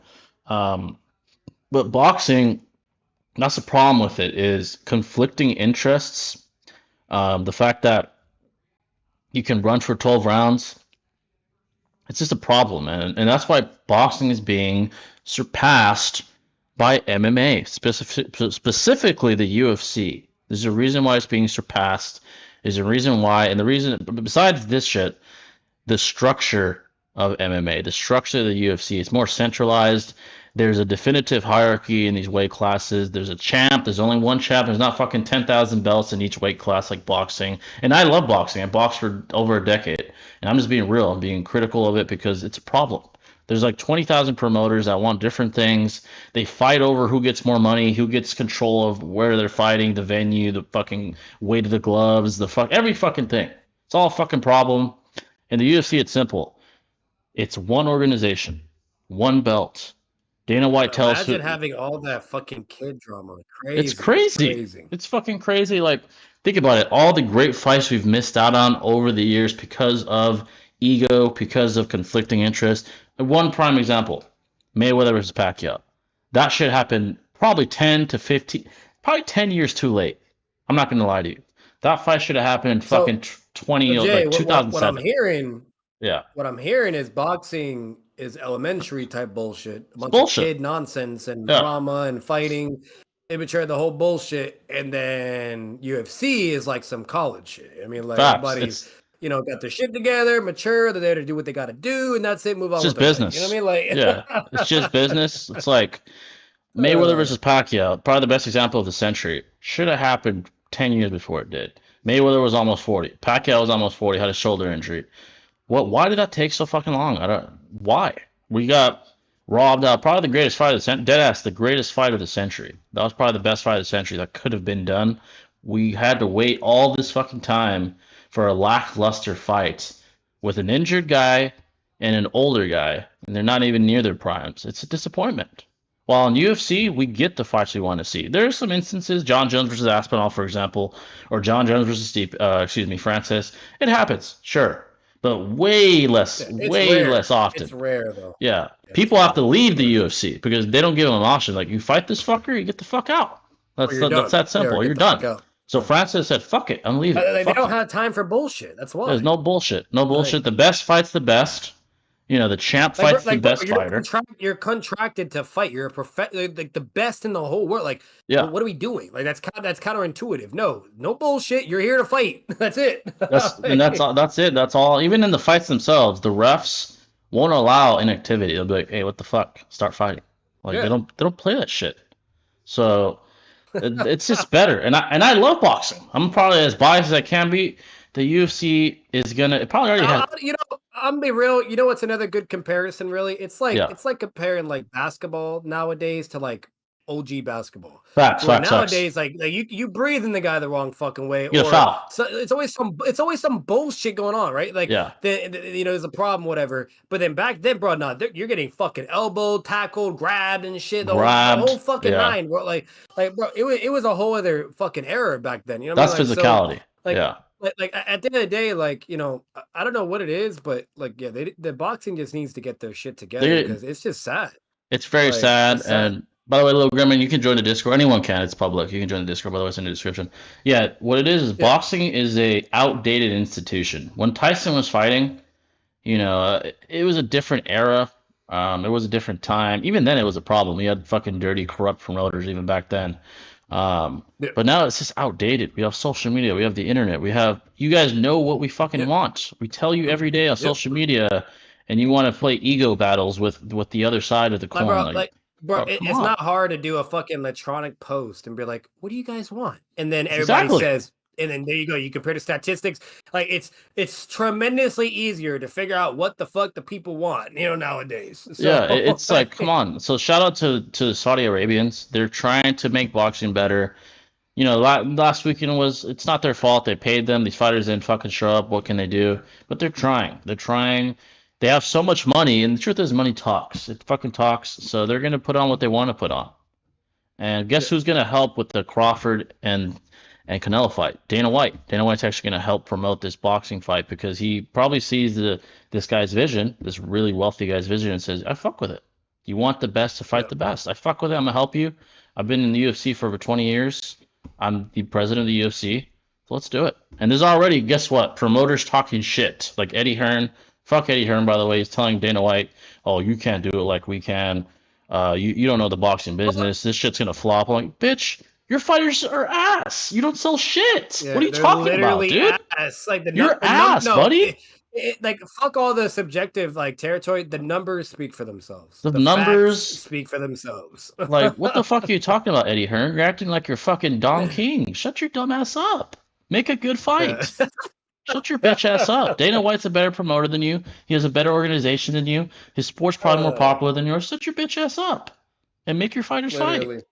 But boxing, that's the problem with it, is conflicting interests. The fact that you can run for 12 rounds, it's just a problem, man. And that's why boxing is being surpassed by MMA, specifically the UFC. There's a reason why it's being surpassed. There's a reason why, and the reason, besides this shit, the structure of MMA, the structure of the UFC, it's more centralized. There's a definitive hierarchy in these weight classes. There's a champ. There's only one champ. There's not fucking 10,000 belts in each weight class like boxing. And I love boxing. I boxed for over a decade. And I'm just being real. I'm being critical of it because it's a problem. There's like 20,000 promoters that want different things. They fight over who gets more money, who gets control of where they're fighting, the venue, the fucking weight of the gloves, every fucking thing. It's all a fucking problem. In the UFC, it's simple. It's one organization, one belt. Dana White tells us. Imagine having all that fucking kid drama. Crazy. It's crazy. It's fucking crazy. Like, think about it. All the great fights we've missed out on over the years because of ego, because of conflicting interests. One prime example, Mayweather versus Pacquiao. That shit happened probably 10 to 15, probably 10 years too late. I'm not going to lie to you. That fight should have happened in fucking 2007. What I'm hearing is boxing is elementary type bullshit. A bunch of kid nonsense and drama and fighting, immature, the whole bullshit. And then UFC is like some college shit. I mean, like everybody's, got their shit together, mature, they're there to do what they got to do, and that's it, move on. It's just business. You know what I mean? Like, it's just business. It's like Mayweather versus Pacquiao, probably the best example of the century. Should have happened 10 years before it did. Mayweather was almost 40. Pacquiao was almost 40, had a shoulder injury. Why did that take so fucking long? Why? We got robbed out. Probably the greatest fight of the century. Deadass, the greatest fight of the century. That was probably the best fight of the century that could have been done. We had to wait all this fucking time for a lackluster fight with an injured guy and an older guy, and they're not even near their primes. It's a disappointment. While in UFC, we get the fights we want to see. There are some instances, John Jones versus Aspinall, for example, or John Jones versus Francis. It happens, sure, but Yeah, way less It's often. rare though. Yeah, Yeah, it's people have to rare. It's leave the rare. UFC because they don't give them an option. Like, you fight this fucker, you get the fuck out. Or you're That's done. that Yeah, or simple. You're get the fuck done. out. So Francis said, "Fuck it, I'm leaving. Like, they Fuck don't you." have time for bullshit. That's There's why. no bullshit. No bullshit. Like, The best fights the best. The champ fights the bro, best fighter. you're contracted to fight. You're like the best in the whole world. Like, Yeah. what are we doing? Like, that's counterintuitive. No bullshit. You're here to fight. That's it. That's all. That's it. That's all. Even in the fights themselves, the refs won't allow inactivity. They'll be like, "Hey, what the fuck? Start fighting." Like, Yeah. they don't play that shit. So it's just better. And I love boxing. I'm probably as biased as I can be. The UFC is gonna. It probably already has. I'm gonna be real. You know what's another good comparison? Really, it's like Yeah. comparing like basketball nowadays to like OG basketball. Facts. Where Facts. nowadays, like you breathing the guy the wrong fucking way, You get a or foul. so it's always some bullshit going on, right? Like, Yeah. there's a problem, whatever. But then back then, bro, no, you're getting fucking elbowed, tackled, grabbed, and shit. The whole fucking Yeah. nine, bro. Like, bro, it was a whole other fucking era back then. You know That's what I mean? physicality. Like, Yeah. like at the end of the day, like, I don't know what it is, but like, yeah, the boxing just needs to get their shit together because it's just sad. It's very Like, sad. it's sad. And by the way, Little Grimmin, you can join the Discord. Anyone can. It's public. You can join the Discord. By the way, it's in the description. Yeah, what it is boxing is a outdated institution. When Tyson was fighting, it was a different era. It was a different time. Even then, it was a problem. We had fucking dirty, corrupt promoters even back then. But now it's just outdated. We have social media. We have the internet. You guys know what we fucking want. We tell you every day on social media, and you want to play ego battles with the other side of the coin. Bro, it's not hard to do a fucking electronic post and be like, "What do you guys want?" And then everybody says, and then there you go. You compare the statistics. Like, it's tremendously easier to figure out what the fuck the people want, nowadays. So, yeah, it's like, come on. So shout out to Saudi Arabians. They're trying to make boxing better. Last weekend it's not their fault. They paid them. These fighters didn't fucking show up. What can they do? But they're trying. They're trying. They have so much money, and the truth is, money talks. It fucking talks. So they're gonna put on what they want to put on. And guess who's gonna help with the Crawford and Canelo fight? Dana White. Dana White's actually gonna help promote this boxing fight because he probably sees this guy's vision, this really wealthy guy's vision, and says, "I fuck with it. You want the best to fight the best. I fuck with it. I'm gonna help you. I've been in the UFC for over 20 years. I'm the president of the UFC. So let's do it." And there's already, guess what? Promoters talking shit. Like Eddie Hearn. Fuck Eddie Hearn, by the way. He's telling Dana White, "Oh, you can't do it like we can. You don't know the boxing business. This shit's gonna flop." I'm like, bitch, your fighters are ass. You don't sell shit. Yeah, what are you talking about, dude? Ass. Like You're ass, buddy. Like, fuck all the subjective like territory. The numbers speak for themselves. The numbers speak for themselves. Like, what the fuck are you talking about, Eddie Hearn? You're acting like you're fucking Don King. Shut your dumb ass up. Make a good fight. Shut your bitch ass up. Dana White's a better promoter than you. He has a better organization than you. His sport's probably more popular than yours. Shut your bitch ass up and make your fighters fight. What the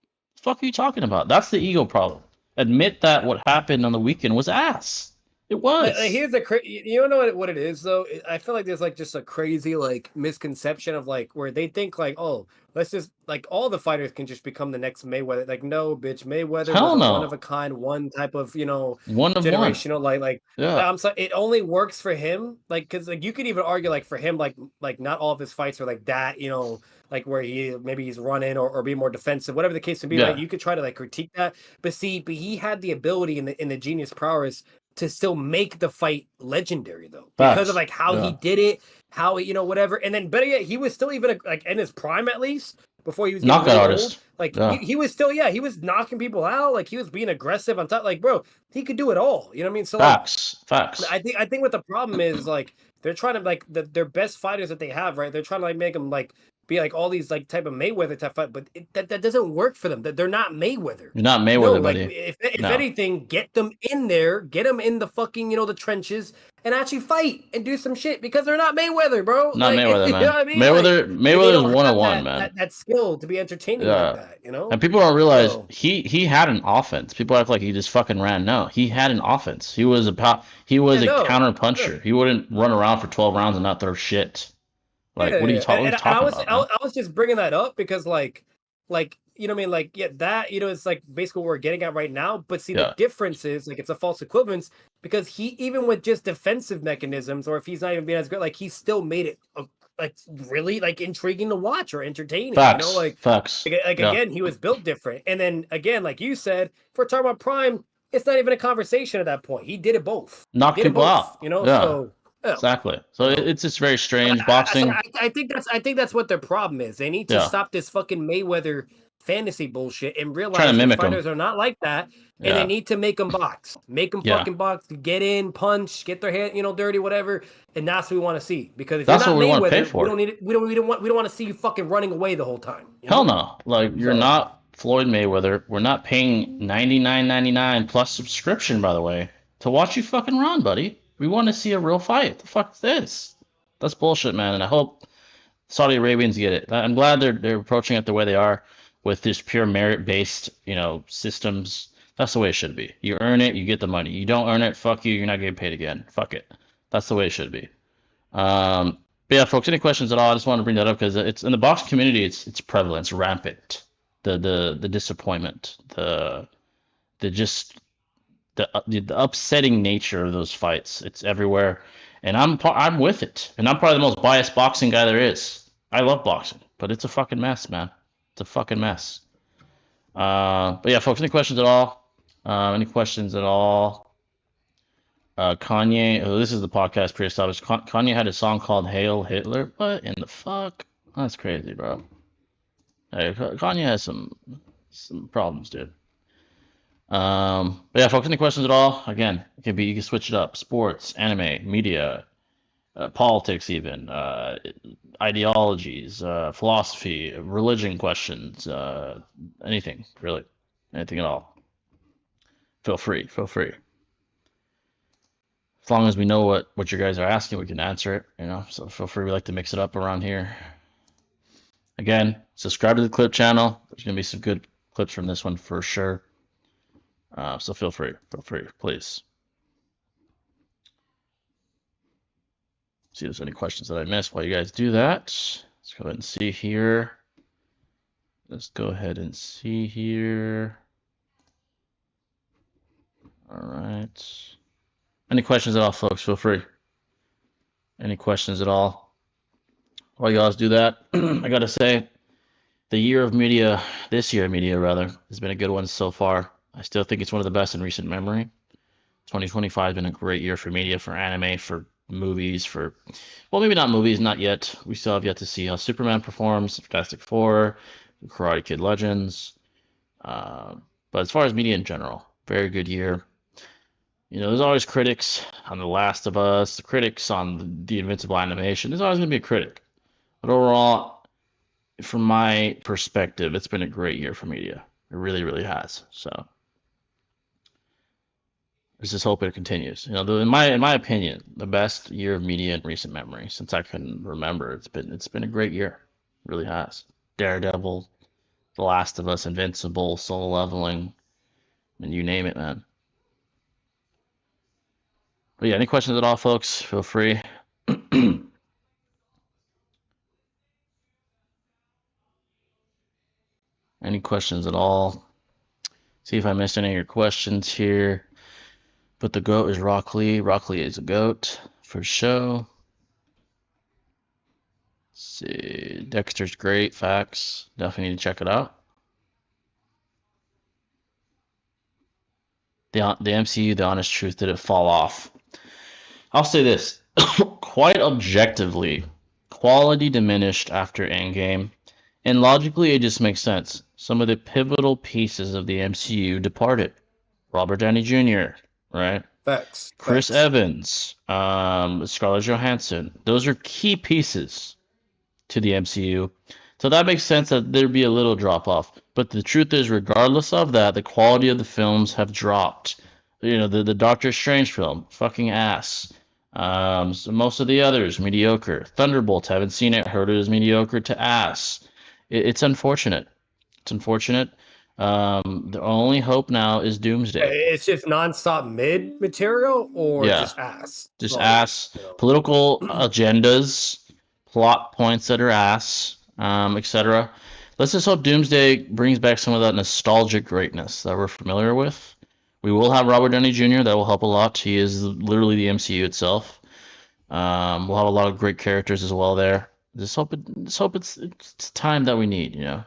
fuck are you talking about? That's the ego problem. Admit that what happened on the weekend was ass. It was. Here's the you know what it is though. I feel like there's like just a crazy like misconception of like where they think like, oh, let's just like all the fighters can just become the next Mayweather. Like, no, bitch, Mayweather was one of a kind, one type of one of generational one. like yeah. I'm sorry, it only works for him. Like, because like you could even argue like for him like not all of his fights are like that. Like where he's running or be more defensive, whatever the case would be. Yeah. Like, you could try to like critique that, but he had the ability in the genius prowess to still make the fight legendary though, because of like how he did it, how he, whatever. And then better yet, he was still even like in his prime at least before he was knockout really artist. Like he was still he was knocking people out. Like, he was being aggressive on top. Like, bro, he could do it all. You know what I mean? So facts. I think what the problem is like they're trying to like their best fighters that they have, right? They're trying to like make them like be like all these like type of Mayweather type fight, but that doesn't work for them. That they're not Mayweather. You're not Mayweather, buddy. Like, if anything, get them in there, get them in the fucking the trenches, and actually fight and do some shit because they're not Mayweather, bro. Not like, Mayweather, man. You know what I mean? Mayweather is 101, man. That skill to be entertaining like that, And people don't realize he had an offense. People act like he just fucking ran. No, he had an offense. He was a counter puncher. He wouldn't run around for 12 rounds and not throw shit. Like, what are you talking about? I was just bringing that up because, like, like, you know what I mean? Like, yeah, that, it's like basically what we're getting at right now. But see, the Yeah. difference is like it's a false equivalence because he, even with just defensive mechanisms, or if he's not even being as good, like he still made it like really like intriguing to watch or entertaining, Facts. Facts. like Yeah. again, he was built different. And then again, like you said, if we're talking about Prime, it's not even a conversation at that point. He did it both. Knock Did it people both, out. Yeah. so yeah, Exactly. So you know. it's just very strange. So Boxing. I think that's what their problem is. They need to Yeah. stop this fucking Mayweather fantasy bullshit and Trying to realize that mimic him. fighters are not like that, and they Yeah. need to make them box, make them Yeah. fucking box, get in, punch, get their head, dirty, whatever, and that's what we want to see. Because if That's you're what not we want to pay Mayweather, we for. don't need it. We don't want to see you fucking running away the whole time. Hell no. Like, you're So not Floyd Mayweather. We're not paying $99.99 plus subscription, by the way, to watch you fucking run, buddy. We want to see a real fight. The fuck is this? That's bullshit, man. And I hope Saudi Arabians get it. I'm glad they're approaching it the way they are, with this pure merit-based, systems. That's the way it should be. You earn it, you get the money. You don't earn it, fuck you. You're not getting paid again. Fuck it. That's the way it should be. But yeah, folks, any questions at all? I just want to bring that up because it's in the boxing community. It's prevalent, it's rampant. The disappointment, the just the upsetting nature of those fights. It's everywhere, and I'm with it. And I'm probably the most biased boxing guy there is. I love boxing, but it's a fucking mess, man. It's a fucking mess. But yeah, folks, any questions at all? Any questions at all? Kanye, this is the podcast pre-established. Kanye had a song called "Hail Hitler." What in the fuck? That's crazy, bro. Hey, Kanye has some problems, dude. But yeah, folks, any questions at all? Again, you can switch it up: sports, anime, media, politics, even ideologies, philosophy, religion questions, anything really, anything at all. Feel free. As long as we know what you guys are asking, we can answer it, So feel free. We like to mix it up around here. Again, subscribe to the clip channel. There's gonna be some good clips from this one for sure. So feel free, please. See if there's any questions that I missed while you guys do that. Let's go ahead and see here. All right. Any questions at all, folks? Feel free. Any questions at all? While you guys do that, I gotta say, this year of media rather, has been a good one so far. I still think it's one of the best in recent memory. 2025 has been a great year for media, for anime, for movies, well, maybe not movies, not yet. We still have yet to see how Superman performs, Fantastic Four, Karate Kid Legends. But as far as media in general, very good year. There's always critics on The Last of Us, the critics on the Invincible animation. There's always going to be a critic. But overall, from my perspective, it's been a great year for media. It really, really has. So let's just hope it continues. In my opinion, the best year of media in recent memory since I can remember. It's been a great year. It really has. Daredevil, The Last of Us, Invincible, Soul Leveling, and you name it, man. But yeah, any questions at all, folks? Feel free. Any questions at all? See if I missed any of your questions here. But the GOAT is Rock Lee. Rock Lee is a GOAT for show. Let's see. Dexter's great. Facts. Definitely need to check it out. The MCU, the honest truth, did it fall off? I'll say this. Quite objectively, quality diminished after Endgame. And logically, it just makes sense. Some of the pivotal pieces of the MCU departed. Robert Downey Jr., right? Facts. Chris Evans, Scarlett Johansson. Those are key pieces to the MCU. So that makes sense that there'd be a little drop off. But the truth is, regardless of that, the quality of the films have dropped. The Doctor Strange film, fucking ass. So most of the others, mediocre. Thunderbolts, haven't seen it, heard it is mediocre to ass. It's unfortunate. The only hope now is Doomsday. It's just nonstop mid material, or just ass. Just ass. Political agendas, plot points that are ass, etc. Let's just hope Doomsday brings back some of that nostalgic greatness that we're familiar with. We will have Robert Downey Jr. That will help a lot. He is literally the MCU itself. We'll have a lot of great characters as well there. Just hope it's time that we need, you know.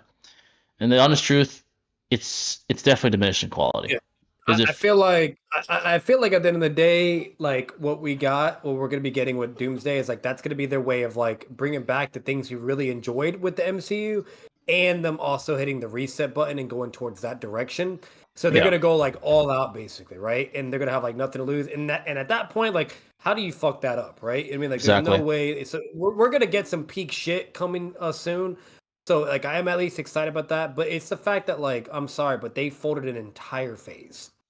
And the honest truth, it's definitely diminishing quality. Yeah. Because I if feel like I feel like at the end of the day, like what we're gonna be getting with Doomsday is like that's gonna be their way of like bringing back the things you really enjoyed with the MCU, and them also hitting the reset button and going towards that direction. So they're yeah, gonna go like all out basically, right? And they're gonna have like nothing to lose. And at that point, like, how do you fuck that up, right? I mean, like, there's no exactly. way. So we're gonna get some peak shit coming soon. So like I am at least excited about that, but it's the fact that like I'm sorry, but they folded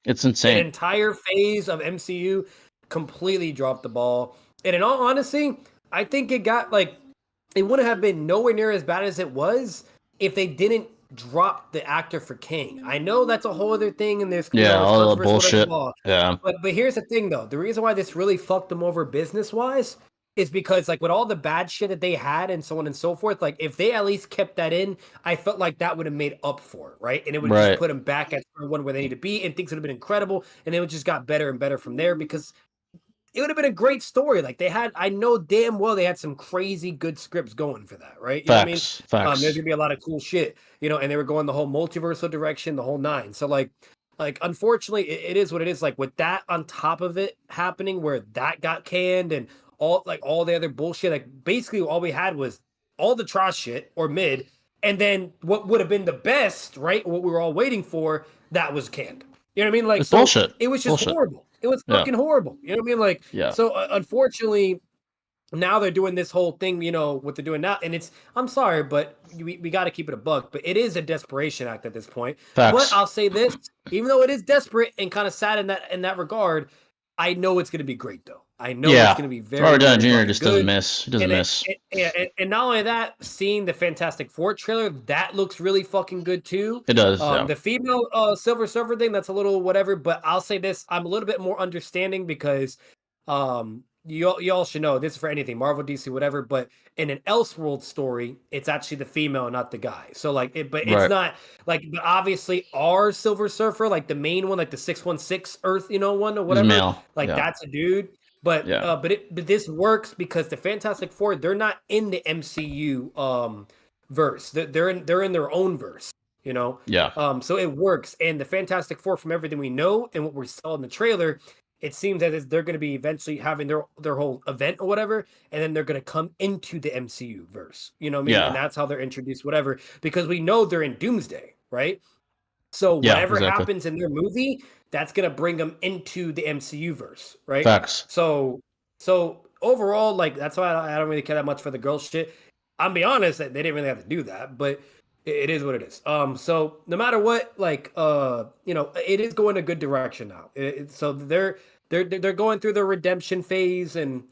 It's an insane. entire phase of MCU, completely dropped the ball. And in all honesty, I think it got like it wouldn't have been nowhere near as bad as it was if they didn't drop the actor for King. I know that's a whole other thing, and there's Yeah, it's all the controversial, whatever. bullshit. Blah. Yeah, But here's the thing though, the reason why this really fucked them over business wise is because like with all the bad shit that they had and so on and so forth, like if they at least kept that in, I felt like that would have made up for it, right? And it would just right. put them back at square one where they need to be, and things would have been incredible, and it would just got better and better from there because it would have been a great story. Like they had, I know damn well they had some crazy good scripts going for that, right? You know what I mean? Facts, There's facts. gonna be a lot of cool shit, you know, and they were going the whole multiversal direction, the whole nine. So like unfortunately, it is what it is. Like with that on top of it happening, where that got canned and all the other bullshit. Like basically, all we had was all the trash shit or mid, and then what would have been the best, right? What we were all waiting for, that was canned. You know what I mean? Like It's so, bullshit. it was just Bullshit. horrible. It was Yeah, fucking horrible. You know what I mean? Like yeah. so, unfortunately, now they're doing this whole thing, you know, what they're doing now. And it's, I'm sorry, but we got to keep it a buck. But it is a desperation act at this point. But Facts. I'll say this, even though it is desperate and kind of sad in that regard, I know it's going to be great though. I know it's Yeah. going to be very, Robert Downey very Jr. fucking just doesn't good. miss. He doesn't miss. And not only that, seeing the Fantastic Four trailer, that looks really fucking good too. It does. Yeah. The female Silver Surfer thing, that's a little whatever, but I'll say this, I'm a little bit more understanding because you all should know this is for anything, Marvel, DC, whatever, but in an Elseworld story, it's actually the female, not the guy. So like but it's Right. not like, but obviously our Silver Surfer, like the main one, like the 616 Earth, you know, one or He's whatever, male. like Yeah. that's a dude. But Yeah. but this works because the Fantastic Four, they're not in the MCU verse. They're in their own verse, you know. Yeah. So it works. And the Fantastic Four, from everything we know and what we saw in the trailer, it seems that they're going to be eventually having their whole event or whatever, and then they're going to come into the MCU verse. You know what I mean? And Yeah. that's how they're introduced, whatever, because we know they're in Doomsday, right? So Yeah. whatever Exactly. happens in their movie, that's gonna bring them into the MCU verse, right? Facts. So overall, like that's why I don't really care that much for the girl shit. I'll be honest, they didn't really have to do that, but it is what it is. So no matter what, like you know, it is going a good direction now. So they're going through the redemption phase, and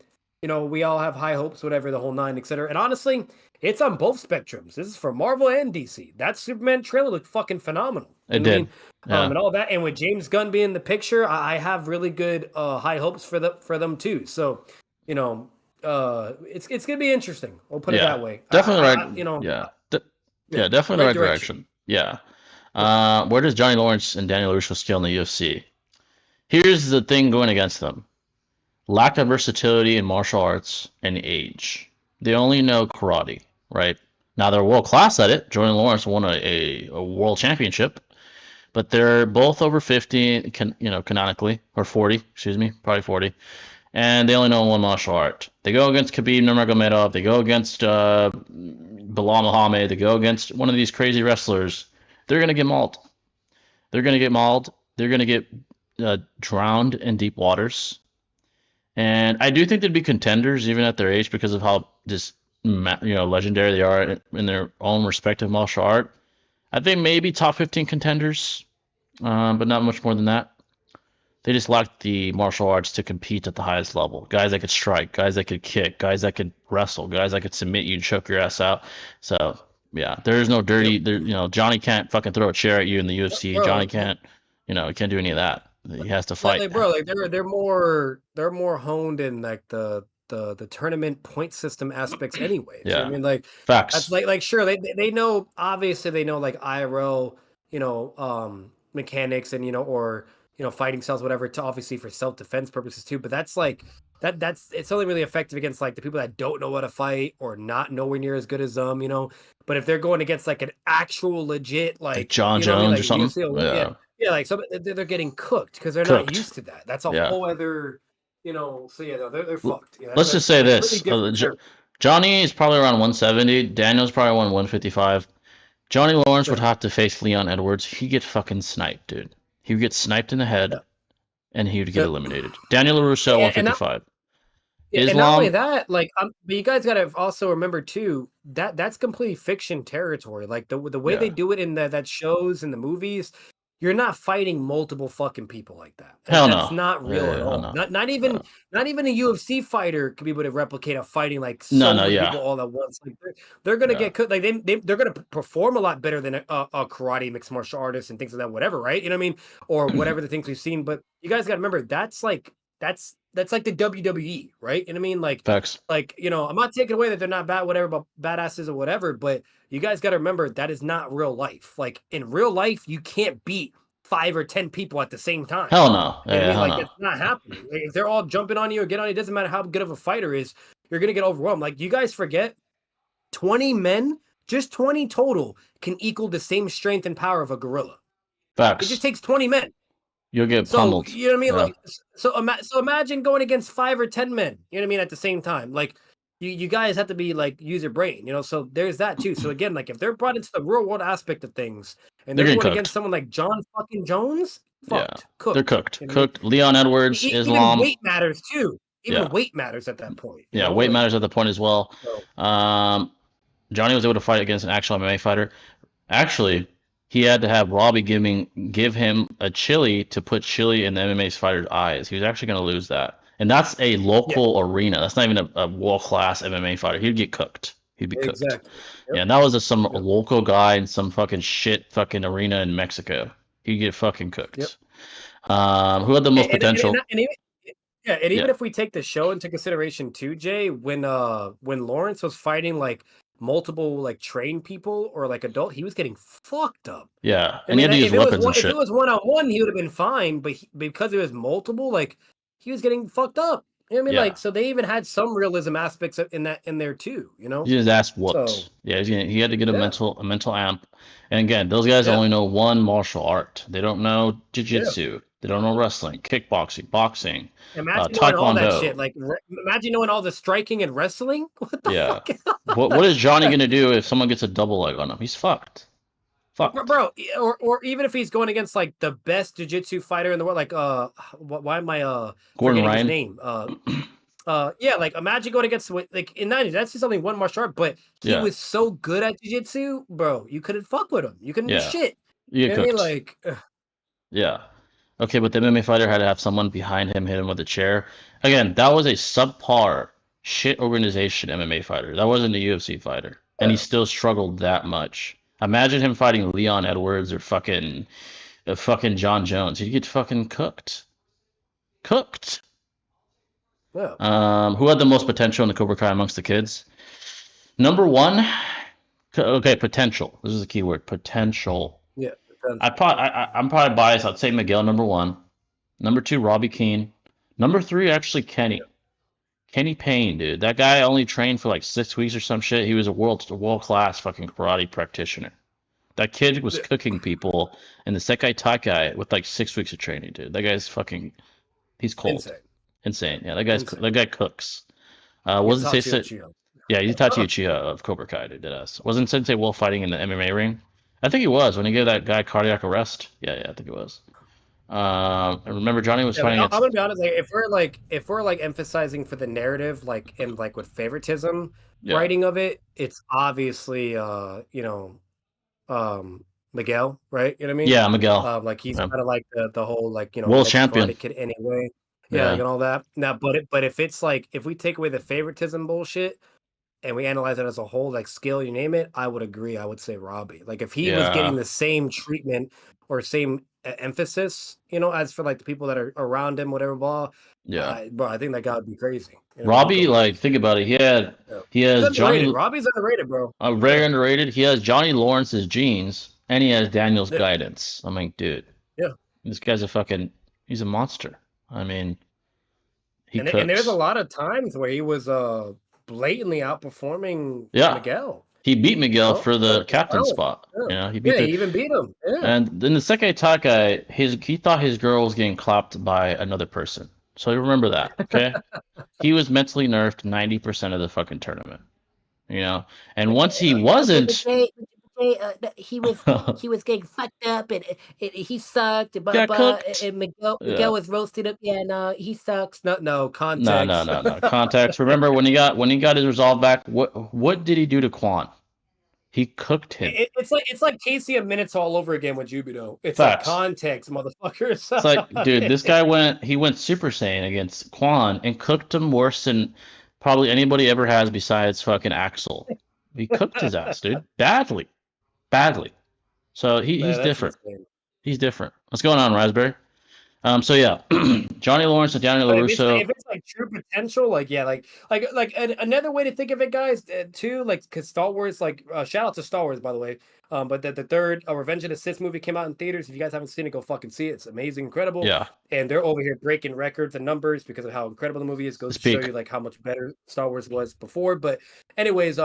you know, we all have high hopes, whatever, the whole nine, etc. And honestly, it's on both spectrums. This is for Marvel and DC. That Superman trailer looked fucking phenomenal. You It know what I did. mean? Yeah. And all that, and with James Gunn being in the picture, I have really good high hopes for them too. So, you know, it's gonna be interesting. We'll put it Yeah. that way. Definitely right. You know, Yeah. Yeah. Definitely the right right direction. direction. Yeah. Where does Johnny Lawrence and Daniel LaRusso scale in the UFC? Here's the thing going against them: lack of versatility in martial arts and age. They only know karate, right? Now they're world class at it. Jordan Lawrence won a world championship, but they're both over 50, you know, canonically, or 40, excuse me, probably 40, and they only know one martial art. They go against Khabib Nurmagomedov. They go against Bilal Muhammad. They go against one of these crazy wrestlers. They're gonna get mauled. They're gonna get mauled. They're gonna get drowned in deep waters. And I do think they'd be contenders even at their age because of how just legendary they are in their own respective martial art. I think maybe top 15 contenders, but not much more than that. They just lack the martial arts to compete at the highest level. Guys that could strike, guys that could kick, guys that could wrestle, guys that could submit you and choke your ass out. So yeah, there is no dirty. Yep. There, Johnny can't fucking throw a chair at you in the UFC. Bro, Johnny can't, he can't do any of that. He has to fight. like bro, like they're more honed in like the the tournament point system aspects anyways. You know what I Yeah. mean? Like that's Facts. like sure they know, obviously they know like IRL, mechanics, and or fighting styles, whatever, to obviously for self-defense purposes too, but that's like that's it's only really effective against like the people that don't know how to fight or not nowhere near as good as them. But if they're going against like an actual legit, Like like, John you know what I mean, Jones like or a something. UFC, yeah, Yeah. yeah, like so they're getting cooked because they're not Cooked. used to that. That's a Yeah. whole other, so yeah, no, they're L- fucked. Yeah, Let's just that's a say completely this: different character. Johnny is probably around 170. Daniel's probably around 155. Johnny Lawrence would Yeah, have to face Leon Edwards. He'd get fucking sniped, dude. He would get sniped in the head, yeah. and he would get So, eliminated. Daniel LaRusso, and not 155. yeah, and not only Islam, that, like, but you guys gotta also remember too that that's completely fiction territory. Like the way they yeah. do it in that shows and the movies, you're not fighting multiple fucking people like that. Hell That's no. not real at Yeah, all. no. Not Yeah. even a UFC fighter could be able to replicate a fighting like No, so no, many yeah. people all at once. Like they're gonna Yeah. get cooked. Like they're gonna perform a lot better than a karate mixed martial artist and things like that. Whatever, right? You know what I mean? Or whatever the things we've seen. But you guys got to remember that's like the WWE, right? You know what I mean? Facts. I'm not taking away that they're not bad, whatever, but badasses or whatever, but you guys got to remember that is not real life. Like in real life, you can't beat 5 or 10 people at the same time. Hell no. You know what I Yeah, mean? hell Like no. that's not happening. Like, if they're all jumping on you or get on you, it doesn't matter how good of a fighter is, you're gonna get overwhelmed. Like you guys forget, 20 men, just 20 total, can equal the same strength and power of a gorilla. It just Facts. takes 20 men. You'll get So pummeled. you know what I mean? Yeah. Like so imagine going against 5 or 10 men. You know what I mean? At the same time, like you guys have to be like use your brain. So there's that too. So again, like if they're brought into the real world aspect of things, and They're they're getting going against cooked. someone like John fucking Jones, Yeah. fucked, They're cooked. cooked. You know what I mean? Cooked. Leon Edwards, Even Islam. weight matters too. Even Yeah. weight matters at that point. Yeah. Weight Like matters at the point as well. so, Um, Johnny was able to fight against an actual MMA fighter. Actually, he had to have Robbie give him a chili to put chili in the MMA fighter's eyes. He was actually going to lose that, and that's a yeah, local arena. That's not even a world class MMA fighter. He'd get cooked. He'd be cooked. exactly. Yeah, Yep, and that was just some yep, local guy in some fucking shit fucking arena in Mexico. He'd get fucking yep. cooked. Who had the most potential? And even, yeah, and Yeah, even if we take the show into consideration too, Jay, when Lawrence was fighting like multiple like trained people or like adult, he was getting fucked up. yeah, I and he mean, had to use weapons and if it shit. was one on one, he would have been fine, but because it was multiple, like he was getting fucked up. You know what I mean? Yeah, Like, so they even had some realism aspects in there too. he his ass So whooped. Yeah, he had to get yeah, a mental amp. And again, those guys yeah, only know one martial art. They don't know yeah. jiu-jitsu. They don't know wrestling, kickboxing, boxing, Imagine knowing all that shit. taekwondo. Like, imagine knowing all the striking and wrestling. What the Yeah. fuck? What is Johnny gonna do if someone gets a double leg on him? He's fucked. Fucked. Bro, or even if he's going against like the best jiu-jitsu fighter in the world, like why am I Gordon forgetting his Ryan. name? Yeah, like imagine going against like in 90s, that's just only one martial art, but he Yeah. was so good at jiu-jitsu, bro. You couldn't fuck with him. You couldn't do Yeah. shit. You You get know what I mean? cooked. Like, Yeah. Okay, but the MMA fighter had to have someone behind him hit him with a chair. Again, that was a subpar shit organization MMA fighter. That wasn't a UFC fighter. And he yeah, still struggled that much. Imagine him fighting Leon Edwards or fucking John Jones. He'd get fucking cooked. Cooked. yeah, Who had the most potential in the Cobra Kai amongst the kids? Number one, okay, potential. This is a key word. Potential. yeah. Potential. I'm probably biased. I'd say Miguel number one. Number two, Robbie Keane. Number three, actually Kenny. Kenny Payne, dude. That guy only trained for like 6 weeks or some shit. He was a world class fucking karate practitioner. That kid was Yeah, cooking people in the Sekai Taikai with like 6 weeks of training, dude. That guy's fucking he's cold. insane, Insane. Yeah, insane. that guy cooks. He's Wasn't Tatsuya Sensei Chiyo. yeah, he's Itachi Uchiha of Cobra Kai, dude, dead ass. Wasn't Sensei Wolf fighting in the MMA ring? I think he was when he gave that guy cardiac arrest. Yeah, I think it was. I remember Johnny was Yeah, like fighting I'm against. gonna be honest, like if we're like emphasizing for the narrative, like and like with favoritism Yeah, writing of it, it's obviously Miguel, right? You know what I mean? yeah, Miguel. Like he's Yeah. kind of like the whole like World ex champion. Karate Kid anyway. Yeah, like Yeah, and all that. Now, but if it's like if we take away the favoritism bullshit and we analyze it as a whole, like skill, you name it, I would agree. I would say Robbie. Like if he was getting yeah, the same treatment or same emphasis, as for like the people that are around him, whatever. Blah, Yeah. bro, I think that guy would be crazy. He'd Robbie, go like, crazy. think about it. Yeah. He He's has underrated. Johnny, Robbie's underrated, bro. very Yeah. underrated. He has Johnny Lawrence's genes, and he has Daniel's Yeah. guidance. I mean, dude, Yeah. this guy's he's a monster. I mean, he And there's a cooks. lot of times where he was blatantly outperforming Yeah, Miguel. he beat Miguel for Like the his captain talent. spot. Yeah. You know, he beat Yeah, he the even beat him. Yeah. and then the second attack guy, he thought his girl was getting clapped by another person. So you remember that, okay? He was mentally nerfed 90% of the fucking tournament. You know, and once he Okay, wasn't, he was getting fucked up, and he sucked. got But cooked. and Miguel Yeah. was roasting him. Yeah, no, he sucks. No, No, context. no. Context. Remember when he got his resolve back? What did he do to Quan? He cooked him. It's like Casey and minutes all over again with Jubito. It's Facts. like context, motherfuckers. It's like, dude, this guy went Super Saiyan against Quan and cooked him worse than probably anybody ever has besides fucking Axel. He cooked his ass, dude. Badly. So he's different. Insane. He's different. What's going on, Raspberry? So yeah, Johnny Lawrence and Daniel But LaRusso. if it's like true potential, like yeah, like another way to think of it, guys, too, like because Star Wars, like shout out to Star Wars, by the way. But the third Revenge of the Sith movie came out in theaters. If you guys haven't seen it, go fucking see it. It's amazing, incredible. Yeah. And they're over here breaking records and numbers because of how incredible the movie is. Goes to show you like how much better Star Wars was before. But anyways,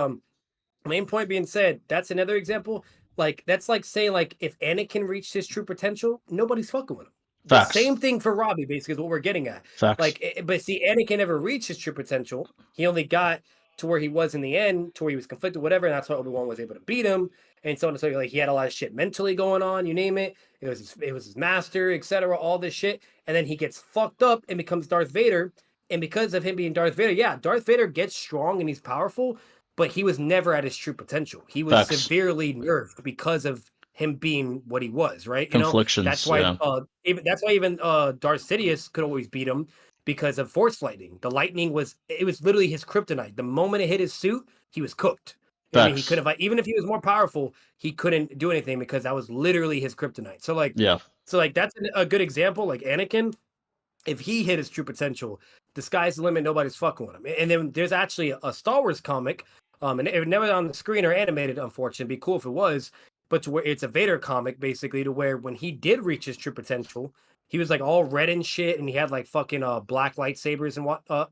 main point being said, that's another example. Like that's like saying like if Anakin reached his true potential, nobody's fucking with him. Facts. The same thing for Robbie, basically, is what we're getting at. Facts. Like, but see, Anakin never reached his true potential. He only got to where he was in the end, to where he was conflicted, whatever, and that's why Obi-Wan was able to beat him, and so on and so. Like, he had a lot of shit mentally going on, you name it. It was his master, etc. All this shit, and then he gets fucked up and becomes Darth Vader. And because of him being Darth Vader, yeah, Darth Vader gets strong and he's powerful, but he was never at his true potential. He was Facts. severely nerfed because of him being what he was, right? Conflictions. That's why yeah. Darth Sidious could always beat him because of force lightning. The lightning was literally his kryptonite. The moment it hit his suit, he was cooked. I mean, he could have, even if he was more powerful, he couldn't do anything because that was literally his kryptonite. So like, yeah. So like that's a good example. Like Anakin, if he hit his true potential, the sky's the limit. Nobody's fucking with him. And then there's actually a Star Wars comic, and it never on the screen or animated. Unfortunately, it'd be cool if it was. But to where it's a Vader comic, basically, to where when he did reach his true potential, he was like all red and shit, and he had like fucking black lightsabers and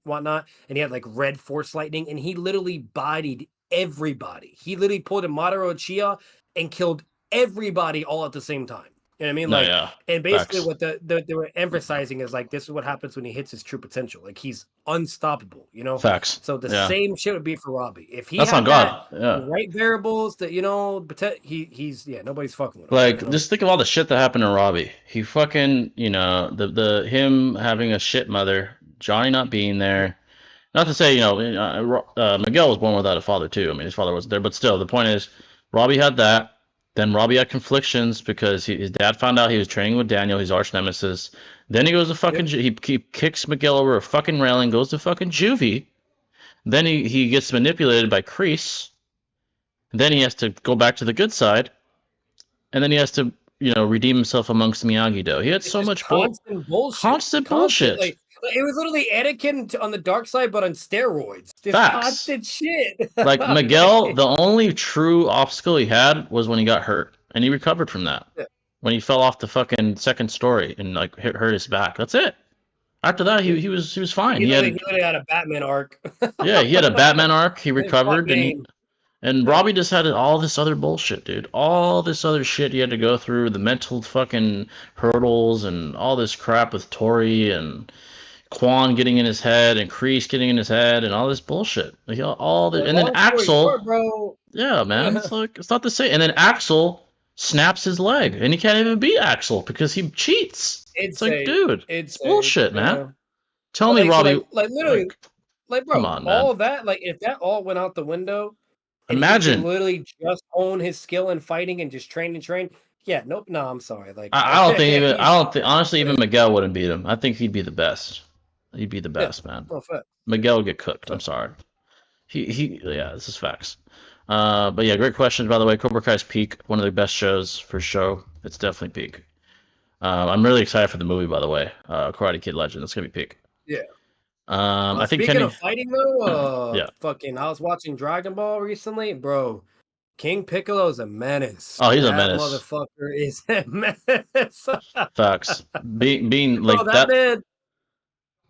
whatnot, and he had like red force lightning, and he literally bodied everybody. He literally pulled a Madara Uchiha and killed everybody all at the same time. You know what I mean? No, Like, yeah. and basically Facts. what they were emphasizing is like this is what happens when he hits his true potential. Like he's unstoppable, you know. Facts. So the yeah. same shit would be for Robbie. If he That's had on God. that, Yeah. the right variables that he's nobody's fucking with him. Like, you know? just think of all the shit that happened to Robbie. He fucking, the him having a shit mother, Johnny not being there. Not to say, Miguel was born without a father too. I mean, his father wasn't there, but still, the point is, Robbie had that. Then Robbie had conflictions because his dad found out he was training with Daniel, his arch nemesis. Then he goes to fucking, he kicks Miguel over a fucking railing, goes to fucking juvie. Then he gets manipulated by Kreese. Then he has to go back to the good side. And then he has to, redeem himself amongst Miyagi-Do. He had so much constant bullshit. Constant bullshit. Like, it was literally Anakin on the dark side, but on steroids. Just Facts. constant shit. Like Miguel, the only true obstacle he had was when he got hurt, and he recovered from that. Yeah. When he fell off the fucking second story and like hurt his back. That's it. After that, he was fine. He literally had a Batman arc. Yeah, he had a Batman arc. He recovered, and Robbie just had all this other bullshit, dude. All this other shit he had to go through, the mental fucking hurdles and all this crap with Tori and Quan getting in his head and Kreese getting in his head and all this bullshit. Like, and then Axel, short, bro. Yeah, man, it's like it's not the same. And then Axel snaps his leg, and he can't even beat Axel because he cheats. It's like, dude, it's bullshit, man. Tell me, Robbie, so like literally, like bro, come on, man. all of that, like if that all went out the window, and imagine he could literally just own his skill in fighting and just train and train. Yeah, nope, no, I'm sorry. Like I don't think honestly even Miguel wouldn't beat him. I think he'd be the best. He'd be the best, man. No, Miguel would get cooked. I'm sorry. Yeah, this is facts. But yeah, great questions by the way. Cobra Kai's peak, one of the best shows for show. It's definitely peak. I'm really excited for the movie by the way. Karate Kid Legend. It's gonna be peak. Yeah. I think Speaking Kenny. of fighting though, Yeah. fucking, I was watching Dragon Ball recently, bro. King Piccolo is a menace. Oh, he's a That menace. motherfucker is a menace. Facts. Being Bro, like that that. man,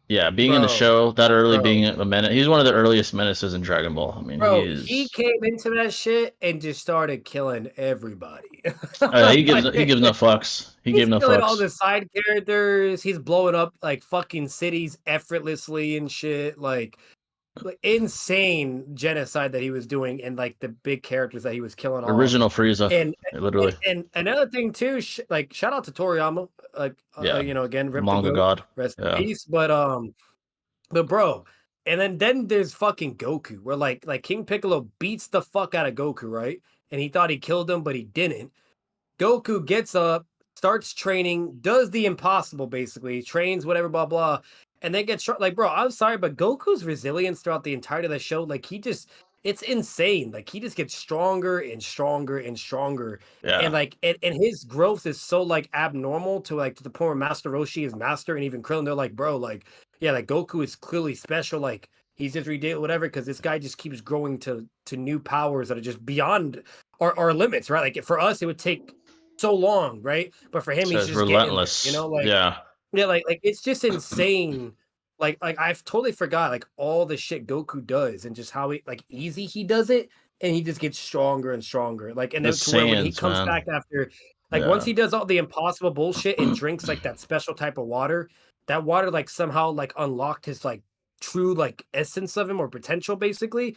Yeah, being in the bro, show that early, bro, being a menace. He's one of the earliest menaces in Dragon Ball. I mean, he he is. came into that shit and just started killing everybody. Oh, yeah, he gives Like, no fucks. He gave he's no killing all fucks. the side characters. He's blowing up like fucking cities effortlessly and shit. Like insane genocide that he was doing, and like the big characters that he was killing off. Original Frieza, And literally. and another thing too, like shout out to Toriyama, like Yeah, you know, again, rip the manga goat, god. rest in Yeah, peace. But bro, and then there's fucking Goku, where like King Piccolo beats the fuck out of Goku, right? And he thought he killed him, but he didn't. Goku gets up, starts training, does the impossible basically, trains whatever, blah blah, and then gets shot. Like, bro, I'm sorry, but Goku's resilience throughout the entirety of the show, like it's insane. Like he just gets stronger and stronger and stronger, and yeah. like and his growth is so like abnormal to the point where Master Roshi is master, and even Krillin, they're like, bro, like yeah, like Goku is clearly special, like. He's just ridiculous, whatever, because this guy just keeps growing to new powers that are just beyond our limits, right? Like for us, it would take so long, right? But for him, So he's it's just getting there, relentless. like Yeah, yeah, like it's just insane. Like I've totally forgot like all the shit Goku does and just how he like easy he does it, and he just gets stronger and stronger. Like and the then to where when he Saiyans, comes man. back after, like once Yeah, he does all the impossible bullshit and drinks like that special type of water, that water like somehow like unlocked his like true like essence of him or potential basically.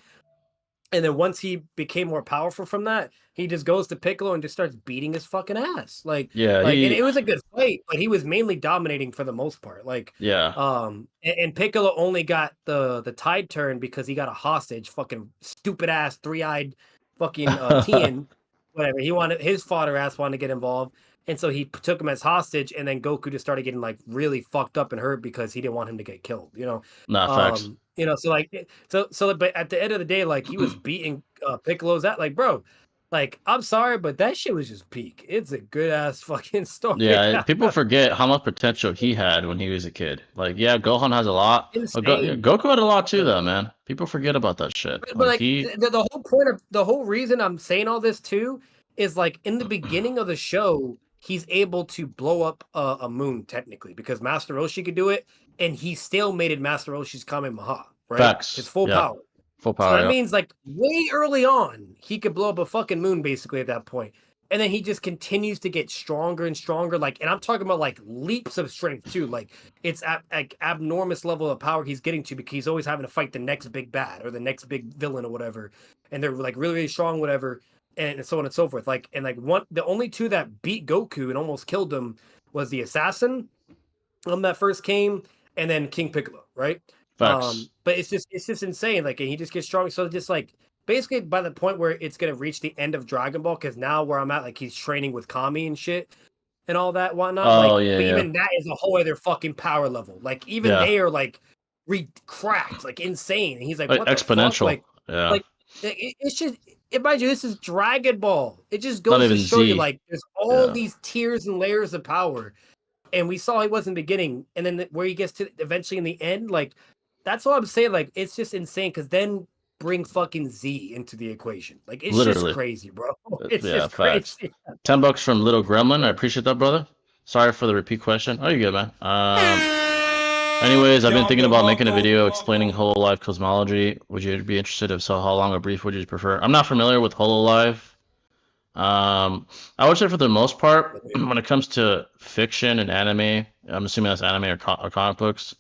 And then once he became more powerful from that, he just goes to Piccolo and just starts beating his fucking ass. yeah. And He, it was a good fight, but he was mainly dominating for the most part. yeah. And Piccolo only got the tide turn because he got a hostage, fucking stupid ass, three-eyed fucking Tien, whatever. He wanted his fodder ass wanted to get involved. And so he took him as hostage, and then Goku just started getting like really fucked up and hurt because he didn't want him to get killed, you know. Nah, facts. So like but at the end of the day, like he was beating Piccolo's at like, bro, like I'm sorry, but that shit was just peak. It's a good ass fucking story. Yeah, people forget how much potential he had when he was a kid. Like, yeah, Gohan has a lot. But Insane. Goku had a lot too, Yeah. though, man. People forget about that shit. But Like like he, the whole point of the whole reason I'm saying all this too is like in the beginning of the show, he's able to blow up a moon technically because Master Roshi could do it, and he still made it Master Roshi's Kamehameha, right? facts. His full Yeah, power. full So power. that Yeah. means like way early on, he could blow up a fucking moon basically at that point. And then he just continues to get stronger and stronger. Like, and I'm talking about like leaps of strength too. Like it's at like abnormous level of power he's getting to because he's always having to fight the next big bad or the next big villain or whatever. And they're like really, really strong, whatever, and so on and so forth. Like, and like the only two that beat Goku and almost killed him was the assassin that first came, and then King Piccolo, right? Facts. But it's just insane. Like, and he just gets strong. So just like basically by the point where it's gonna reach the end of Dragon Ball, because now where I'm at, like he's training with Kami and shit and all that whatnot. Oh Like, yeah, but yeah, even that is a whole other fucking power level. Like even yeah. they are like cracked, like insane. And he's like, Like what the fuck? exponential. Yeah. Like it's just. Mind you, this is Dragon Ball. It just Not goes to even show you, Z. like, there's all Yeah. these tiers and layers of power, and we saw he was in the beginning, and then where he gets to eventually in the end, like that's what I'm saying. Like it's just insane because then bring fucking Z into the equation. Like it's Literally. just crazy, bro. It's Yeah, just facts. crazy. $10 from Little Gremlin. I appreciate that, brother. Sorry for the repeat question. Oh, you good, man. Anyways, I've been thinking about making a video explaining HoloLive cosmology. Would you be interested? If so, how long or brief would you prefer? I'm not familiar with HoloLive. I would say for the most part, when it comes to fiction and anime, I'm assuming that's anime or comic books,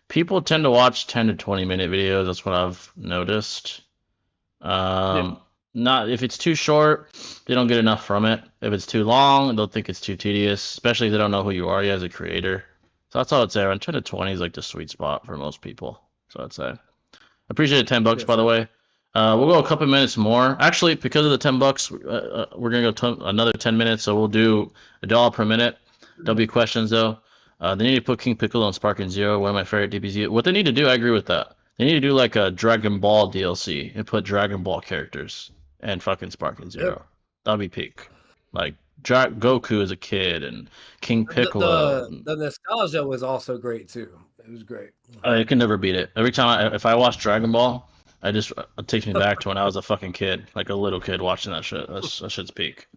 people tend to watch 10 to 20 minute videos. That's what I've noticed. Not if it's too short, they don't get enough from it. If it's too long, they'll think it's too tedious, especially if they don't know who you are yet as a creator. So that's all I'd say. Around 10 to 20 is like the sweet spot for most people. So I'd say. Appreciate it, $10 by the way. We'll go a couple minutes more. Actually, because of the $10, we're gonna go another 10 minutes. So we'll do $1 per minute. There'll be questions though. They need to put King Piccolo and Sparking Zero, one of my favorite DBZ. What they need to do, I agree with that. They need to do like a Dragon Ball DLC and put Dragon Ball characters. and fucking Sparking Zero. That'd be peak. Like Goku as a kid and King Piccolo. The nostalgia was also great too. It was great. I can never beat it. Every time if I watch Dragon Ball, it takes me back to when I was a fucking kid, like a little kid watching that shit. That shit's peak.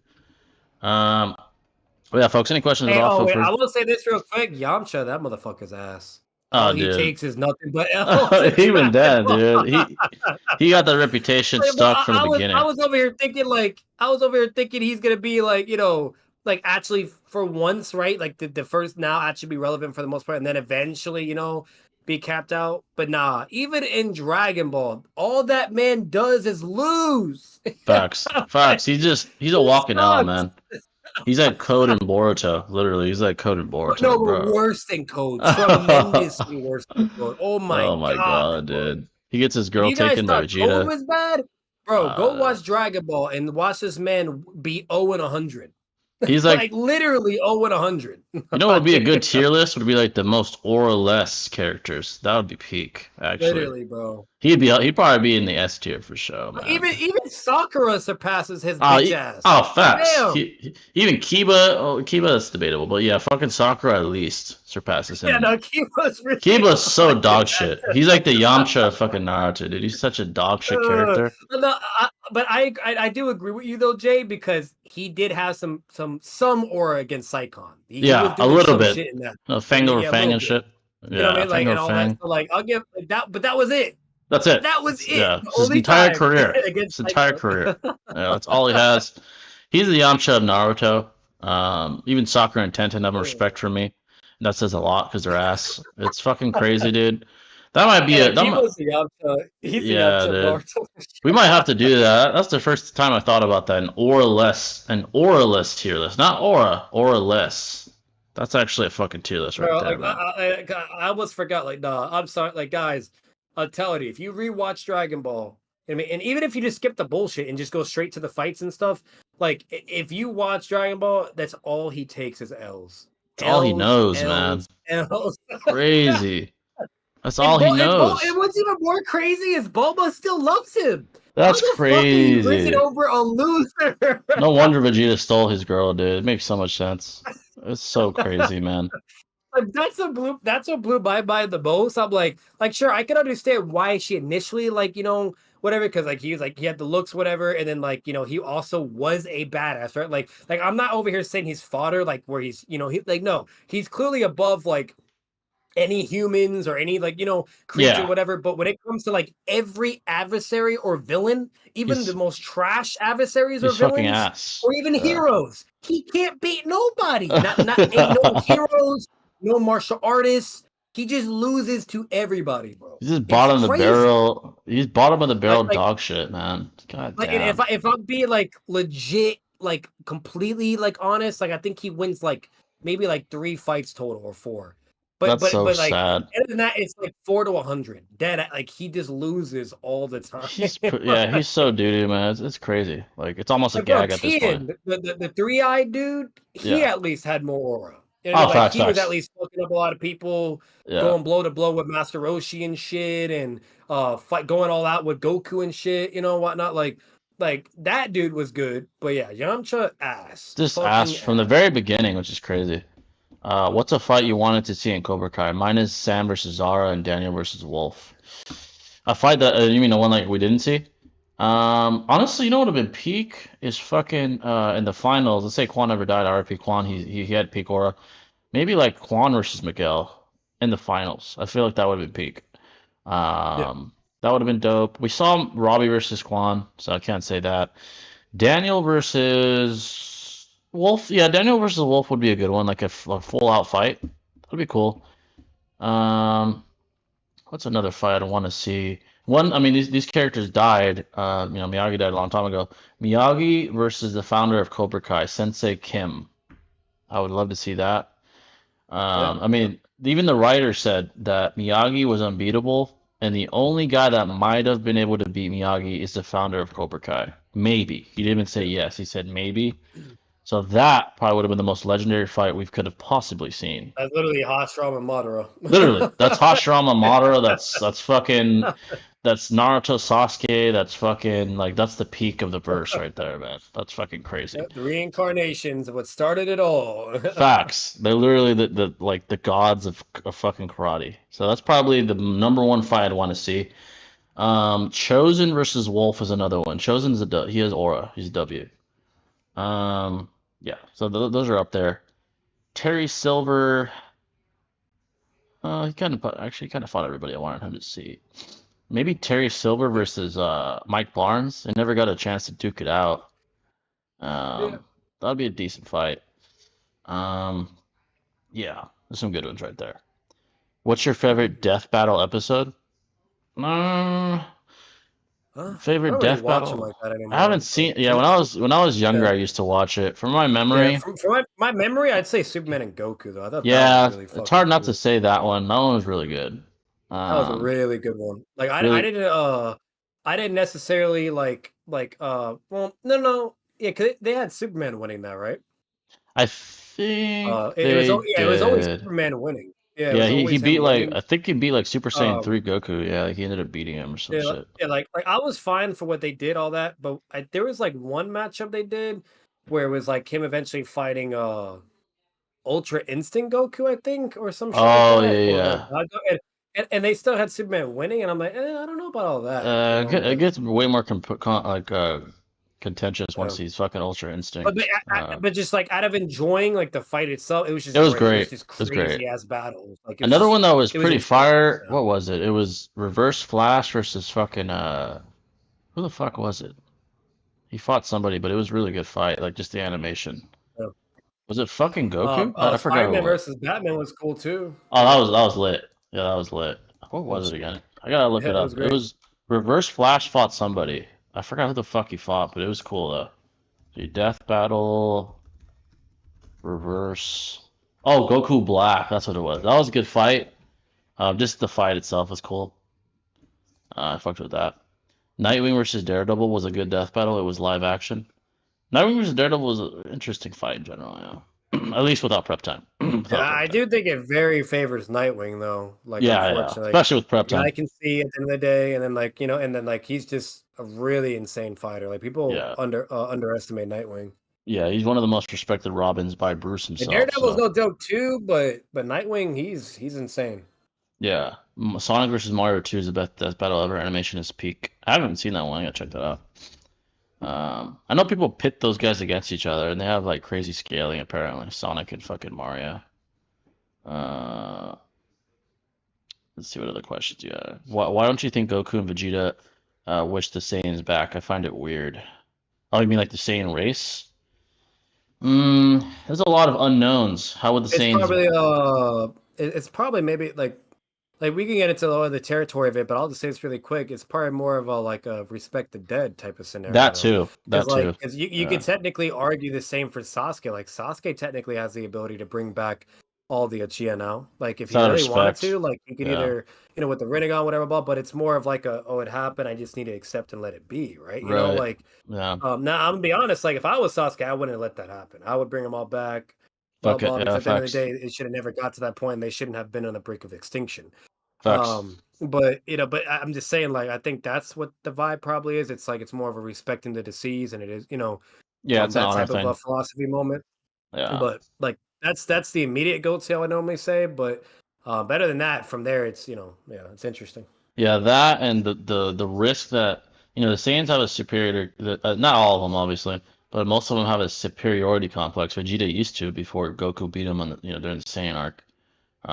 Well, yeah, folks. Any questions Hey, at all? I want to say this real quick. Yamcha, that motherfucker's ass. Oh, All he dude. takes is nothing but L's. Even then, dude, he got the reputation Like, stuck from the beginning. I was over here thinking he's gonna be like, like actually for once, right? Like the first now actually be relevant for the most part, and then eventually, be capped out. But nah, even in Dragon Ball, all that man does is lose. Facts. He's a walking L, man. He's like Code in Boruto, literally. He's like Code in Boruto, No, bro. worse than Code. Tremendously worse than Code. Oh my god, dude. He gets his girl you guys taken by thought Code Vegeta. was bad? Bro, go watch Dragon Ball and watch this man be 0-100. He's like literally 0-100. You know what would be a good tier list? Would be like the most aura-less characters. That would be peak, actually. Literally, bro. He'd probably be in the S tier for sure, man. Even Sakura surpasses his bitch ass. Oh, facts. Even Kiba is debatable, but yeah, fucking Sakura at least surpasses him. Yeah, no, Kiba's so dog shit. He's like the Yamcha of fucking Naruto, dude. He's such a dog shit character. No, but I do agree with you though, Jay, because he did have some aura against Saikon. He was a little bit. Shit in that. Fang over Fang and shit. You know what I mean? Like, and all that. So, like, I'll give that, but that was it. That's it. That was it. Yeah, his entire career. His entire career. Yeah, that's all he has. He's the Yamcha of Naruto. Even Sakura and Tenten have respect for me. That says a lot because they're ass. It's fucking crazy, dude. That might be He's the Yamcha. He's the Yamcha of Naruto. We might have to do that. That's the first time I thought about that. An aura-less tier list. Not aura-less. That's actually a fucking tier list right there. Like, I almost forgot. Like, nah, I'm sorry. Like, guys, I'll tell you, if you rewatch Dragon Ball, and even if you just skip the bullshit and just go straight to the fights and stuff, like, if you watch Dragon Ball, that's all he takes is L's. That's all he knows, man. Crazy. That's all he knows. And what's even more crazy is Bulma still loves him. That's crazy. Fuck are you over a loser? No wonder Vegeta stole his girl, dude. It makes so much sense. It's so crazy, man. Like, that's what blew my mind the most. I'm like sure, I can understand why she initially whatever, because like he had the looks, whatever, and then he also was a badass, right? Like I'm not over here saying he's fodder, like where he's no, he's clearly above like any humans or any creature, whatever. But when it comes to like every adversary or villain, even the most trash adversaries or villains, or even heroes, he can't beat nobody. Ain't no heroes, no martial artists. He just loses to everybody, bro. He's just bottom of the barrel. He's bottom of the barrel dog shit, man. God damn. If I'm being like legit, like completely like honest, like I think he wins like maybe like 3 fights total or 4. But like sad. Other than that, it's like 4-100. Dead, like he just loses all the time. He's so doo-doo, man. It's crazy. Like it's almost a gag at this point. The 3-eyed dude, he at least had more aura. He was at least fucking up a lot of people, going blow to blow with Master Roshi and shit, and going all out with Goku and shit, whatnot. Like that dude was good, but yeah, Yamcha ass. Just ass from the very beginning, which is crazy. What's a fight you wanted to see in Cobra Kai? Mine is Sam versus Zara and Daniel versus Wolf. A fight that you mean the one like we didn't see? Honestly, what would have been peak is fucking in the finals. Let's say Quan never died. RIP Quan. He had peak aura. Maybe like Quan versus Miguel in the finals. I feel like that would have been peak. That would have been dope. We saw Robbie versus Quan, so I can't say that. Daniel versus Wolf, Daniel versus Wolf would be a good one, like a full out fight. That'd be cool. What's another fight I want to see? These characters died. Miyagi died a long time ago. Miyagi versus the founder of Cobra Kai, Sensei Kim. I would love to see that. Even the writer said that Miyagi was unbeatable, and the only guy that might have been able to beat Miyagi is the founder of Cobra Kai. Maybe. He didn't even say yes. He said maybe. So that probably would have been the most legendary fight we could have possibly seen. That's literally Hashirama and Madara. Literally, that's Hashirama Madara. That's fucking. That's Naruto Sasuke. That's fucking like that's the peak of the verse right there, man. That's fucking crazy. The reincarnations of what started it all. Facts. They're literally the like the gods of fucking karate. So that's probably the number one fight I'd want to see. Chosen versus Wolf is another one. Chosen's he has aura. He's a W. Yeah. So those are up there. Terry Silver. He kind of fought everybody I wanted him to see. Maybe Terry Silver versus Mike Barnes. They never got a chance to duke it out. That'd be a decent fight. Yeah, there's some good ones right there. What's your favorite death battle episode? Favorite death battle? Like that anymore. I haven't seen. Yeah, when I was younger, I used to watch it. From my memory, from my memory, I'd say Superman and Goku though. I thought yeah, that was really it's hard not cool. to say that one. That one was really good. That was a really good one. Like I didn't necessarily like well no yeah, because they had Superman winning that, right? I think it was always Superman winning. Yeah, he beat like I think he beat like Super Saiyan 3 Goku. Yeah, like he ended up beating him or some shit. Yeah, like I was fine for what they did, all that, but there was like one matchup they did where it was like him eventually fighting Ultra Instinct Goku, I think, or some shit like that. Yeah. And they still had Superman winning, and I'm like, I don't know about all that. It gets way more contentious once he's fucking Ultra Instinct. But just like out of enjoying like the fight itself, it was just great. It was just crazy ass battles. Like another one that was pretty fire. What was it? It was Reverse Flash versus fucking who the fuck was it? He fought somebody, but it was a really good fight. Like just the animation. Yeah. Was it fucking Goku? I forgot. Spider-Man versus Batman was cool too. Oh, that was lit. Yeah, that was lit. What was it again? I gotta look it up. It was Reverse Flash fought somebody. I forgot who the fuck he fought, but it was cool though. See, Death Battle, Reverse. Oh, Goku Black. That's what it was. That was a good fight. Just the fight itself was cool. I fucked with that. Nightwing versus Daredevil was a good death battle. It was live action. Nightwing versus Daredevil was an interesting fight in general, yeah. At least without prep time. I do think it very favors Nightwing though. Like, yeah. Especially with prep time. I can see at the end of the day, and then like and then like he's just a really insane fighter. Like people underestimate Nightwing. Yeah, he's one of the most respected Robins by Bruce himself. And Daredevil's no joke too, but Nightwing, he's insane. Yeah, Sonic versus Mario 2 is the best battle ever. Animation is peak. I haven't seen that one. I gotta check that out. I know people pit those guys against each other, and they have like crazy scaling apparently. Sonic and fucking Mario. Let's see what other questions you got. Why don't you think Goku and Vegeta wish the Saiyans back? I find it weird. Oh, you mean like the Saiyan race? There's a lot of unknowns. How would the Saiyans? It's probably maybe like we can get into the territory of it, but I'll just say this really quick. It's probably more of a respect the dead type of scenario. That too. Because you could technically argue the same for Sasuke. Like Sasuke technically has the ability to bring back all the Uchiha now. Like if he really wanted to, like you could either with the Rinnegan, whatever, but it's more of like it happened. I just need to accept and let it be, right? You know, like now I'm gonna be honest. Like if I was Sasuke, I wouldn't let that happen. I would bring them all back. Because at the end of the day, it should have never got to that point. And they shouldn't have been on the brink of extinction. But I'm just saying, like, I think that's what the vibe probably is. It's like it's more of a respecting the deceased, and it is, it's that type of a philosophy moment. Yeah. But like that's the immediate goat tail I normally say. But better than that, from there, it's it's interesting. Yeah, that and the risk that the Saiyans have a superior. Not all of them, obviously, but most of them have a superiority complex. Vegeta used to before Goku beat him on during the Saiyan arc.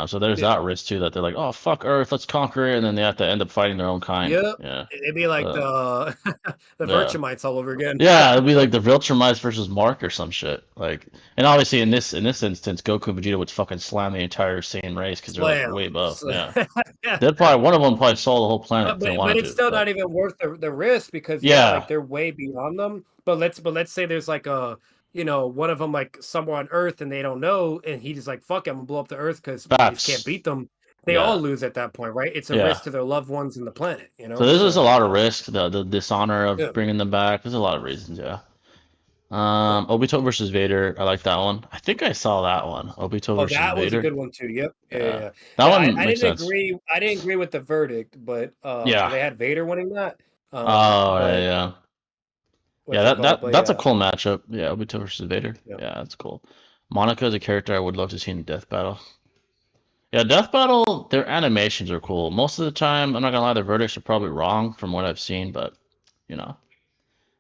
So there's that risk too that they're like, oh fuck Earth, let's conquer it, and then they have to end up fighting their own kind. Yeah, it'd be like the Viltrumites all over again. Yeah, it'd be like the Viltrumites versus Mark or some shit. Like, and obviously in this instance, Goku and Vegeta would fucking slam the entire Saiyan race because they're like way above. Yeah, they'd probably one of them probably stole the whole planet. But it's still not even worth the risk because like they're way beyond them. But let's say there's like a one of them like somewhere on Earth and they don't know, and he just like, fuck it, I'm gonna blow up the Earth because we just can't beat them. They all lose at that point, right? It's a risk to their loved ones and the planet, So this is a lot of risk, the dishonor of bringing them back. There's a lot of reasons, Obito versus Vader. I like that one. I think I saw that one. Obito Oh, versus that was a Vader. good one too. Yep. Yeah, Yeah. that Yeah, one I makes didn't sense. agree. I didn't agree with the verdict, but because Yeah. they had Vader winning that. Oh, But yeah. Yeah, what's it called? But that's a yeah, cool matchup. Yeah, Obito versus Vader. yeah. Yeah, that's cool. Monica is a character I would love to see in Death Battle. Yeah, Death Battle, their animations are cool. Most of the time, I'm not gonna lie, their verdicts are probably wrong from what I've seen, but you know,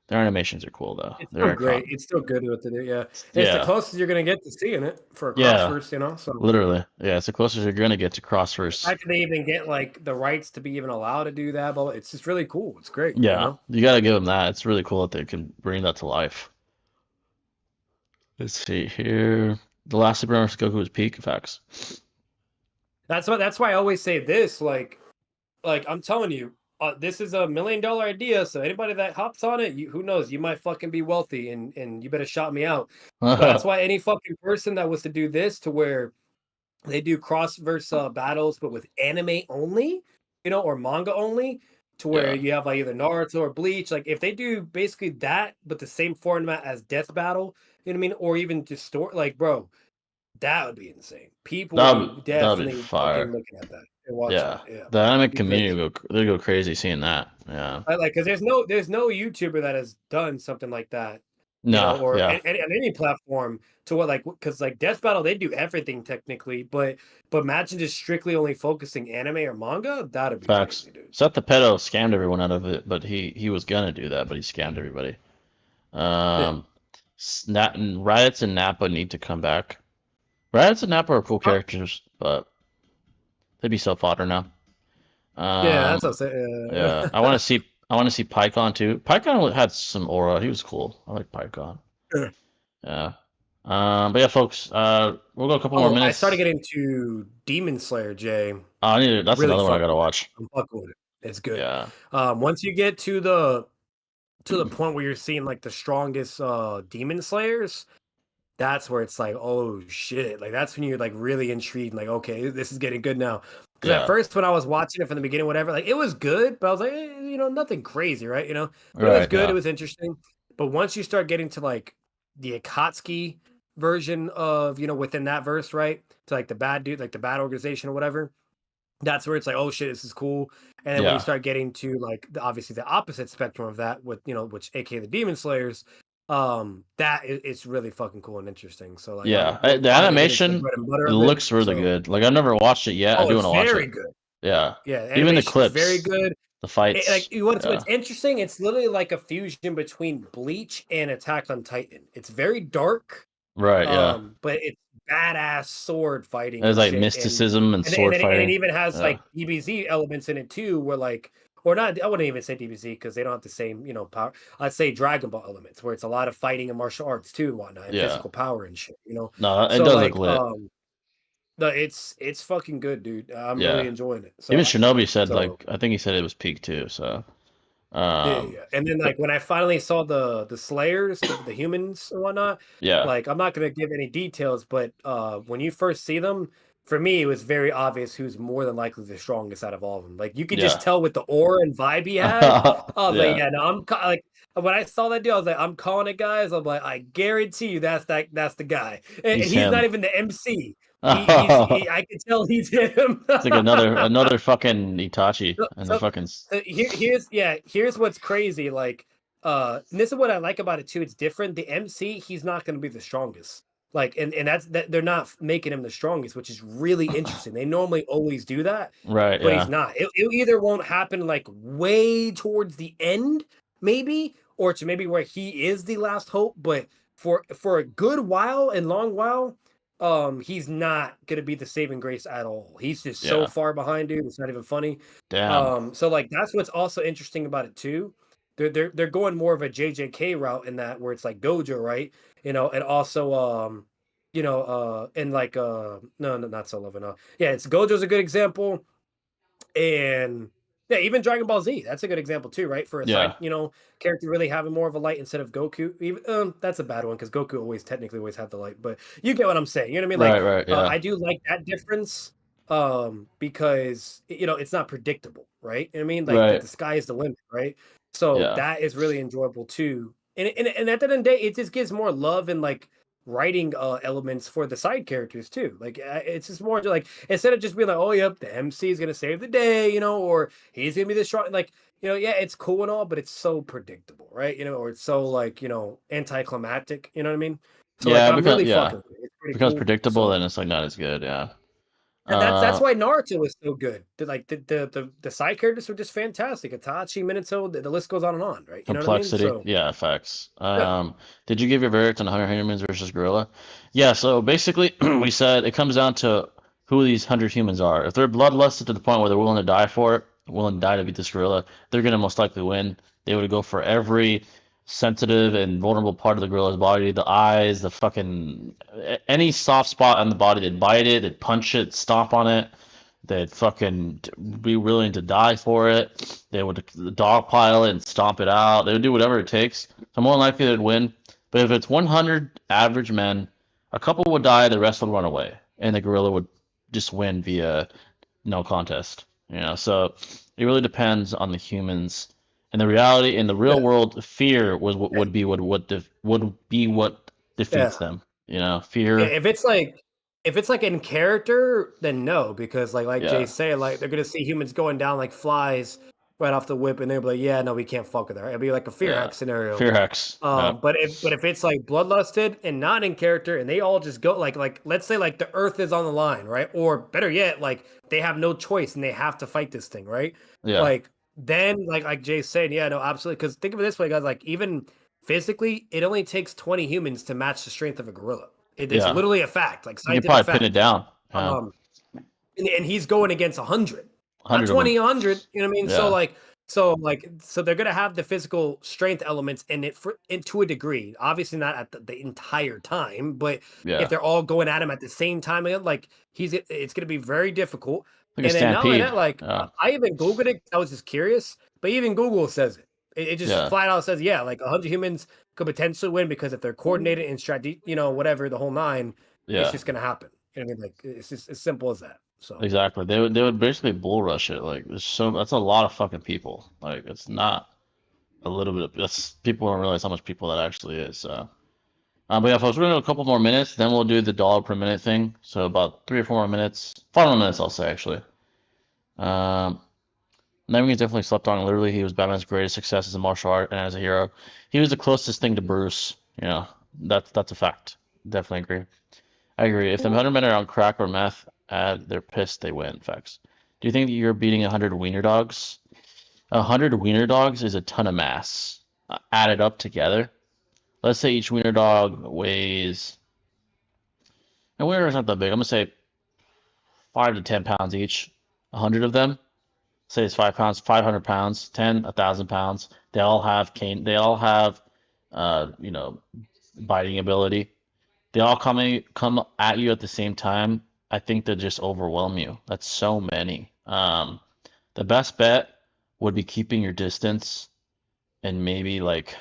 their animations are cool though. It's still They're great. iconic. It's still good with it. Yeah, it's the Yeah, closest you're gonna get to seeing it for a yeah, crossverse, So literally. Yeah, it's the closest you're gonna get to the Crossverse. fact that they even get like the rights to be even allowed to do that, but it's just really cool. It's great, Yeah, you gotta give them that. It's really cool that they can bring that to life. Let's see here. The last Super Mario Goku was peak facts. That's why I always say this. Like I'm telling you, this is $1 million idea. So anybody that hops on it, who knows? You might fucking be wealthy, and you better shout me out. But that's why any fucking person that was to do this, to where they do cross-verse battles, but with anime only, or manga only, to where Yeah, you have like either Naruto or Bleach. Like if they do basically that, but the same format as Death Battle, you know what I mean, or even just story, like bro, that would be insane. People would be that'd be definitely fucking fire. looking at that and watching Yeah, it. Yeah, the anime it'd be community crazy. they go crazy seeing that. Yeah. Like, because there's no YouTuber that has done something like that, No, or yeah. on any platform, to what, like, because like Death Battle, they do everything technically, but imagine just strictly only focusing anime or manga, that'd be Facts. crazy, dude. Seth the pedo scammed everyone out of it, but he was gonna do that, but he scammed everybody. Yeah. And Raditz and Nappa need to come back. Raditz and Nappa are cool Uh, characters, but they'd be so fodder now. yeah, Um, that's what I'm saying. yeah, I want to see Pycon too. Pycon had some aura. He was cool. I like Pycon. Yeah. Yeah. But yeah, folks. We'll go a couple more Oh, I started minutes. getting to Demon Slayer, Jay. That's Really another one I fuck gotta with it. watch. I'm fucking with it. It's good. Yeah. Once you get to the point where you're seeing like the strongest demon slayers, that's where it's like, oh shit. Like that's when you're like really intrigued, like, okay, this is getting good now. Because at Yeah. first when I was watching it from the beginning, whatever, like it was good, but I was like, nothing crazy, right? But it was Right. good, it Yeah. was interesting. But once you start getting to like the Akatsuki version of, within that verse, right? To like the bad dude, like the bad organization or whatever, that's where it's like, oh shit, this is cool. And then when you Yeah. start getting to like obviously the opposite spectrum of that, with which aka the Demon Slayers, it's really fucking cool and interesting. So like I'm Yeah. The finally getting to the animation, bread and butter it of it. looks really So good. Like I've never watched it yet. I oh, do want it's to watch very it. good. Yeah. Yeah, the Even the animation's very clips, good. the Like fights. what's Yeah. interesting, it's literally like a fusion between Bleach and Attack on Titan. It's very dark, Right. Yeah. but it's badass sword fighting There's and like shit, and mysticism and and then, and sword then, and it fighting. even has Yeah. like DBZ elements in it too, where like, or not, I wouldn't even say DBZ because they don't have the same power. I'd say Dragon Ball elements, where it's a lot of fighting and martial arts too and whatnot, and Yeah. physical power and shit. No, it So does look like, lit. no, it's fucking good, dude. I'm really Yeah. enjoying it. Even Shinobi said So like I think he said it was peak too. So yeah, yeah, yeah. And then but like when I finally saw the Slayers, the humans and whatnot, yeah. like I'm not gonna give any details, but when you first see them, for me it was very obvious who's more than likely the strongest out of all of them. Like you could just Yeah. tell with the aura and vibe he had. I was like, Yeah. yeah, no, like when I saw that deal, I was like, I'm calling it, guys. I'm like, I guarantee you that's the guy, and He's he's not him. even the MC. It's I can tell he's him. like another fucking Itachi So, and the so, fucking here's what's crazy. Like, and this is what I like about it too. It's different. The MC, he's not going to be the strongest. Like, and that they're not making him the strongest, which is really interesting. They normally always do that, right. but he's Yeah. not. It either won't happen like way towards the end, maybe, or to maybe where he is the last hope. But for a good while and long while, he's not gonna be the saving grace at all. He's just so Yeah. far behind, dude. It's not even funny. Damn. So like that's what's also interesting about it too. They're going more of a JJK route in that, where it's like Gojo, right? And also and like no, not Solo, no. Yeah, it's Gojo's a good example. And yeah, even Dragon Ball Z, that's a good example too, right? For a Yeah. side, character really having more of a light instead of Goku. Even that's a bad one because Goku technically always had the light, but you get what I'm saying. You know what I mean? Right. Like, Right. Yeah. I do like that difference, because it's not predictable, right? You know what I mean? Like Right. the sky is the limit, right? So Yeah. that is really enjoyable too. And at the end of the day, it just gives more love and like writing elements for the side characters too. Like it's just more like instead of just being like, oh yep, the MC is gonna save the day, or he's gonna be the strong. Like yeah, it's cool and all, but it's so predictable, right? Or it's so like anticlimactic. You know what I mean? So like Yeah, I'm really yeah, fucking with it. It's pretty becomes cool. predictable, So then it's like not as good. Yeah. and that's Uh, why Naruto was so good. Like the side characters were just fantastic. Itachi, Minato, the list goes on, right? You know what I mean? Complexity. So Yeah, facts. yeah, Did you give your verdict on Hunter Humans versus Gorilla? Yeah, so basically we said it comes down to who these 100 humans are. If they're bloodlusted to the point where they're willing to die for it, willing to die to beat this gorilla, they're gonna most likely win. They would go for every sensitive and vulnerable part of the gorilla's body, the eyes, the fucking any soft spot on the body, they'd bite it, they'd punch it, stomp on it. They'd fucking be willing to die for it. They would dogpile it and stomp it out. They would do whatever it takes. So more than likely they'd win. But if it's 100 average men, a couple would die, the rest would run away, and the gorilla would just win via no contest. So it really depends on the humans. And the reality in the real yeah, world, fear would be what yeah. defeats them. Fear. If it's like in character, then no, because like Jay Yeah, said, like they're gonna see humans going down like flies right off the whip, and they'll be like, yeah, no, we can't fuck with her. It'll be like a fear yeah. hack scenario. Fear hex. Yeah, But if it's like bloodlusted and not in character, and they all just go like let's say like the Earth is on the line, right? Or better yet, like they have no choice and they have to fight this thing, right? yeah. Like then like Jay said, yeah, no, absolutely. Because think of it this way, guys. Like even physically, it only takes 20 humans to match the strength of a gorilla. It's Yeah, literally a fact, like you can scientific probably pin it fact. down. Yeah, Um, and he's going against 100, not 100 of them. 20, 100. You know what I mean? So Yeah, like, so they're gonna have the physical strength elements in it to a degree. Obviously not at the entire time, but if yeah. they're all going at him at the same time, like it's gonna be very difficult. Like a And then not only stampede. that, like Yeah, I even googled it. I was just curious, but even Google says it. It just yeah, flat out says, yeah, like 100 humans could potentially win because if they're coordinated and strategy, whatever the whole nine, it's yeah. just gonna happen. You know what I mean? Like it's just as simple as that. So Exactly. They would basically bull rush it. Like that's a lot of fucking people. Like it's not a little bit. That's people don't realize how much people that actually is. So, but yeah, folks, we're gonna do a couple more minutes. Then we'll do the dollar per minute thing. So about 3 or 4 more minutes. 5 more minutes, I'll say actually. Um, Nemesis definitely slept on. Literally, he was Batman's greatest success as a martial art and as a hero. He was the closest thing to Bruce. That's a fact. Definitely agree. I agree. If the 100 men are on crack or meth, they're pissed. They win. Facts. Do you think that you're beating 100 wiener dogs? 100 wiener dogs is a ton of mass added up together. Let's say each wiener dog weighs. And wiener is not that big. I'm gonna say 5 to 10 pounds each. 100 of them. Say it's 5 pounds, 500 pounds, 10, 1,000 pounds. They all have cane. They all have, uh, you know, biting ability. They all come at you at the same time. I think they just overwhelm you. That's so many. The best bet would be keeping your distance and maybe like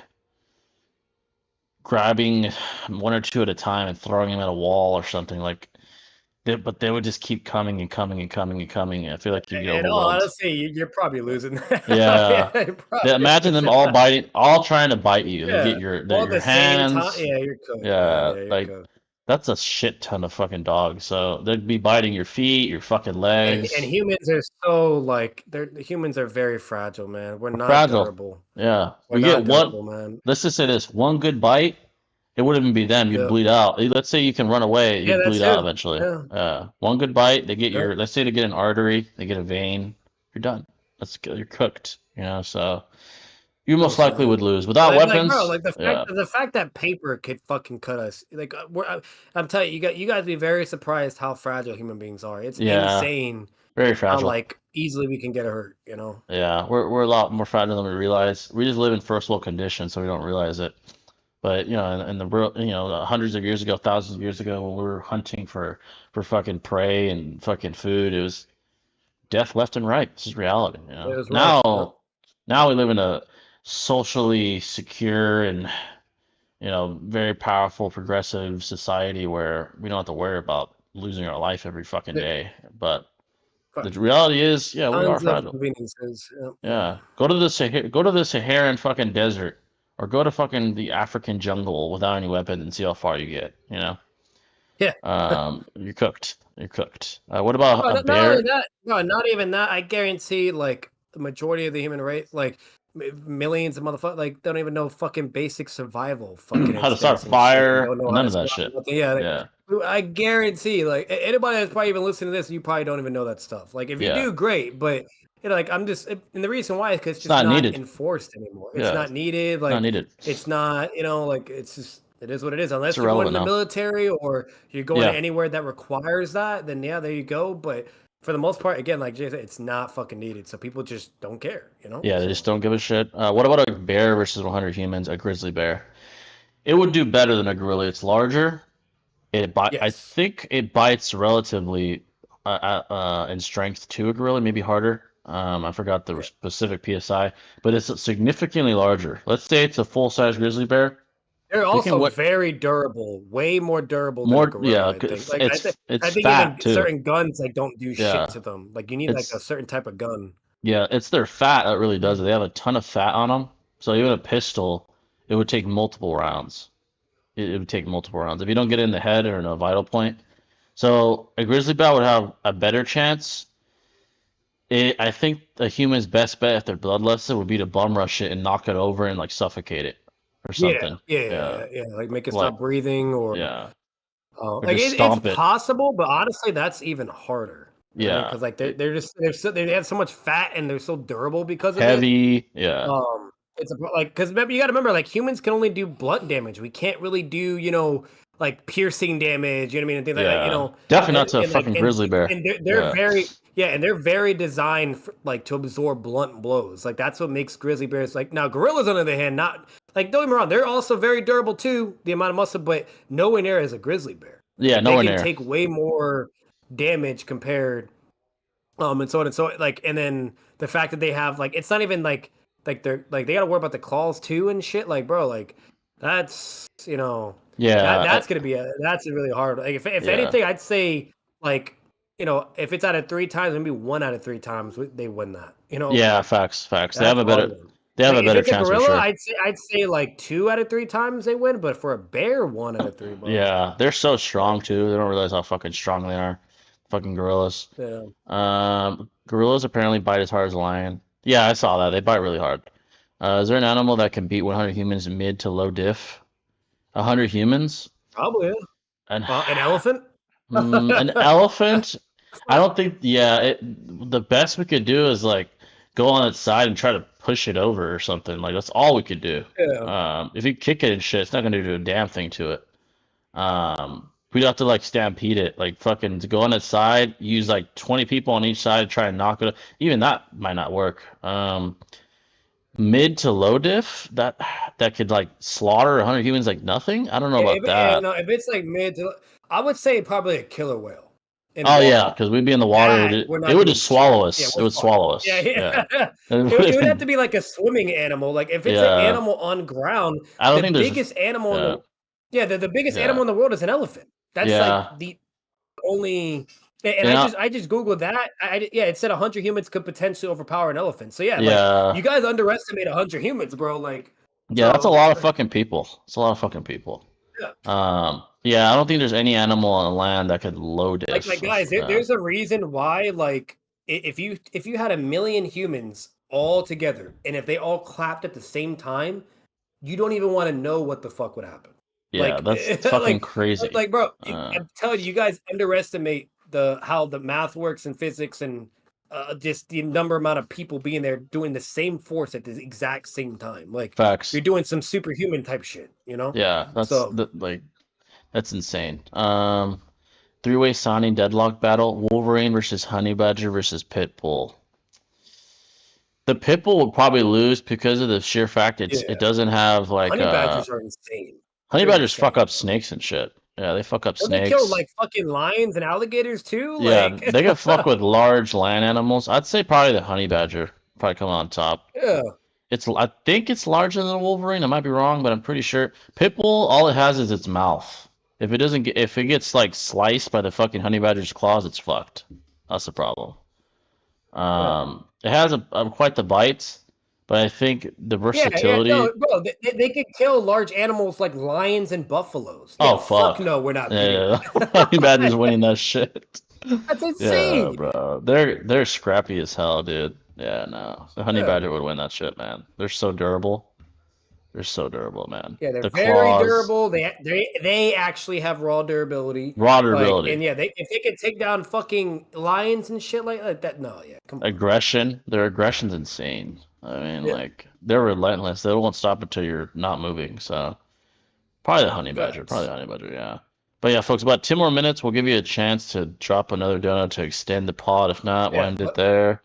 grabbing one or two at a time and throwing them at a wall or something like. But they would just keep coming and coming and coming and coming. And I feel like you get in all overwhelmed. honesty, you're probably losing. Yeah. Yeah, you're probably Imagine them losing. all biting, all trying to bite you. They Yeah, get your all at your the same time. hands. Yeah, you're cooked, man. Yeah, Yeah, you're like cooked. that's a shit ton of fucking dogs. So they'd be biting your feet, your fucking And legs. humans are so like humans are very fragile, man. We're not Fragile. durable. Yeah. We're You get not one, durable, man. let's just say this, one good bite, it wouldn't even be them. You'd Yeah, bleed out. Let's say you can run away, yeah, you'd that's bleed out it. eventually. Yeah, One good bite, they get yeah. let's say they get an artery, they get a vein, you're done. You're cooked. So you most Close, likely man. would lose. Without Like, bro, weapons, like yeah. the fact that paper could fucking cut us. Like, I'm telling you, you guys be very surprised how fragile human beings are. It's Yeah. insane Very how fragile. like easily we can get hurt. Yeah, we're a lot more fragile than we realize. We just live in first world conditions, so we don't realize it. But in the world, hundreds of years ago, thousands of years ago, when we were hunting for fucking prey and fucking food, it was death left and right. This is reality. It was rough. Yep. Now we live in a socially secure and very powerful, progressive society where we don't have to worry about losing our life every fucking Yeah, day. But the fuck. reality is, yeah, we are Tons of fragile. conveniences. Yep. Yeah, go to the Saharan fucking desert. or go to fucking the African jungle without any weapons and see how far you get. You know, Yeah. you're cooked. You're cooked. What about No, a not only bear? that, no, not even that. I guarantee, like the majority of the human race, like millions of motherfuckers, like don't even know fucking basic survival fucking How to start instincts and shit. And fire? don't know how None to of that survive. shit. Yeah, Yeah, I guarantee, like anybody that's probably even listening to this, you probably don't even know that stuff. Like if you yeah. do, great, but like I'm just, and the reason why is because it's It's just not not needed. enforced anymore. It's Yeah, not needed. not Like needed. it's not, like it's just. It is what it is. It's Unless you're going irrelevant in the now. military or you're going to Yeah, anywhere that requires that, then yeah, there you go. But for the most part, again, like Jay said, it's not fucking needed. So people just don't care, yeah. They So just don't give a shit. What about a bear versus 100 humans? A grizzly bear. It would do better than a gorilla. It's larger. I yes. think it bites relatively in strength to a gorilla, maybe harder. I forgot the Yeah. specific PSI, but it's significantly larger. Let's say it's a full-size grizzly bear. They're You can also what very durable, way more durable than a more? gorilla, Yeah, I think. Like I it's think even fat too. certain guns like don't do shit Yeah, to them. Like you need like a it's certain type of gun. yeah, it's their fat that really does it. They have a ton of fat on them, so even a pistol, it would take multiple rounds. It would take multiple rounds if you don't get it in the head or in a vital point. So a grizzly bear would have a better chance. I think a human's best bet if they're bloodlusted would be to bum rush it and knock it over and like suffocate it or Yeah, something. yeah, Yeah, yeah. Like make it like stop breathing or yeah, or like just it's stomp it. possible, but honestly, that's even harder. You know what I mean? Yeah, Because like they have so much fat and they're so durable because of it. heavy. Yeah, It's like because you got to remember, like humans can only do blunt damage. We can't really do like piercing damage. You know what I mean? And things like that. yeah. Definitely not to a And like fucking grizzly bear. and they're Yeah, very and they're very designed for, like to absorb blunt blows. Like that's what makes grizzly bears like. Now gorillas, on the other hand, not like don't get me wrong, they're also very durable too. The amount of muscle, but nowhere near as a grizzly bear. yeah, Like they nowhere can near. take way more damage compared and so on and so like and then the fact that they have like it's not even like they're like they gotta worry about the claws too and shit like bro like that's Yeah, that's gonna be that's a really hard like if yeah, anything I'd say like if it's out of 3 times maybe 1 out of 3 times they win that yeah. like Facts, facts. They that's have a a hard better. one. They have Like a if better it's a chance for gorilla sure. I'd say like 2 out of 3 times they win but for a bear 1 out of 3 bro Yeah, they're so strong too. They don't realize how fucking strong they are. Fucking gorillas. yeah Gorillas apparently bite as hard as a lion. Yeah, I saw that. They bite really hard. Is there an animal that can beat 100 humans mid to low diff? 100 humans? probably An, an elephant an elephant? I don't think. Yeah, the best we could do is like go on its side and try to push it over or something. Like that's all we could do. yeah If you kick it and shit, it's not gonna do a damn thing to it. We'd have to like stampede it, like fucking to go on its side, use like 20 people on each side to try and knock it. Even that might not work. Mid to low diff that could like slaughter 100 humans like nothing. I don't know about that. no, if it's like mid to, I would say probably a killer whale in Oh yeah, water. because we'd be in the water. That we're It not would doing just shit. swallow Yeah, us. It we're would fine. swallow us. Yeah, Yeah. yeah. And It would have to be like a swimming animal. Like if it's an yeah. animal on ground, I don't the think there's. biggest animal in Yeah. the biggest Yeah. animal in the world is an elephant. That's like Yeah. the only. And Yeah. I just googled that. Yeah, it said 100 humans could potentially overpower an elephant. So yeah, like Yeah. you guys underestimate 100 humans, bro. Like Yeah, that's a lot of so fucking people. It's a lot of fucking people. yeah. Yeah, I don't think there's any animal on land that could low Like diff. guys, there's a reason why like if you had 1 million humans all together and if they all clapped at the same time, you don't even want to know what the fuck would happen. Yeah, Like that's fucking like crazy. bro, Uh, I'm telling you, you guys underestimate how the math works and physics and just the amount of people being there doing the same force at the exact same time. Like facts. you're doing some superhuman type shit, Yeah, So like that's insane. Three-way signing deadlock battle: Wolverine versus Honey Badger versus Pitbull. The Pitbull would probably lose because of the sheer fact yeah, it doesn't have like honey badgers are insane. honey They're badgers fuck insane. up snakes and shit. Yeah, they fuck up Don't they kill snakes. like fucking lions and alligators too? Yeah, Like, they can fuck with large land animals. I'd say probably the honey badger probably come on top. yeah, I think it's larger than a Wolverine. I might be wrong, but I'm pretty sure. Pitbull, all it has is its mouth. If it gets like sliced by the fucking honey badger's claws, it's fucked. That's the problem. yeah. It has quite the bites, But I think the Yeah, versatility. no, bro, they can kill large animals like lions and buffaloes. Oh, Yeah, fuck fuck. no, we're not beating Yeah, that. Honey Badger's winning that shit. That's Yeah, insane. bro. They're scrappy as hell, dude. Yeah, no. The Honey Yeah. Badger would win that shit, man. They're so durable. They're so durable, man. Yeah, they're The very claws, durable. They actually have raw durability. raw Like, durability, and yeah, if they can take down fucking lions and shit like that, no, yeah, come on. aggression. Their aggression's insane. I mean, Yeah. like they're relentless. They won't stop until you're not moving. So probably the Honey Badger. Facts. Probably the Honey Badger. Yeah. But yeah, folks, about 10 more minutes. We'll give you a chance to drop another donut to extend the pod. If not, we'll Yeah, end it there.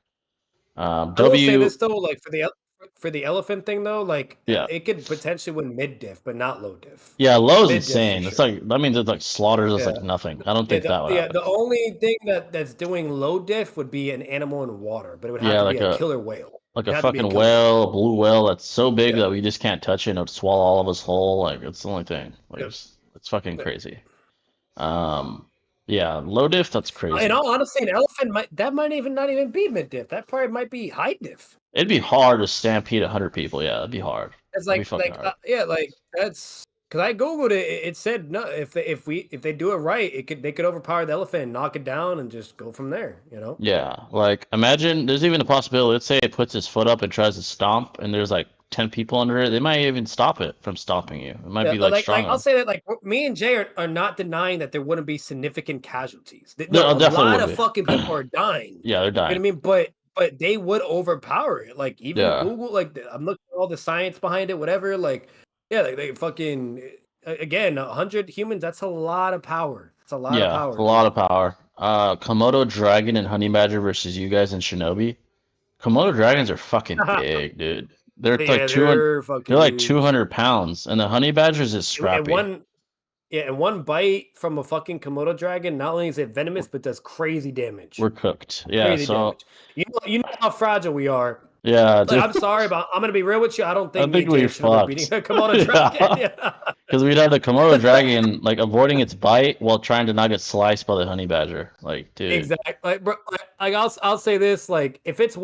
I will say W. this though, like for the elephant thing though, like Yeah. it could potentially win mid diff, but not low diff. Yeah, low's Mid diff for insane. It's sure. like that means it's like slaughters is Yeah. like nothing. I don't think that would happen. The only thing that's doing low diff would be an animal in water, but it would have Yeah, to like be a a- killer whale. Like It'd a have to be a fucking killer whale, a blue whale that's so big Yeah. that we just can't touch it and it'll swallow all of us whole. Like it's the only thing. Like Yeah. it's fucking Yeah. crazy. Yeah, low diff, that's crazy. In all honesty, an elephant might even not even be mid diff. That probably might be high diff. It'd be hard to stampede 100 people. Yeah, it'd be hard. It's That'd be like fucking hard. yeah, like that's because I googled it. It said no. If they do it right, they could overpower the elephant and knock it down and just go from there. You know. Yeah, like imagine there's even a possibility. Let's say it puts his foot up and tries to stomp, and there's like 10 people under it. They might even stop it from stomping you. It might Yeah, be but like strong I'll enough. say that me and Jay are not denying that there wouldn't be significant casualties. No, No, a definitely lot would of be. fucking people are dying. Yeah, they're You know what I dying. mean? But they would overpower it. Like even Yeah. Google, like I'm looking at all the science behind it, whatever. Like, yeah, like they fucking again, 100 humans. That's a lot of power. It's a lot of Yeah, power. it's a lot of power. Komodo dragon and honey badger versus you guys and Shinobi. Komodo dragons are fucking big, dude. They're Yeah, like 200. they're fucking. They're like huge. 200 pounds, and the honey badgers is And scrappy. and one bite from a fucking Komodo dragon, not only is it venomous, but does crazy damage. We're cooked. Yeah, Crazy so damage. You know how fragile we are. yeah, Like, dude. I'm sorry, but I'm gonna be real with you. I don't think think me and we're Jay should be fucked. beating a Komodo dragon. Yeah. Because we'd have the Komodo dragon like avoiding its bite while trying to not get sliced by the honey badger. Like, dude. Exactly. Like, bro, like I'll say this: like, if it's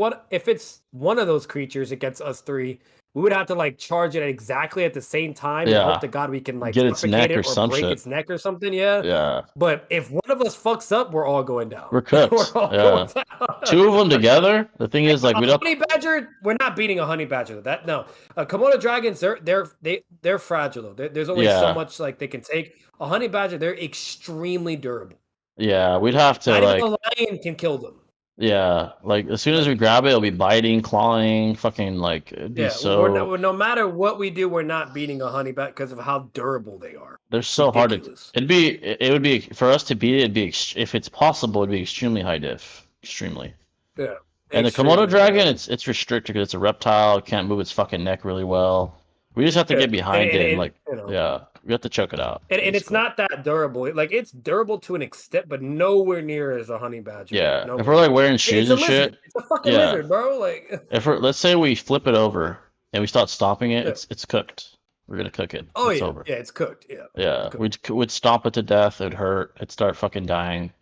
one of those creatures against us three, we would have to like charge it exactly at the same time and Yeah. hope to God we can like Get its suffocate neck it or or some break shit. its neck or something. Yeah. Yeah. But if one of us fucks up, we're all going down. We're cooked. We're all Yeah. going down. Two of them together. The thing is, like, A we'd have. honey badger, we're not beating a honey badger. That no, Komodo dragons, they're fragile though. There's only so Yeah. much like they can take. A honey badger, they're extremely durable. Yeah, we'd have to Not like. even a lion can kill them. Yeah, like as soon as we grab it, it'll be biting, clawing, fucking like it'd be Yeah, so. no matter what we do, we're not beating a honey badger because of how durable they are. They're so hard to. Ridiculous. It would be for us to beat it. It'd be if it's possible, it'd be extremely high diff, extremely. Yeah. And the Extremely, Komodo dragon, yeah. it's restricted because it's a reptile. It can't move its fucking neck really well. We just have to Yeah, get behind it and and, like, you know, yeah, we have to choke it out. and it's basically. not that durable. Like it's durable to an extent, but nowhere near as a honey badger. Yeah, if Nowhere. we're like wearing It's shoes a and lizard. shit, It's a fucking Yeah. lizard, bro. Like, if we're let's say we flip it over and we start stomping it, Yeah. it's cooked. We're gonna cook it. oh It's yeah, over. yeah, it's cooked. Yeah. Yeah, cooked. we'd stomp it to death. It'd hurt. It'd start fucking dying.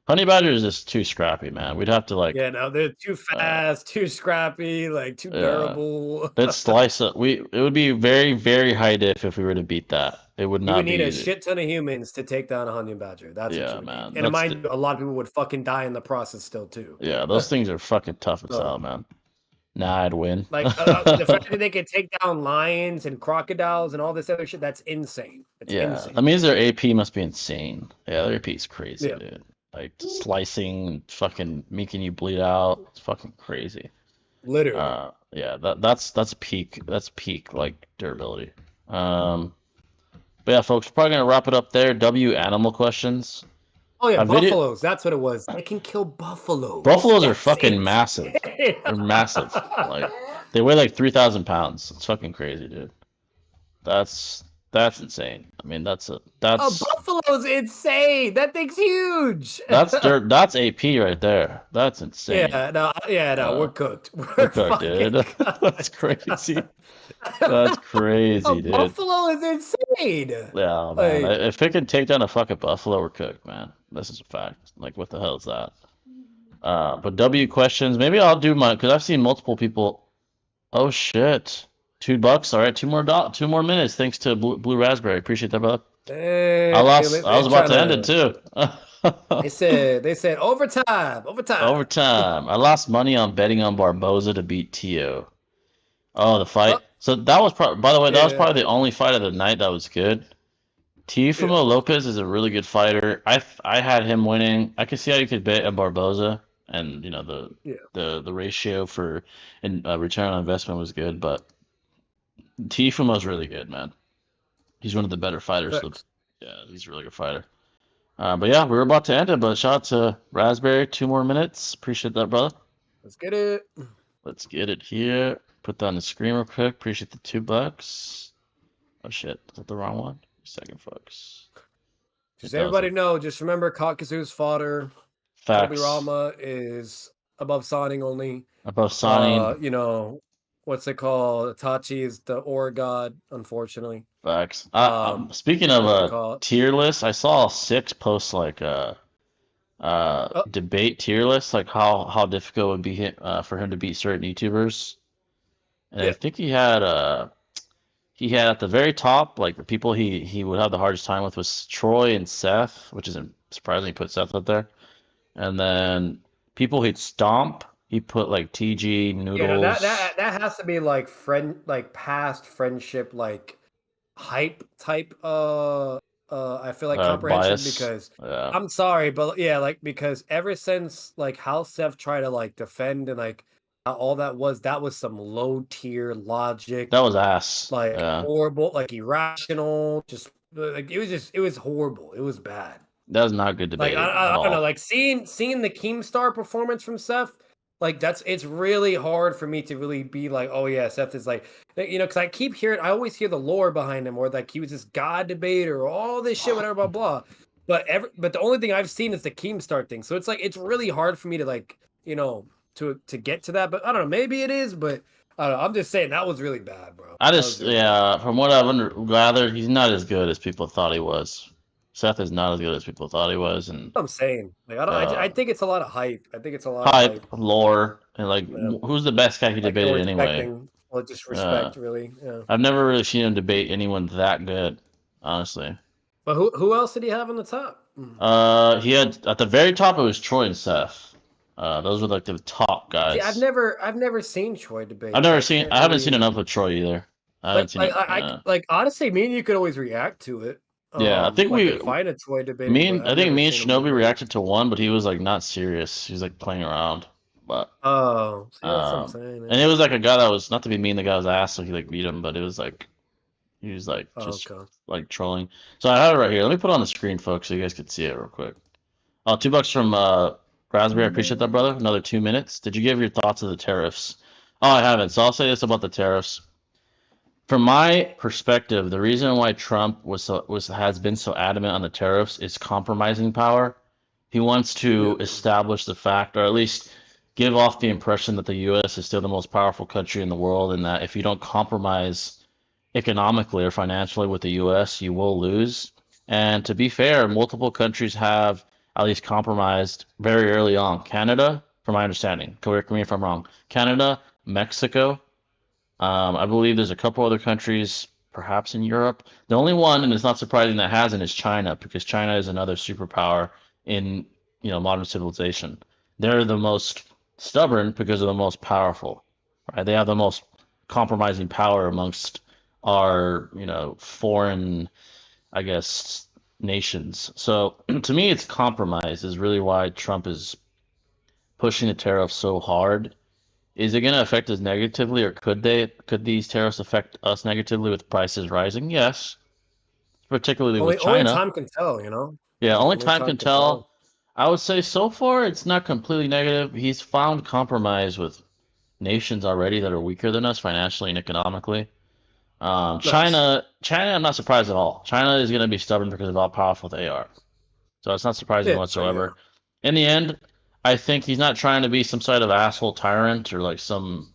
Honey badger is just too scrappy, man. We'd have to like, Yeah, no, they're too fast, too scrappy, like too Yeah. durable. let's slice it. It would be very, very high diff if we were to beat that. It would You not would be need a easy. shit ton of humans to take down a honey badger. That's what Yeah, you would man, need. And that's mind you, a lot of people would fucking die in the process still too. Yeah, those things are fucking tough as So- hell, man. Nah, I'd win. Like the fact that they can take down lions and crocodiles and all this other shit, that's insane. It's Yeah, insane. that means their AP must be insane. Yeah, their AP is crazy, Yeah. dude. Like slicing, fucking making you bleed out. It's fucking crazy. Literally. Yeah, that's peak. That's peak like durability. But yeah, folks, we're probably gonna wrap it up there. W animal questions. oh yeah, a video- buffaloes. That's what it was. They can kill buffaloes. Buffaloes are That's fucking it. massive. They're massive. Like they weigh like 3,000 pounds. It's fucking crazy, dude. That's insane. I mean, that's A that's buffalo's insane. That thing's huge. that's AP right there. That's insane. Yeah, no, we're cooked. We're We're cooked, fucking dude. cooked. That's crazy. That's crazy, A dude. buffalo is insane. Yeah, man. Like- If it can take down a fucking buffalo, we're cooked, man. This is a fact. Like, what the hell is that? But W questions. Maybe I'll do my because I've seen multiple people Oh shit. $2. All right, two more minutes. Thanks to Blue Raspberry. Appreciate that, brother. I Hey, lost. I they're was about trying to end it to. too. They said overtime, overtime. Overtime. I lost money on betting on Barboza to beat Tio. Oh, the fight. Oh, So that was probably, by the way, that was yeah, probably the only fight of the night that was good. yeah, Teofimo Lopez is a really good fighter. I had him winning. I could see how you could bet on Barboza, and you know yeah. the ratio for and return on investment was good, but Teofimo's really good, man. He's one of the better fighters. Thanks. Yeah, he's a really good fighter. But yeah, we were about to end it, but shout out to Raspberry. 2 more minutes. Appreciate that, brother. Let's get it. Let's get it here. Put that on the screen real quick. Appreciate the $2. Oh shit, is that the wrong one? Second, folks. Just everybody know. Just remember, Kakuzu's fodder. Facts. Tobirama is above signing only. Above signing. You know, what's it called? Itachi is the ore god, unfortunately. Facts. Speaking What they of call a it. tier list, I saw Six post like a Oh, debate tier list, like how difficult it would be for him to beat certain YouTubers. And I yeah. think he had at the very top, like the people he would have the hardest time with was Troy and Seth, which isn't surprising he put Seth up there. And then people he'd stomp, he put like TG, Yeah, no, Noodles. that has to be like past friendship, like hype type I feel like comprehension, Bias. because Yeah. I'm sorry, but yeah, like, because ever since like how Seth tried to like defend and like how all that was some low tier logic, That was ass. like Yeah. horrible, like irrational, just like it was horrible. It was bad. That was not good Like debating at I don't know, all. like seeing the Keemstar performance from Seth, like it's really hard for me to really be like, oh yeah, Seth is like, you know, because I keep hearing, I always hear the lore behind him, or like he was this god debater, or all this shit, whatever, blah blah. But the only thing I've seen is the Keemstar thing, so it's like it's really hard for me to like, you know, to get to that. But I don't know, maybe it is, but I don't know. I'm just saying that was really bad, bro. I That just, was really bad. from what I've gathered, he's not as good as people thought he was. Seth is not as good as people thought he was, and I'm saying, like, I don't, I uh, think it's a lot of hype. I think it's a lot of hype, hype. lore, and like, Yeah. who's the best guy he Like, no debated anyway? respecting, or just respect, really. Yeah. I've never really seen him debate anyone that good, honestly. But who else did he have on the top? He had at the very top it was Troy and Seth. Those were like the top guys. See, I've never seen Troy debate. I haven't really... seen enough of Troy either. I haven't seen it. I like, honestly, me and you could always react to it. Yeah, I think like, find a Troy debate. I think me and Shinobi reacted to one, but he was like not serious. He was like playing around. But oh, see, that's what I'm saying. and it was like a guy that was, not to be mean, the guy was ass, so he like beat him, but it was like he was like just like trolling. So I have it right here. Let me put it on the screen, folks, so you guys can see it real quick. Oh, $2 from Raspberry. I appreciate that, brother. Another 2 minutes. Did you give your thoughts of the tariffs? Oh, I haven't. So I'll say this about the tariffs. From my perspective, the reason why Trump has been so adamant on the tariffs is compromising power. He wants to establish the fact, or at least give off the impression, that the U.S. is still the most powerful country in the world, and that if you don't compromise economically or financially with the U.S., you will lose. And to be fair, multiple countries have at least compromised very early on. Canada, from my understanding, correct me if I'm wrong. Canada, Mexico. I believe there's a couple other countries, perhaps in Europe. The only one, and it's not surprising, that hasn't is China, because China is another superpower in, you know, modern civilization. They're the most stubborn because they're the most powerful, right? They have the most compromising power amongst our, you know, foreign, I guess, nations. So to me, it's compromise is really why Trump is pushing the tariffs so hard. Is it going to affect us negatively, or could these tariffs affect us negatively with prices rising? Yes, particularly with China. Only time can tell, you know? Yeah, only time can tell. I would say so far it's not completely negative. He's found compromise with nations already that are weaker than us financially and economically. China, I'm not surprised at all. China is going to be stubborn because of how powerful they are. So it's not surprising whatsoever. In the end, I think he's not trying to be some sort of asshole tyrant or like some,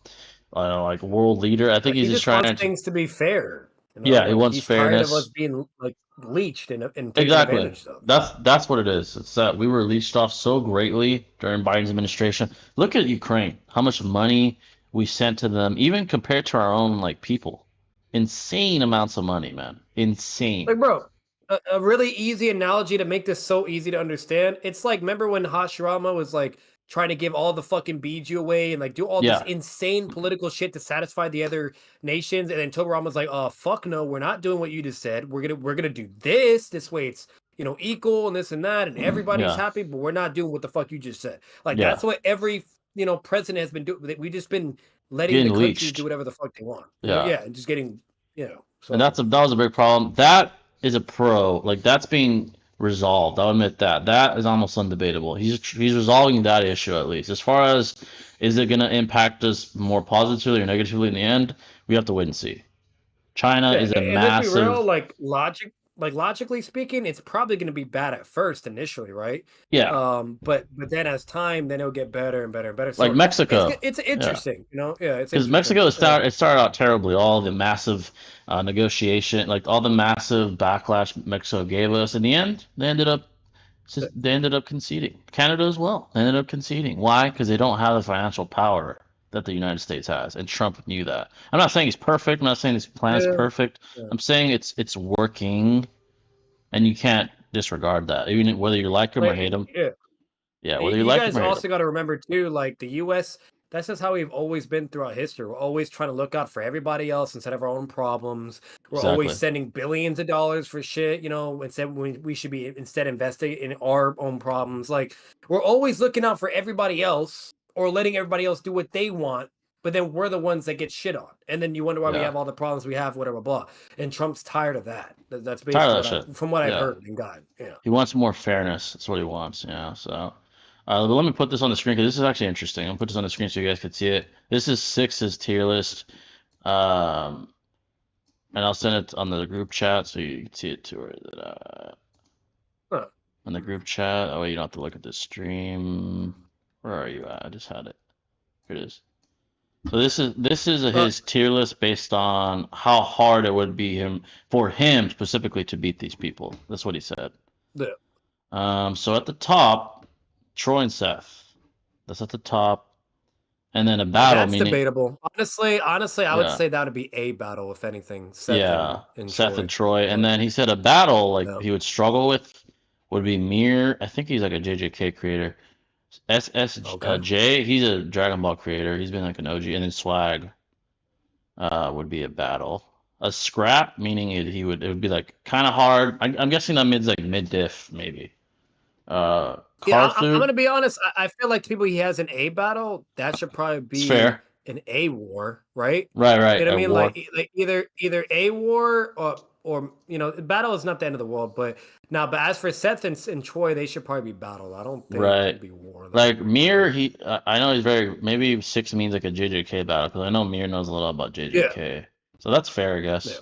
I don't know, like world leader. I think he's just trying wants things to be fair. You know? Yeah, he wants fairness. Tired of us being like leached and taken Exactly. advantage of. That's what it is. It's that we were leached off so greatly during Biden's administration. Look at Ukraine. How much money we sent to them, even compared to our own like people. Insane amounts of money, man. Insane. Like, bro, a really easy analogy to make this so easy to understand. It's like, remember when Hashirama was like trying to give all the fucking Biju away and like do all this Yeah. insane political shit to satisfy the other nations, and then Tobirama's like, "Oh fuck no, we're not doing what you just said. We're gonna do this way. It's equal and this and that, and everybody's Yeah. happy, but we're not doing what the fuck you just said." Like Yeah. that's what every president has been doing. We just been letting Getting the countries leached. do whatever the fuck they want. Yeah. Yeah, and just getting So And that was a big problem. That is a pro. Like that's being resolved. I'll admit that. That is almost undebatable. He's resolving that issue at least. As far as is it gonna impact us more positively or negatively in the end, we have to wait and see. China Yeah, is a and let's be real, massive. logically speaking, it's probably going to be bad at first initially, right? Yeah, But then as time, then it'll get better and better and better. like So Mexico. it's Yeah. interesting, Yeah, it's Because interesting. Mexico it started out terribly. All the massive negotiation, like all the massive backlash Mexico gave us. In the end, they ended up conceding. Canada as well. They ended up conceding. Why? Because they don't have the financial power that the United States has, and Trump knew that. I'm not saying he's perfect. I'm not saying his plan is Yeah, perfect. yeah. I'm saying it's working, and you can't disregard that, even whether you like him or Like, hate him. yeah. Yeah, whether you You like him guys or hate him. also got to remember too, like the U.S. That's just how we've always been throughout history. We're always trying to look out for everybody else instead of our own problems. We're always Exactly. sending billions of dollars for shit, instead we should be instead investing in our own problems. Like we're always looking out for everybody else or letting everybody else do what they want, but then we're the ones that get shit on. And then you wonder why we Yeah. have all the problems we have, whatever, blah. And Trump's tired of that. That's Tired of basically that shit. from what I've Yeah. heard and gotten. Yeah. He wants more fairness. That's what he wants. Yeah. So, but let me put this on the screen because this is actually interesting. I'll put this on the screen so you guys can see it. This is Six's tier list, and I'll send it on the group chat so you can see it too. Huh. On the group chat. Oh, you don't have to look at the stream. Where are you at? I just had it. Here it is. So this is his tier list based on how hard it would be for him specifically to beat these people. That's what he said. Yeah. So at the top, Troy and Seth. That's at the top. And then a battle, That's meaning debatable. Honestly, I would yeah, say that would be a battle, if anything. Seth yeah, and Seth Troy. and Troy. And Yeah. then he said a battle like Yeah. he would struggle with would be Mir. I think he's like a JJK creator. SSJ, he's a Dragon Ball creator. He's been like an OG. And then Swag would be a battle. A scrap, meaning it would be like kind of hard. I'm guessing that mid's like mid diff maybe. Yeah, I'm gonna be honest. I feel like the people he has an A battle, that should probably It's be fair. an A war, right? Right, right. You know what I A mean? war. Like either A war or battle is not the end of the world. But as for Seth and Troy, they should probably be battle. I don't think it Right. could be war. Though. Like Mir, I know he's maybe 6 means like a JJK battle because I know Mir knows a lot about JJK. So that's fair, I guess. Yeah.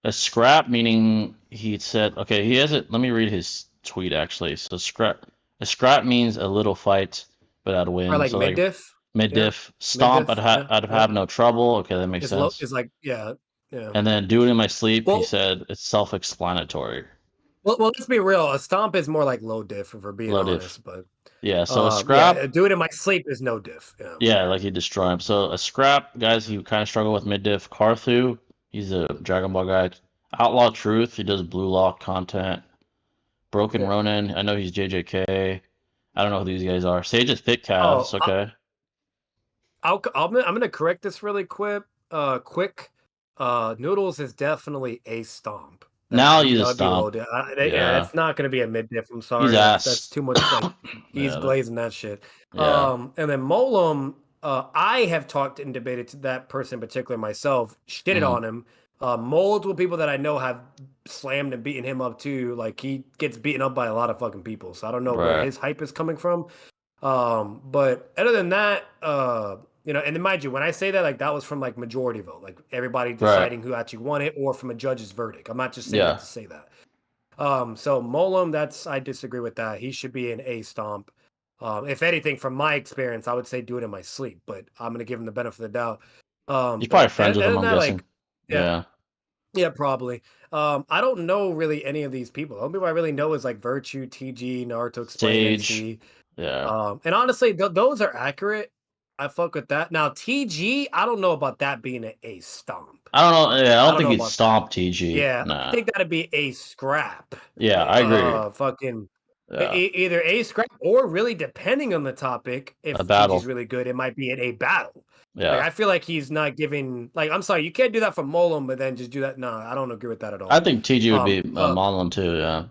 A scrap meaning he said, okay, he has it. Let me read his tweet actually. So a scrap means a little fight, but I'd win. Or like So mid diff. mid diff, stomp, Mid-diff, I'd have no trouble. Okay, that makes sense. It's like yeah. And then do it in my sleep. Well- He said it's self-explanatory. Well, let's be real. A stomp is more like low diff, if we're being Low diff. honest. But Yeah. So a scrap. yeah, do it in my sleep is no diff. Yeah. Yeah, like he destroy him. So a scrap, guys, he kind of struggle with mid diff. Karthu, he's a Dragon Ball guy. Outlaw Truth, he does Blue Lock content. Broken Yeah. Ronin, I know he's JJK. I don't know who these guys are. Sage is Thick Calves, okay. I'm gonna correct this really quick. Noodles is definitely a stomp. Now he's a That'd be low stomp. diff. Yeah. Yeah, it's not gonna be a mid diff. I'm sorry. He's That's ass. too much. Like, he's Yeah. glazing that shit. Yeah. And then Molum, I have talked and debated to that person in particular myself. Shitted Mhm. on him. Multiple people that I know have slammed and beaten him up too. Like he gets beaten up by a lot of fucking people. So I don't know where Right. his hype is coming from. But other than that, and then mind you, when I say that, like that was from like majority vote, like everybody deciding who actually won it, or from a judge's verdict. I'm not just saying that to say that. So Molum, I disagree with that. He should be an A stomp. If anything, from my experience, I would say do it in my sleep, but I'm gonna give him the benefit of the doubt. He's probably friends with him, I'm that, guessing. like, Yeah. Yeah, probably. I don't know really any of these people. The only people I really know is like Virtue, TG, Naruto Explain, Sage. NC. Yeah. And honestly, those are accurate. I fuck with that. Now TG, I don't know about that being an A stomp. I don't know. Yeah, I don't think know he'd about stomp TG. Yeah, I Nah. think that'd be a scrap. Yeah, I agree. Fucking Yeah, either a scrap or really depending on the topic. a If TG's battle. really good, it might be a battle. Like Yeah, I feel like he's not giving. Like I'm sorry, you can't do that for Molem, but then just do that. No, I don't agree with that at all. I think TG would be Uh, Monolin too.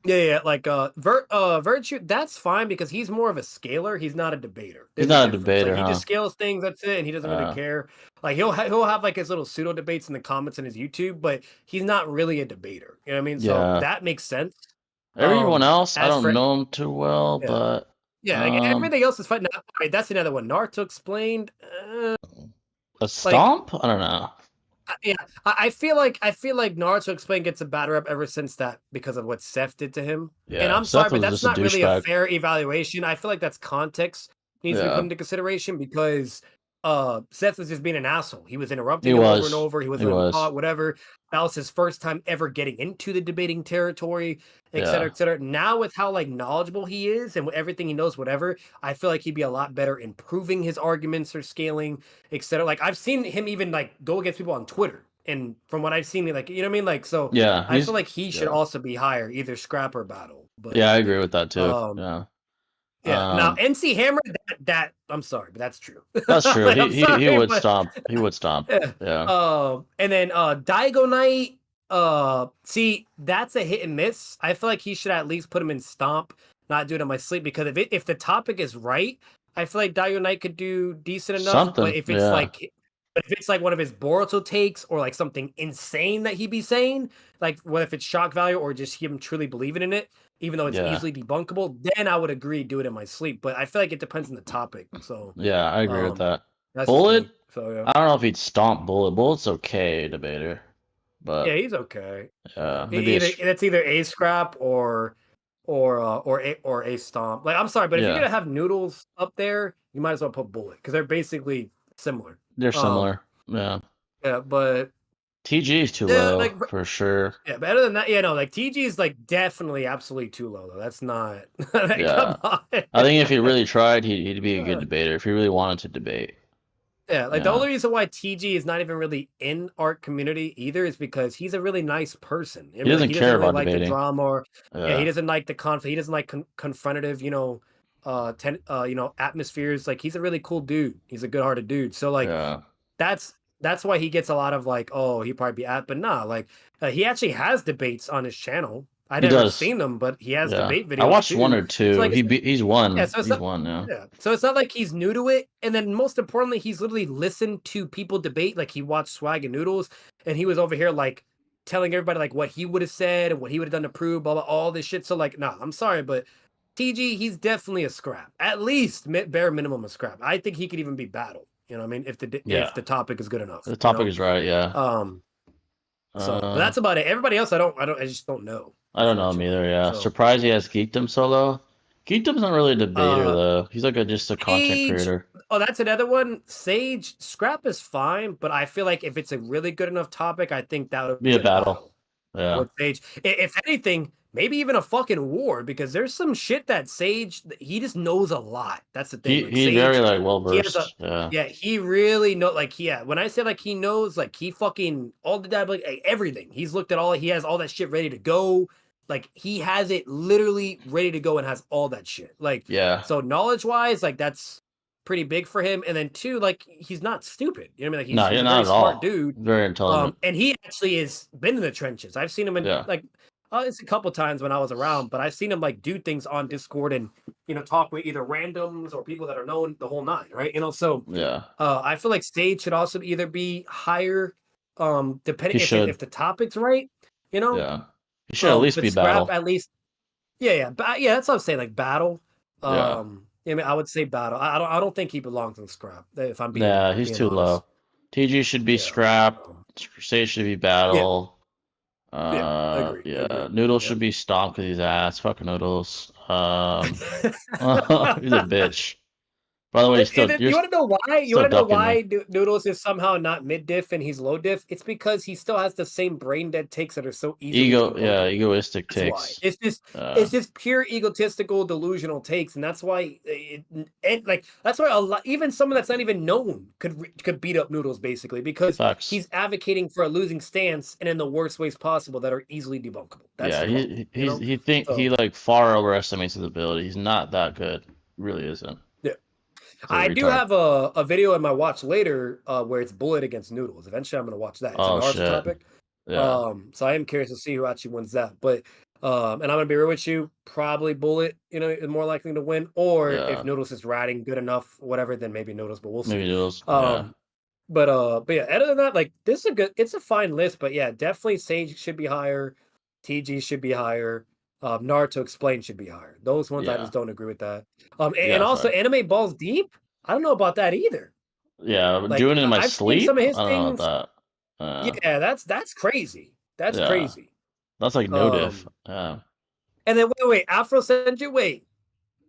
Yeah, yeah, like Virtue, that's fine because he's more of a scaler. He's not a debater. he's There's a not a difference. debater, Like he huh? just scales things, that's it, and he doesn't really care. Like he'll have like his little pseudo debates in the comments in his YouTube, but he's not really a debater. You know what I mean? So Yeah. that makes sense. Everyone else, I As don't for know him too well, yeah, but yeah, like everything else is fine. Now, right, that's another one. Naruto explained. a stomp? I don't know. Yeah, I feel like Naruto explained gets a bad rep ever since that because of what Seth did to him. And Yeah, I'm Seth sorry, but was that's just a not really a douchebag. fair evaluation. I feel like that's context needs to be put Yeah, into consideration because Seth was just being an asshole. He was interrupting he him over and was. over. He He wasn't letting him was. talk, whatever. That was his first time ever getting into the debating territory, et cetera, Yeah, et cetera. Now with how like knowledgeable he is and everything he knows, whatever, I feel like he'd be a lot better improving his arguments or scaling, et cetera. Like I've seen him even like go against people on Twitter. And from what I've seen, like, you know what I mean? Like, so yeah. I feel like he should also be higher, either scrap or battle. But Yeah, I agree with that too. um, Yeah. yeah. Now NC Hammer, that I'm sorry, but that's true. That's true. Like, I'm He sorry, would but stomp. He would stomp. yeah. Yeah. And then Daigo Knight, see, that's a hit and miss. I feel like he should at least put him in stomp, not do it in my sleep, because if the topic is right, I feel like Daigo Knight could do decent enough. Something. But if it's Yeah. like one of his Boruto takes or like something insane that he be saying, like what if it's shock value or just him truly believing in it, even though it's Yeah. easily debunkable, then I would agree do it in my sleep. But I feel like it depends on the topic. So Yeah, I agree with that. that's just Bullet? me. So yeah. I don't know if he'd stomp Bullet. Bullet's okay, debater. But Yeah, he's okay. maybe It's either a scrap or a stomp. Like I'm sorry, but if you're Yeah. gonna have noodles up there, you might as well put bullet because they're basically similar. They're similar. Yeah. Yeah, but TG is too Yeah, low like, for sure. yeah, better than that. Yeah, no, like TG is like definitely absolutely too low though. That's not. Like, Yeah. come on. I think if he really tried, he'd be a good debater. If he really wanted to debate. Yeah, like the Yeah. only reason why TG is not even really in our community either is because he's a really nice person. He doesn't care really about like debating. the drama or Yeah. he doesn't like the conflict. He doesn't like confrontative, atmospheres. Like he's a really cool dude. He's a good-hearted dude. So like Yeah. that's why he gets a lot of like, oh, he probably be at, but nah, like he actually has debates on his channel. I never does. seen them, but he has Yeah. debate videos. I watched too. one or two. So, like, He's won. Yeah, so it's He's not- won. Yeah. Yeah. So it's not like he's new to it. And then most importantly, he's literally listened to people debate. Like he watched Swag and Noodles and he was over here like telling everybody like what he would have said and what he would have done to prove, blah, blah, all this shit. So like, nah, I'm sorry, but TG, he's definitely a scrap. At least bare minimum a scrap. I think he could even be battle. You know what I mean? If the topic is good enough. The topic is right. Yeah. So but that's about it. Everybody else, I just don't know. I don't know him either. Yeah. So- Surprised he has Geekdom so low. Geekdom's not really a debater though. He's like just a content Sage- creator. Oh, that's another one. Sage scrap is fine, but I feel like if it's a really good enough topic, I think that would Be a battle. Yeah. with Sage. If anything, maybe even a fucking war because there's some shit that Sage he just knows a lot. That's the thing. Like, He's Sage, very like well he has versed. Yeah. yeah, he really know like when I say like he knows like he fucking all the like everything. He's looked at all he has all that shit ready to go. Like he has it literally ready to go and has all that shit. Like Yeah. so knowledge wise, like that's pretty big for him. And then two, like he's not stupid. You know what I mean? Like he's a not very at smart all. dude. Very intelligent. And he actually has been in the trenches. I've seen him in like it's a couple times when I was around, but I've seen him like do things on Discord and talk with either randoms or people that are known the whole nine, right? So Yeah. I feel like Stage should also either be higher, depending if the topic's right, Yeah. He should at least but be scrap, battle. At least, yeah, that's what I'm saying. Like battle. Yeah. I mean, I would say battle. I don't think he belongs in scrap. If I'm being, Yeah, he's too low. TG should be scrap. Sage should be battle. Agreed. Noodles should be stomped because he's ass. Fuck Noodles. He's a bitch. By the way, still, You want to know why? You still want to know ducking why me. Noodles is somehow not mid diff and he's low diff? It's because he still has the same brain dead takes that are so easily debunkable. Egoistic That's why. takes. It's just pure egotistical, delusional takes, and that's why that's why a lot, even someone that's not even known could beat up Noodles basically because Facts. he's advocating for a losing stance and in the worst ways possible that are easily debunkable. That's Yeah, the problem, he like far overestimates his ability. He's not that good. Really isn't. Yeah. He's a I do retard. have a video in my watch later where it's Bullet against Noodles. Eventually, I'm going to watch that. It's a Naruto shit. topic. Yeah. So I am curious to see who actually wins that. But and I'm going to be real with you, probably Bullet, is more likely to win. Or if Noodles is riding good enough, whatever, then maybe Noodles. But we'll see. Maybe Noodles. But yeah, other than that, like this is it's a fine list. But yeah, definitely Sage should be higher. TG should be higher. Naruto Explained should be higher. Those ones I just don't agree with that. And also Anime Balls Deep. I don't know about that either. Yeah, Like, doing it in my I've sleep. seen some of his I don't things. know about that. Yeah, that's crazy. That's crazy. That's like no diff. Yeah. And then wait, Afro Senju, wait.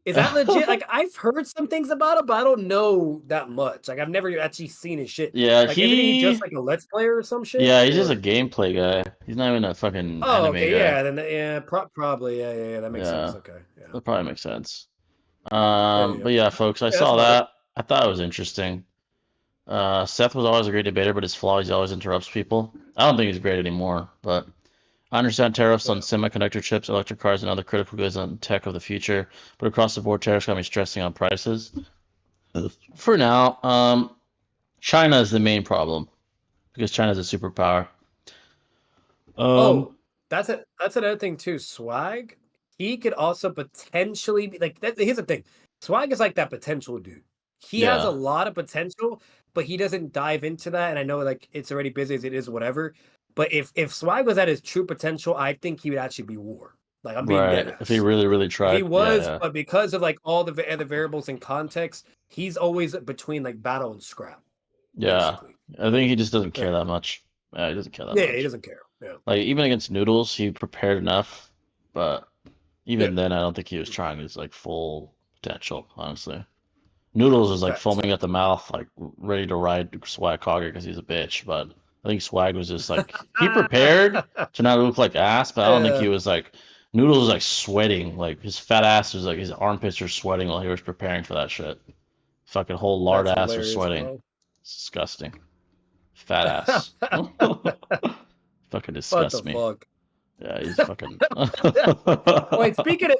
Is that legit? Like I've heard some things about it, but I don't know that much. Like I've never actually seen his shit. Yeah, like, isn't he just like a let's player or some shit? Yeah, he's just a gameplay guy. He's not even a fucking anime guy. Yeah, then probably, yeah, that makes sense. Okay, yeah, that probably makes sense. But yeah, folks, I saw that. I thought it was interesting. Seth was always a great debater, but his flaw is he always interrupts people. I don't think he's great anymore, but I understand tariffs on semiconductor chips, electric cars, and other critical goods on tech of the future, but across the board, tariffs got me stressing on prices. For now, China is the main problem because China is a superpower. That's another thing too. Swag, he could also potentially be like that. Here's the thing: Swag is like that potential dude. He has a lot of potential, but he doesn't dive into that. And I know like it's already busy as it is, whatever. But if Swag was at his true potential, I think he would actually be War. Like I'm being dead ass. If he really tried. He was, but because of like all the other variables and context, he's always between like battle and scrap. Yeah, basically. I think he just doesn't care that much. Yeah, he doesn't care that much. Yeah, he doesn't care. Yeah. Like even against Noodles, he prepared enough, but even then, I don't think he was trying his like full potential. Honestly, Noodles was like foaming at the mouth, like ready to ride Swag Hogger because he's a bitch. But I think Swag was just like he prepared to not look like ass, but I don't think he was like. Noodles was like sweating, like his fat ass was like his armpits were sweating while he was preparing for that shit. Fucking whole lard ass was sweating. Bro. It's disgusting. Fat ass. Fucking disgusts me. Fuck? Yeah, he's fucking. Wait, speaking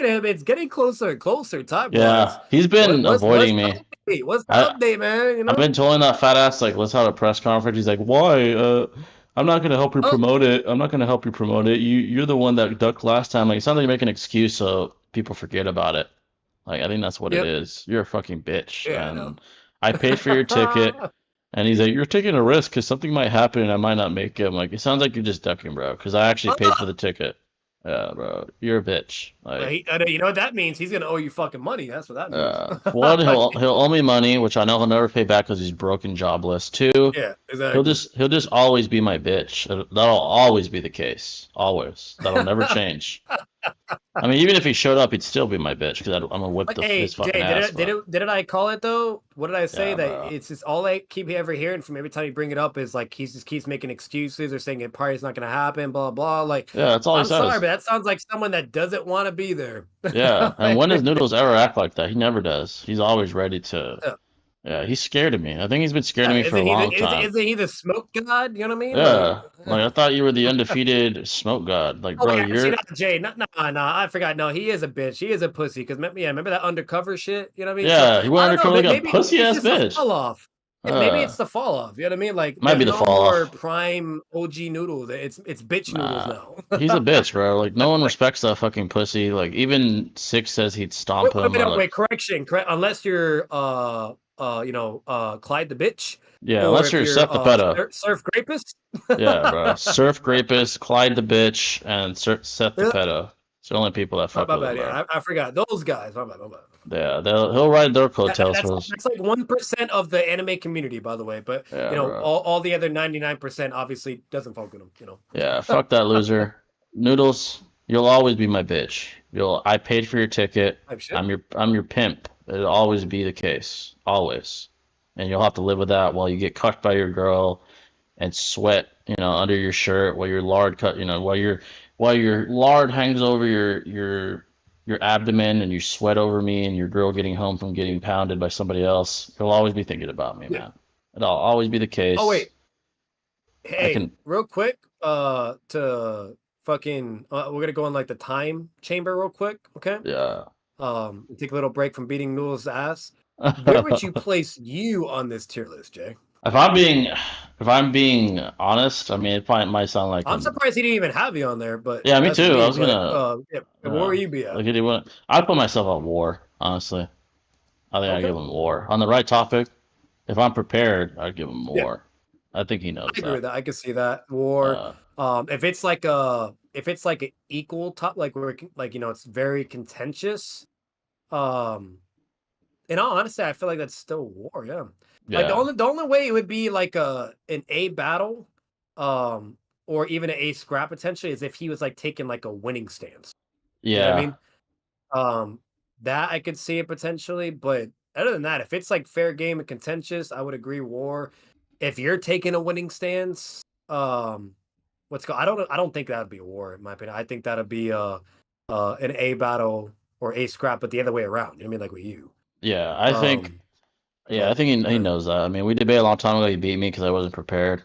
of him, it's getting closer and closer. Time. Yeah, he's been avoiding me. What's the update, man? I've been telling that fat ass like, let's have a press conference. He's like, why? I'm not gonna help you promote it. I'm not gonna help you promote it. You're the one that ducked last time. Like, it sounds like you make an excuse so people forget about it. Like, I think that's what it is. You're a fucking bitch. Yeah, and I paid for your ticket. And he's like, you're taking a risk because something might happen and I might not make it. I'm like, it sounds like you're just ducking, bro. Because I actually paid for the ticket. Yeah, bro. You're a bitch. Like, you know what that means? He's gonna owe you fucking money. That's what that means. One, he'll owe me money, which I know he'll never pay back because he's broke and jobless. Two, exactly. He'll just always be my bitch. That'll always be the case. Always. That'll never change. I mean, even if he showed up, he'd still be my bitch because I'm gonna whip his fucking ass. Did I call it though? What did I say? That it's just all I keep ever hearing from every time you bring it up is like he just keeps making excuses or saying it probably is not gonna happen, blah blah. Like, that's all he says. I'm sorry, but that sounds like someone that doesn't want to be there. Yeah, and when does Noodles ever act like that? He never does. He's always ready to. Yeah, he's scared of me. I think he's been scared of me for a long time. Isn't he the smoke god? You know what I mean? Yeah. Like I thought you were the undefeated smoke god. Like, bro, you're. Jay, no, I forgot. No, he is a bitch. He is a pussy. Because remember that undercover shit? You know what I mean? Yeah, he went undercover like a pussy ass bitch. Fall off. Maybe it's the fall off. You know what I mean? Like, might be the fall off. Prime OG Noodles. It's bitch noodles now. He's a bitch, bro. Like no one respects that fucking pussy. Like even Six says he'd stomp him. Wait, correction. Unless you're Clyde the bitch. Yeah, unless you're Seth the pedo. Surf Grapist. Yeah, bro. Surf Grapist, Clyde the bitch, and Seth the pedo. It's the only people that fuck with him. Yeah, I forgot those guys. My bad. Yeah, he'll ride their coattails. That's like 1% of the anime community, by the way. But all the other 99% obviously doesn't fuck with him. Yeah, fuck that loser. Noodles, you'll always be my bitch. I paid for your ticket. I'm your pimp. It'll always be the case, always, and you'll have to live with that while you get cucked by your girl and sweat, under your shirt while your lard cut, while your lard hangs over your abdomen and you sweat over me and your girl getting home from getting pounded by somebody else. You'll always be thinking about me, Yeah. man. It'll always be the case. Oh wait, I hey, can. real quick, to fucking, we're gonna go in like the time chamber real quick, okay? Yeah. Take a little break from beating Noodles' ass. Where would you place you on this tier list, Jay? If I'm being honest, I mean, it probably might sound like I'm surprised he didn't even have you on there, but Yeah, me that's just too. I me. was But gonna. yeah, where would you be at? Like, I'd put myself on war, honestly. I think I'd Okay. give him war. On the right topic, if I'm prepared, I'd give him Yeah. war. I think he knows I agree with that. that. I can see that. War. If it's like an equal top, like where like it's very contentious. In all honesty, I feel like that's still war. Yeah. Like Yeah. the only way it would be like an A battle, or even an A scrap potentially is if he was like taking like a winning stance. You know what I Yeah. mean? That I could see it potentially, but other than that, if it's like fair game and contentious, I would agree war. If you're taking a winning stance, let's go. I don't think that would be a war in my opinion. I think that'd be an A battle or A scrap, but the other way around. You know what I mean, like with you. Yeah. I think. Yeah, I but, think he knows that. I mean, we debated a long time ago. He beat me because I wasn't prepared.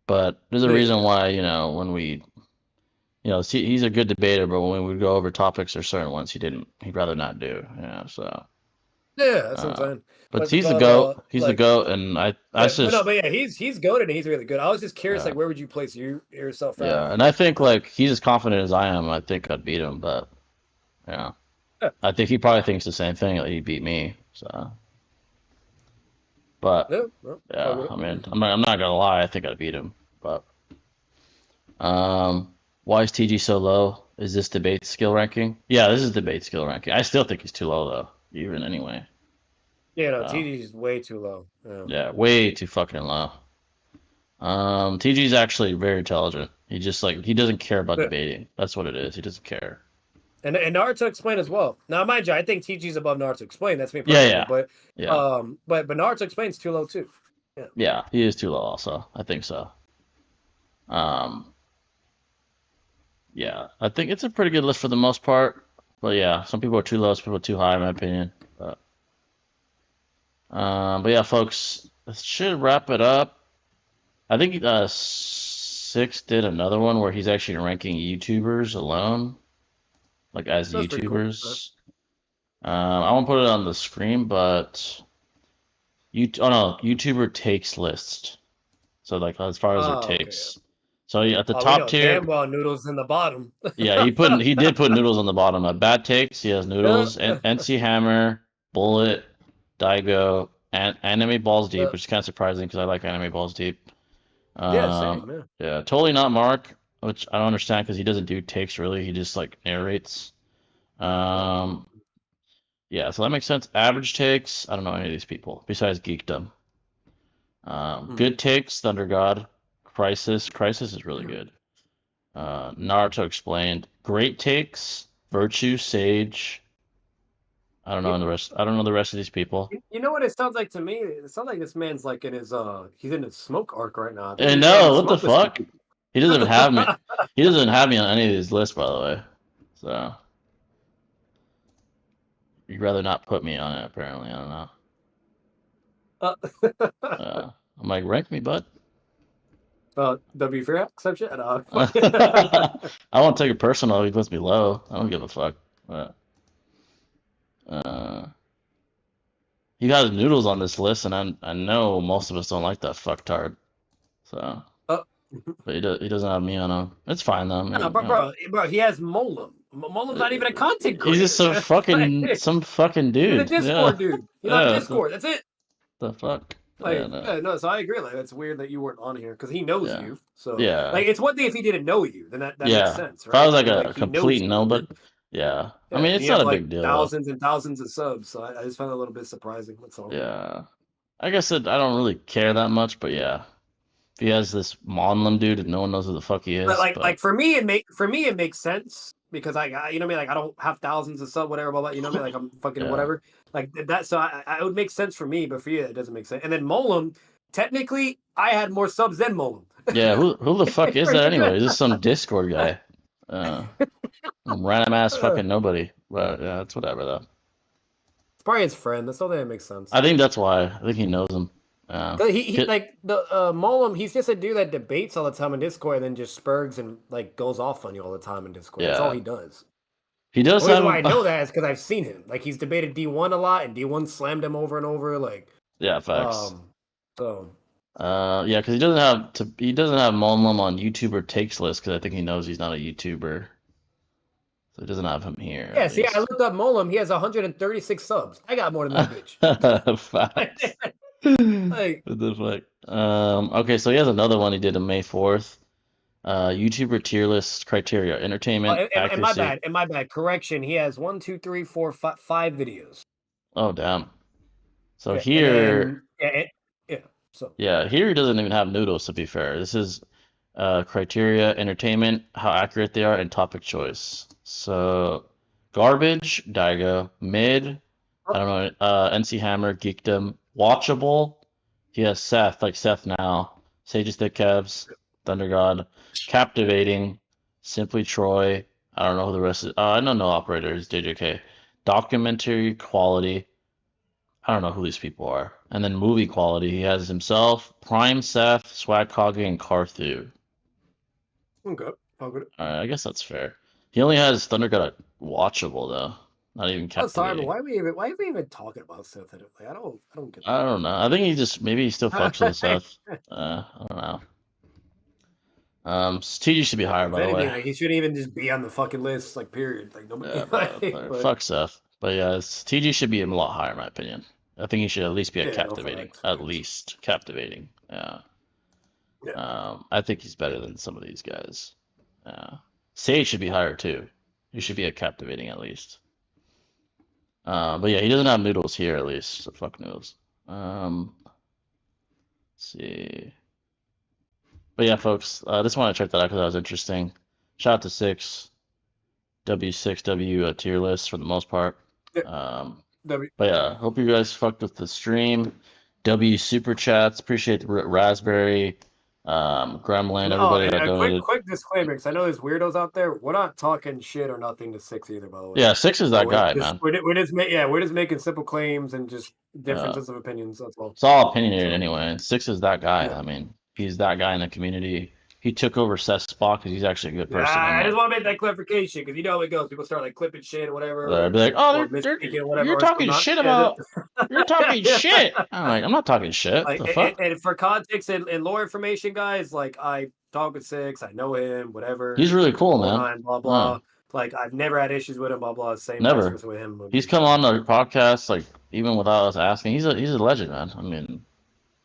But there's a Yeah. reason why, when we, he's a good debater, but when we would go over topics, there's certain ones he'd rather not do. So. Yeah, that's what I'm Uh, saying. but What's he's the called, goat. He's the like, goat, and I but just. yeah, he's goated and he's really good. I was just curious, Yeah. like, where would you place yourself at? Yeah, and I think like he's as confident as I am. I think I'd beat him, but yeah, Yeah. I think he probably thinks the same thing. Like he beat me. So, but Yeah, well, yeah, I mean, I'm not gonna lie. I think I'd beat him. But why is TG so low? Is this debate skill ranking? Yeah, this is debate skill ranking. I still think he's too low though, even anyway. yeah, no, So, TD is way too low. yeah, way too fucking low. TG's actually very intelligent. He just he doesn't care about Yeah. debating. That's what it is. He doesn't care. And Naruto Explain as well. Now, mind you, I think TG's above Naruto Explain. That's me Yeah, personally. yeah. But Yeah. but Naruto Explain's too low too. Yeah, he is too low also. I think so. Yeah, I think it's a pretty good list for the most part. But yeah, some people are too low, some people are too high, in my opinion. But yeah, folks, this should wrap it up. I think Six did another one where he's actually ranking YouTubers alone, like as That's pretty cool. YouTubers. I won't put it on the screen, but YouTuber takes list. So like as far as their okay. takes. So yeah, at the We top know tier, damn well Noodles in the bottom. yeah, he did put Noodles on the bottom. Bad takes, he has Noodles, NC Hammer, Bullet, Daigo, and Anime Balls Deep, which is kind of surprising because I like Anime Balls Deep. Yeah, same, man. Yeah, totally not Mark, which I don't understand because he doesn't do takes really. He just like narrates. Yeah, so that makes sense. Average takes, I don't know any of these people besides Geekdom. Good takes, Thunder God, Crisis is really good. Naruto Explained. Great takes, Virtue, Sage. I don't know the rest. I don't know the rest of these people. You know what it sounds like to me? It sounds like this man's like in his he's in his smoke arc right now. I know, what the fuck? He doesn't even have me. He doesn't have me on any of these lists, by the way. So you'd rather not put me on it, apparently. I don't know. I'm like, rank me, bud. W for exception. I won't take it personal if he puts me low. I don't give a fuck. But, he got Noodles on this list, and I know most of us don't like that fucktard. So, but he doesn't have me on him. It's fine though. No, bro, he has Molem. Molem's not even a content creator. He's just some fucking dude. He's a Discord dude. He's on Discord. That's it. The fuck. No, so I agree. Like, that's weird that you weren't on here because he knows you. So yeah, like it's one thing if he didn't know you, then that makes sense, right? If I was like a complete nobody, yeah. I mean, it's not a big deal. Thousands and thousands of subs, so I just found it a little bit surprising. That's all. Yeah, I guess I don't really care that much, but yeah, if he has this Monlem dude and no one knows who the fuck he is. But like for me, it makes sense because you know what I mean, like I don't have thousands of subs, whatever, blah, blah, you know what I mean, like I'm fucking Yeah. whatever, like that. So it would make sense for me, but for you, it doesn't make sense. And then Molem, technically, I had more subs than Molem. Yeah, who the fuck is that anyway? Is this some Discord guy? Random ass fucking nobody. But yeah, it's whatever though. It's probably his friend. That's all that makes sense. I think that's why. I think he knows him. He like the Molem. He's just a dude that debates all the time in Discord, and then just spurgs and like goes off on you all the time in Discord. That's all he does. He does. The reason why I know that is because I've seen him. Like he's debated D1 a lot, and D1 slammed him over and over. Like facts. So. Yeah, because he doesn't have Molem on YouTuber takes list because I think he knows he's not a YouTuber, so he doesn't have him here. Yeah, see, I looked up Molem. He has 136 subs. I got more than that bitch. Facts. Like, what the fuck? Okay, so he has another one he did on May 4th. YouTuber tier list criteria: entertainment, accuracy. And my bad. Correction. He has 1, 2, 3, 4, 5 videos. Oh damn. So Yeah, here, So yeah, here he doesn't even have noodles. To be fair, this is criteria: entertainment, how accurate they are, and topic choice. So garbage, Daigo. Mid, I don't know. NC Hammer, Geekdom. Watchable, he has Seth, like Seth now. Sage's Thick Kevs, Thunder God. Captivating, Simply Troy. I don't know who the rest is. I don't know operators, JJK. Documentary quality. I don't know who these people are. And then movie quality, he has himself, Prime Seth, Swag Kage, and Carthu. Okay. Alright, I guess that's fair. He only has Thunder God watchable though. Not even captivating. Sorry, but why are we even talking about Seth? Like, I don't get that. I don't know. I think maybe he still fucks with Seth. I don't know. TG should be higher, by the way. Like, he shouldn't even just be on the fucking list, like period. Like nobody. But fuck Seth. But yeah, TG should be a lot higher, in my opinion. I think he should at least be captivating. At least captivating. Yeah. I think he's better than some of these guys. Sage should be higher too. He should be a captivating at least. But yeah, he doesn't have noodles here at least. So fuck noodles. Let's see. But yeah, folks, I just want to check that out because that was interesting. Shout out to Six, W6W tier list for the most part. But yeah, hope you guys fucked with the stream. W super chats. Appreciate the Raspberry, Gremlin, everybody that donated. Quick disclaimer, because I know there's weirdos out there. We're not talking shit or nothing to Six either, by the way. Yeah, Six is that guy, man. We're just making simple claims and just differences of opinions. That's all. It's all opinionated anyway. And Six is that guy. I mean, he's that guy in the community. He took over Seth's spot because he's actually a good person. I just want to make that clarification because you know how it goes. People start like clipping shit or whatever. They'll be like, "Oh, you're talking shit about. You're talking shit." I'm like, I'm not talking shit. Like, the fuck? And for context and lore information, guys, like I talk with Six, I know him, whatever. He's really cool, man. Blah blah. Like I've never had issues with him. Blah blah. Same never with him. He's come on the podcast like even without us asking. He's a legend, man. I mean.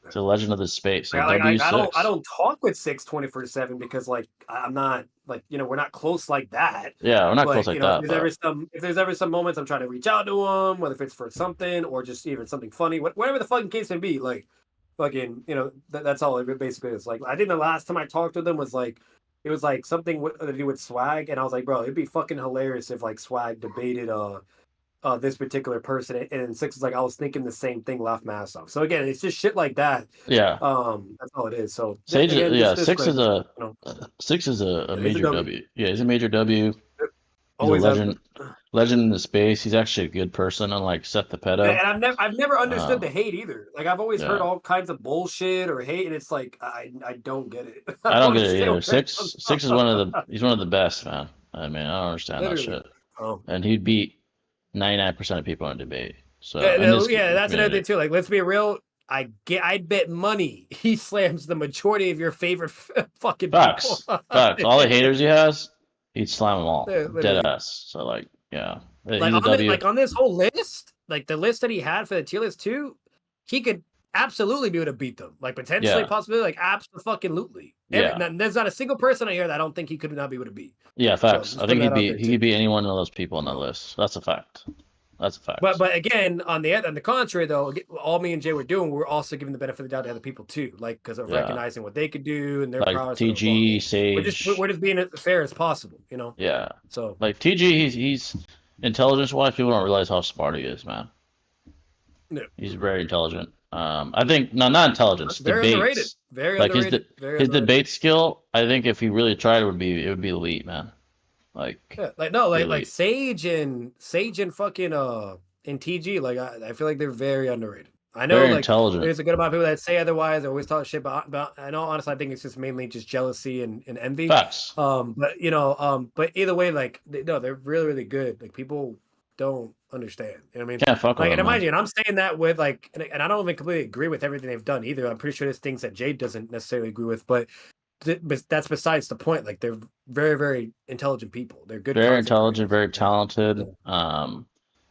It's a legend of the space. So I don't talk with Six 24/7 because like I'm not like we're not close like that. Yeah, we're not close like that. If there's ever some moments I'm trying to reach out to him, whether if it's for something or just even something funny, whatever the fucking case may be, like fucking that's all it basically is. Like I think the last time I talked with him was like it was like something to do with Swag, and I was like, bro, it'd be fucking hilarious if like Swag debated this particular person, and Six is like, I was thinking the same thing, laughed my ass off. So again, it's just shit like that. Yeah. That's all it is. So Sage, Six is a major W. Yeah, he's a major W. He's always a legend in the space. He's actually a good person, unlike Seth the Pedo. And I've never understood the hate either. Like I've always heard all kinds of bullshit or hate, and it's like I don't get it. I don't get it either. Six is one of the best, man. I mean, I don't understand that shit. And he'd beat 99% of people in debate. So that's another thing too. Like, let's be real. I'd bet money he slams the majority of your favorite fucking Facts. people. Facts. All the haters he has, he'd slam them all. Dead ass. So like, yeah. Like on this whole list, like the list that he had for the tier list too, he could absolutely be able to beat them. Like potentially, possibly, like absolutely. Yeah. There's not a single person out here that I don't think he could not be able to beat. Yeah, facts. So I think he could beat any one of those people on that list. That's a fact. That's a fact. But again, on the contrary, though, all me and Jay were doing, we're also giving the benefit of the doubt to other people too, like because of recognizing what they could do and their like prowess. TG, Sage. We're just being as fair as possible, you know. Yeah. So like TG, he's intelligence-wise, people don't realize how smart he is, man. No. He's very intelligent. I think not intelligence. Very underrated. Very underrated. His debate skill. I think if he really tried, it would be elite, man. Like like Sage and fucking and TG. Like I feel like they're very underrated. I know, very like intelligent. There's a good amount of people that say otherwise. They always talk shit about. I know, honestly, I think it's just mainly just jealousy and envy. Facts. But but either way, like they're really really good. Like people don't understand. You know what I mean? Can't fuck with and them, imagine, I'm saying that with like, and I don't even completely agree with everything they've done either. I'm pretty sure there's things that Jade doesn't necessarily agree with, but that's besides the point. Like they're very very intelligent people. They're good. Very intelligent, very talented.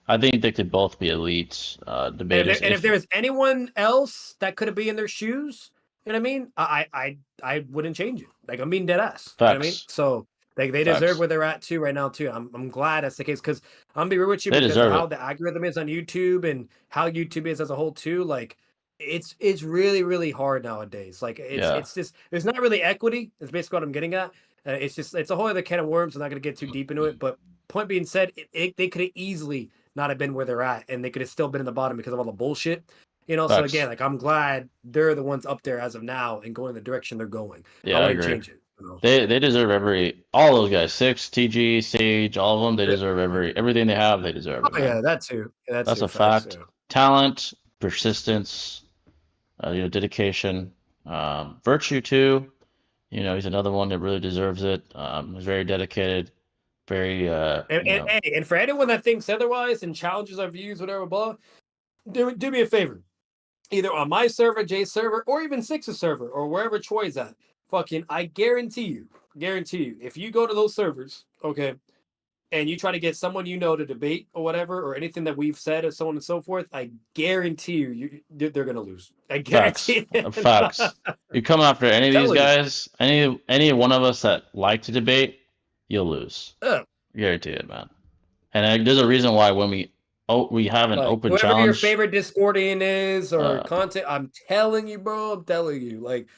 I think they could both be elites. Debaters. And if there was anyone else that could have been in their shoes, you know what I mean? I wouldn't change it. Like I'm being dead ass. You know what I mean? So they deserve where they're at too right now too. I'm glad that's the case because I'm gonna be real with you because of how the algorithm is on YouTube and how YouTube is as a whole too. Like it's really really hard nowadays. Like it's just there's not really equity. That's basically what I'm getting at. It's a whole other can of worms. I'm not gonna get too deep into it. But point being said, they could have easily not have been where they're at, and they could have still been in the bottom because of all the bullshit. You know, so again, like I'm glad they're the ones up there as of now and going the direction they're going. Yeah, I wouldn't change it. You know? They deserve all those guys. Six, TG, Sage, all of them. They deserve everything they have. They deserve. Oh yeah, that too. That's a fact. Yeah. Talent, persistence, dedication, virtue too. He's another one that really deserves it. He's very dedicated. Very and for anyone that thinks otherwise and challenges our views, whatever, blah, do me a favor. Either on my server, Jay's server, or even Six's server, or wherever Troy's at. Fucking, I guarantee you, if you go to those servers, okay, and you try to get someone to debate or whatever, or anything that we've said, or so on and so forth, I guarantee they're gonna lose. I guarantee it. Facts. You come after any of these guys, any one of us that like to debate, you'll lose. Guarantee it, man. And there's a reason why when we have an open whoever challenge. Your favorite Discordian is or content, I'm telling you, bro. I'm telling you, like,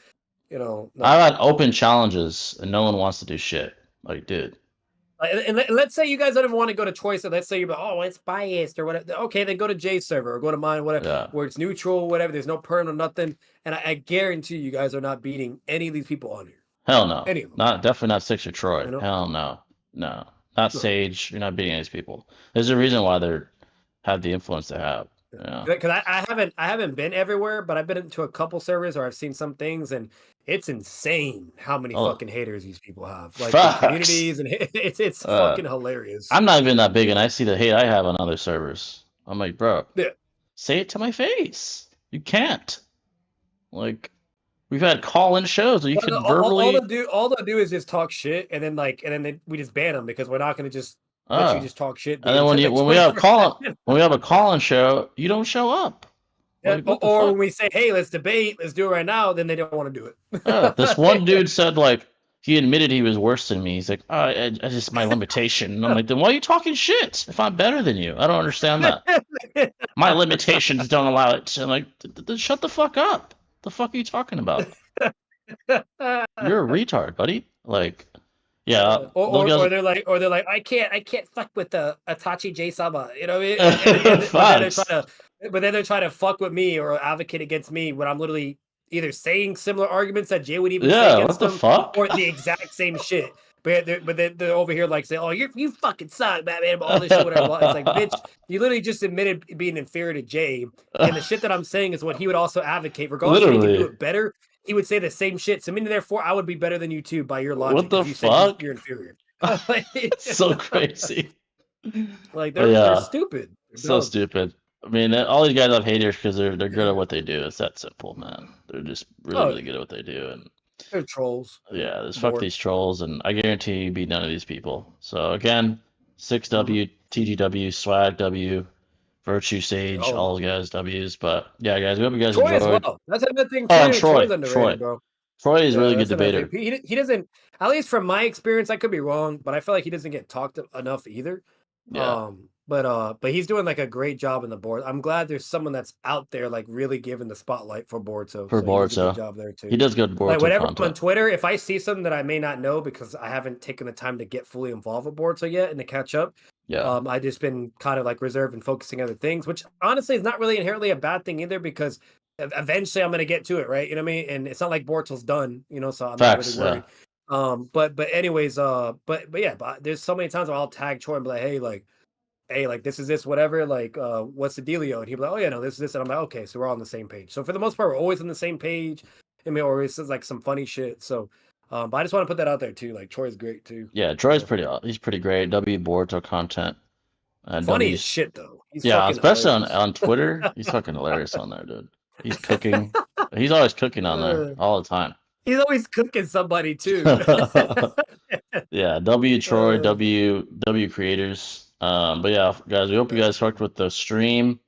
I've had open challenges and no one wants to do shit. Like, dude. And let's say you guys don't even want to go to Troy, so let's say you're it's biased or whatever. Okay, then go to Jay's server or go to mine, whatever, where it's neutral, whatever. There's no perm or nothing, and I guarantee you guys are not beating any of these people on here. Hell no. Definitely not Six or Troy. Hell no. No. Not Sage. You're not beating any of these people. There's a reason why they have the influence they have. Because I haven't been everywhere, but I've been to a couple servers or I've seen some things, and it's insane how many fucking haters these people have. Like the communities, and it's fucking hilarious. I'm not even that big, and I see the hate I have on other servers. I'm like, bro, say it to my face. You can't. Like, we've had call-in shows where you can verbally. All they'll do is just talk shit, and then we just ban them because we're not going to just let you just talk shit. And then when we have a call-in show, you don't show up. Like, or when we say, hey, let's debate, let's do it right now, then they don't want to do it. This one dude said, like, he admitted he was worse than me. He's like, I just my limitation. And I'm like, then why are you talking shit if I'm better than you? I don't understand that. My limitations don't allow it. I'm like, shut the fuck up. The fuck are you talking about? You're a retard, buddy. Like, yeah. Or they're like, I can't fuck with the Itachi J Sama. You know what I mean? But then they're trying to fuck with me or advocate against me when I'm literally either saying similar arguments that Jay would even say against them, or the exact same shit. But then they're over here like saying, "Oh, you fucking suck, Batman," all this shit, whatever. It's like, bitch, you literally just admitted being inferior to Jay, and the shit that I'm saying is what he would also advocate, regardless if he can do it better. He would say the same shit. So, meaning, therefore, I would be better than you too by your logic. What the fuck? You're inferior. It's so crazy. Like they're stupid. So stupid. I mean, all these guys have haters because they're good at what they do. It's that simple, man. They're just really good at what they do, and they're trolls. Yeah, just fuck these trolls, and I guarantee you beat none of these people. So again, 6W, TGW, Swag W, Virtue Sage, all those guys W's. But yeah, guys, we hope you guys enjoyed. As well. That's another thing. And Troy, bro. Troy is really good debater. He doesn't, at least from my experience, I could be wrong, but I feel like he doesn't get talked enough either. Yeah. But he's doing like a great job in the board. I'm glad there's someone that's out there like really giving the spotlight for Boruto. For So he does a good Boruto. job there too. He does good Like Boruto whenever I'm on content. Twitter, if I see something that I may not know because I haven't taken the time to get fully involved with Boruto yet and to catch up, Yeah. I just been kind of like reserved and focusing on other things, which honestly is not really inherently a bad thing either because eventually I'm gonna get to it, right? You know what I mean? And it's not like Boruto's done, you know, so I'm not really Facts. worried. Yeah. But anyways, but yeah, but there's so many times where I'll tag Troy and be like, hey, like this is this, whatever, like what's the dealio? And he'll be like, oh yeah, no, this is this, and I'm like, okay, so we're all on the same page. So for the most part, we're always on the same page. I mean, or it's like some funny shit. So but I just want to put that out there too. Like Troy's great too. Yeah. Troy's he's pretty great. W Boruto content. Funny as W's. shit though. He's Yeah, fucking especially hilarious. on Twitter. He's fucking hilarious on there, dude. He's cooking. He's always cooking on there all the time. He's always cooking somebody too. Yeah, W Troy, W creators. But yeah, guys, we hope you guys fucked with the stream.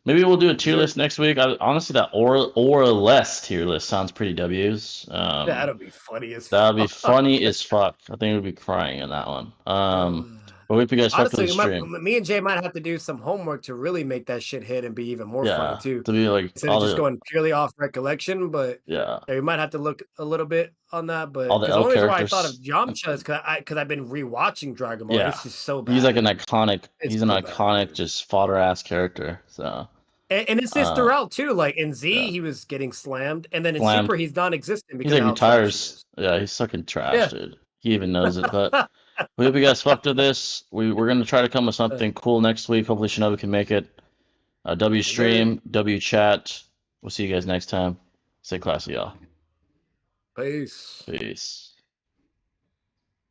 Maybe we'll do a tier list next week. Honestly, that or less tier list sounds pretty W's. That'll be funny as That'd be fuck. funny as fuck. I think we'd be crying in that one. But we hope you guys fucked with the stream. Me and Jay might have to do some homework to really make that shit hit and be even more funny too. To be like Instead of just going purely off recollection, but yeah, we might have to look a little bit on that. But all the the only reason why I characters. thought of Yamcha is because I've been rewatching Dragon Ball. Yeah. It's just so bad. He's like an iconic. It's he's an so iconic, bad. just fodder ass character. So. And it's this throughout too. Like in Z, he was getting slammed, and then in Super, he's non-existent because he like of how retires. Yeah, he's sucking trash, dude. He even knows it. But we hope you guys fucked with this. We're gonna try to come with something cool next week. Hopefully, Shinobi can make it. W stream, W chat. We'll see you guys next time. Stay classy, y'all. Peace. Peace.